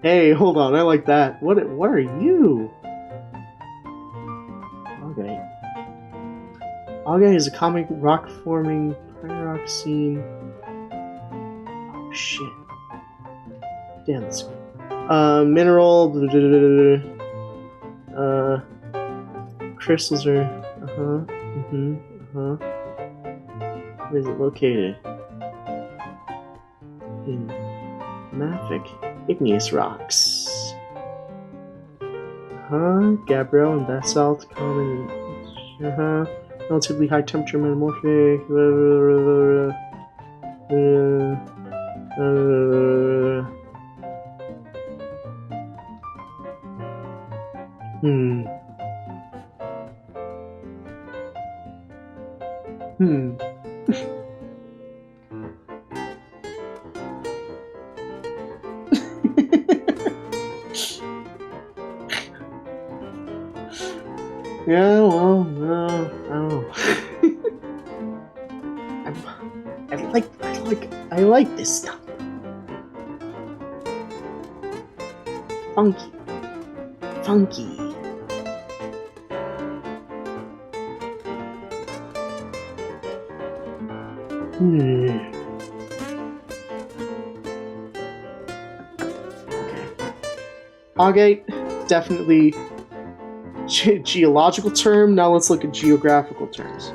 Hey, hold on, I like that. What are you? Okay. Auga is a common rock-forming pyroxene. Oh shit. Damn this. Mineral. Crystals are. Where is it located? In mafic igneous rocks. Gabbro and basalt common. Relatively high temperature metamorphic. Yeah, well, no, I don't know. I like this stuff. Funky. Okay. Agate, definitely geological term. Now let's look at geographical terms.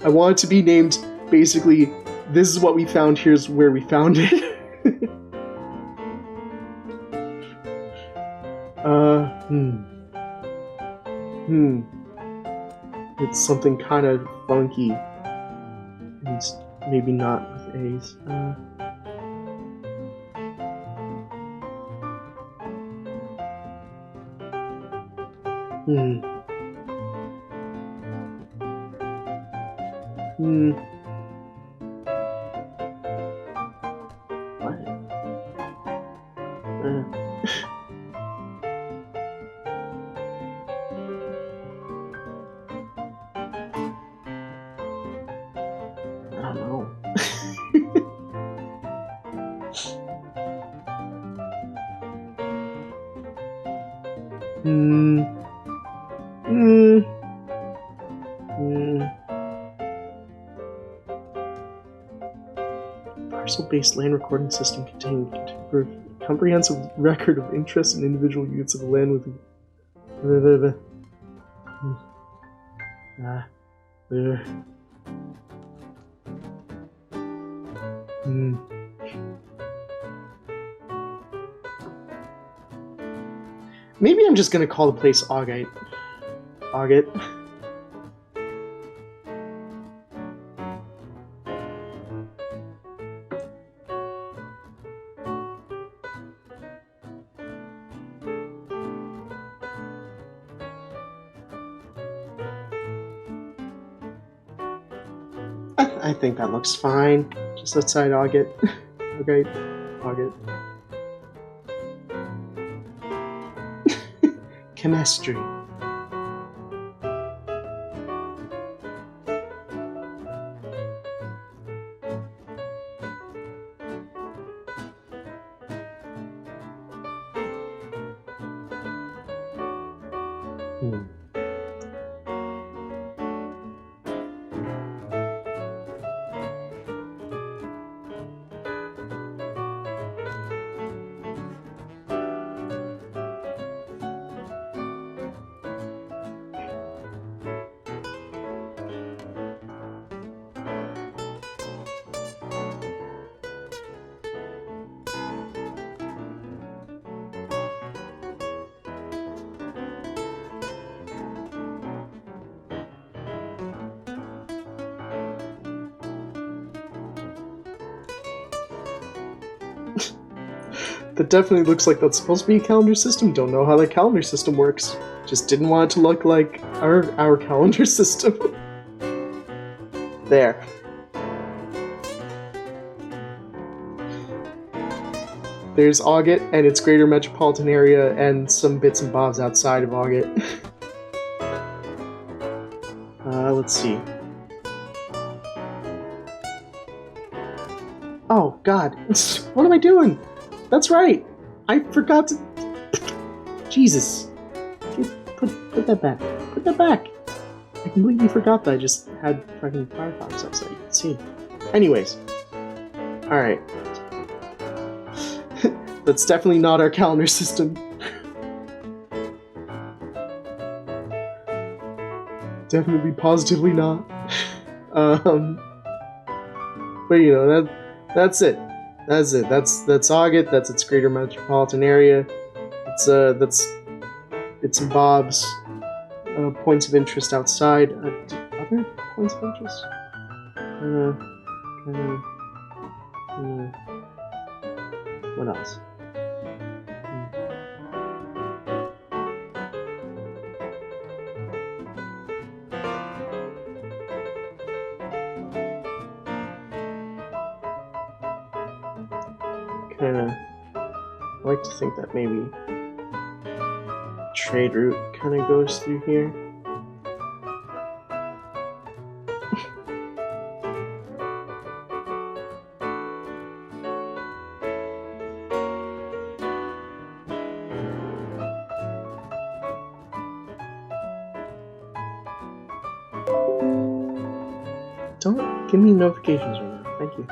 I want it to be named basically, this is what we found, here's where we found it. It's something kind of funky. And maybe not with A's. What? I don't know. Parcel-based land recording system containing a comprehensive record of interest in individual units of the land with Maybe I'm just gonna call the place Augite. Augite. I think that looks fine. Just outside Augite. Okay, Augite. Chemistry. That definitely looks like that's supposed to be a calendar system. Don't know how that calendar system works. Just didn't want it to look like our calendar system. There. There's Augite and its greater metropolitan area and some bits and bobs outside of Augite. Let's see. Oh, God. What am I doing? That's right. I forgot to... Jesus. Put that back. Put that back. I completely forgot that I just had fucking Firefox up so you could see. Anyways. Alright. That's definitely not our calendar system. Definitely positively not. But you know, that's it. That's it. That's Augut. That's its greater metropolitan area. It's bits and bobs, points of interest outside. Other points of interest? What else? I like to think that maybe trade route kind of goes through here. Don't give me notifications right now, thank you.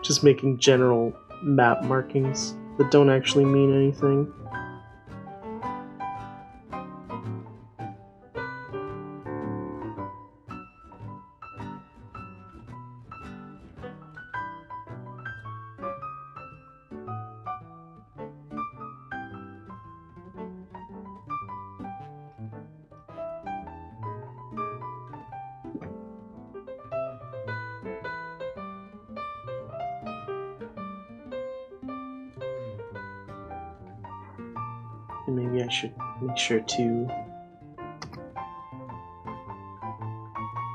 Just making general map markings that don't actually mean anything. And maybe I should make sure to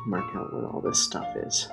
mark out what all this stuff is.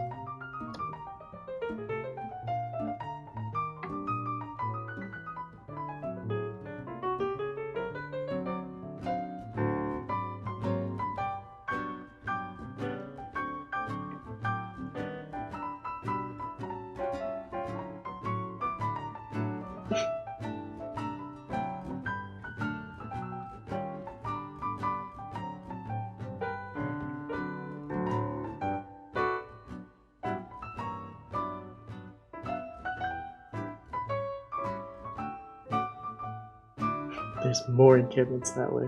There's more encampments that way.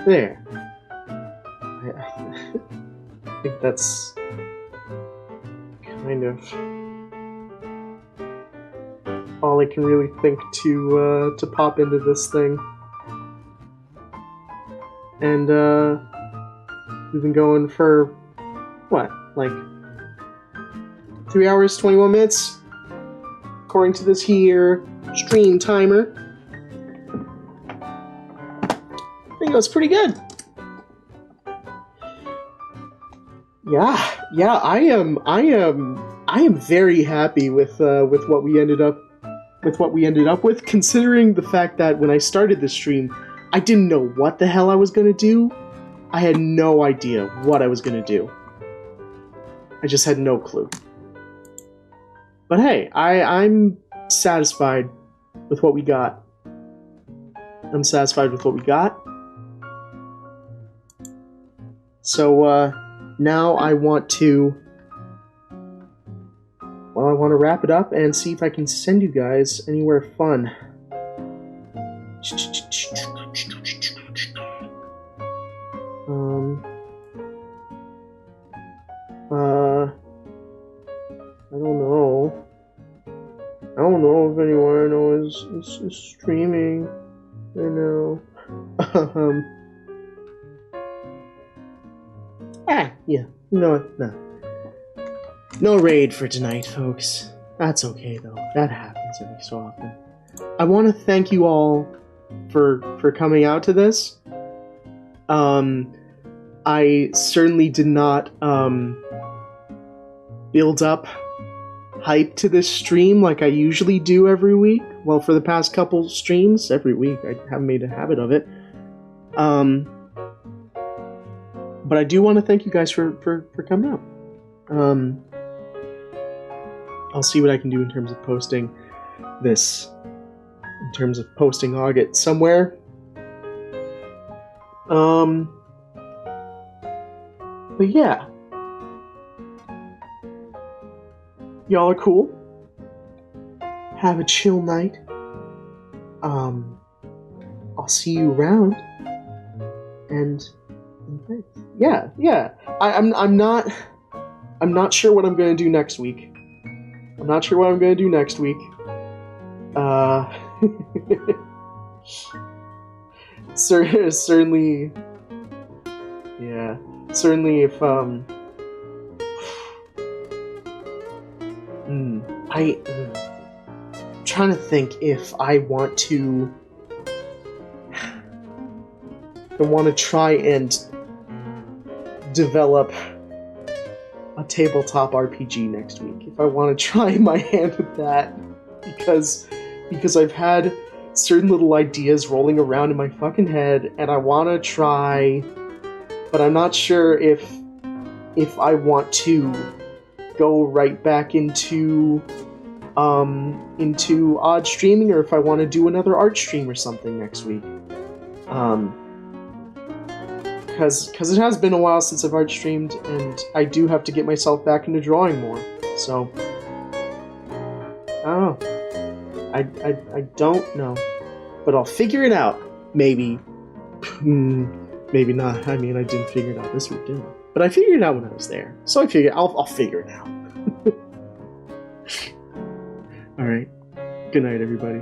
There. I think that's kind of all I can really think to pop into this thing. And we've been going for what, like 3 hours, 21 minutes, according to this here stream timer. I think that's pretty good. Yeah, I am very happy with what we ended up with, considering the fact that when I started this stream, I didn't know what the hell I was gonna do. I had no idea what I was gonna do. I just had no clue. But hey, I'm satisfied with what we got. I'm satisfied with what we got. So, now I want to... Well, I want to wrap it up and see if I can send you guys anywhere fun. I don't know. I don't know if anyone I know is streaming right now. Yeah. You know what? No. No raid for tonight, folks. That's okay, though. That happens every so often. I want to thank you all for coming out to this. I certainly did not build up hype to this stream like I usually do every week. Well, for the past couple streams, every week. I haven't made a habit of it. But I do want to thank you guys for coming out. I'll see what I can do in terms of posting this. In terms of posting Ogget somewhere. But yeah. Y'all are cool. Have a chill night. I'll see you around. And yeah. I'm not sure what I'm gonna do next week. Certainly, yeah. Certainly, if I'm trying to think if I want to try and develop a tabletop RPG next week. If I want to try my hand with that, because I've had certain little ideas rolling around in my fucking head, and I want to try, but I'm not sure if I want to go right back into odd streaming, or if I want to do another art stream or something next week. Because it has been a while since I've art streamed, and I do have to get myself back into drawing more. So I don't know. I don't know, but I'll figure it out. Maybe, maybe not. I mean, I didn't figure it out this week, did I? But I figured it out when I was there, so I figured I'll figure it out. All right. Good night, everybody.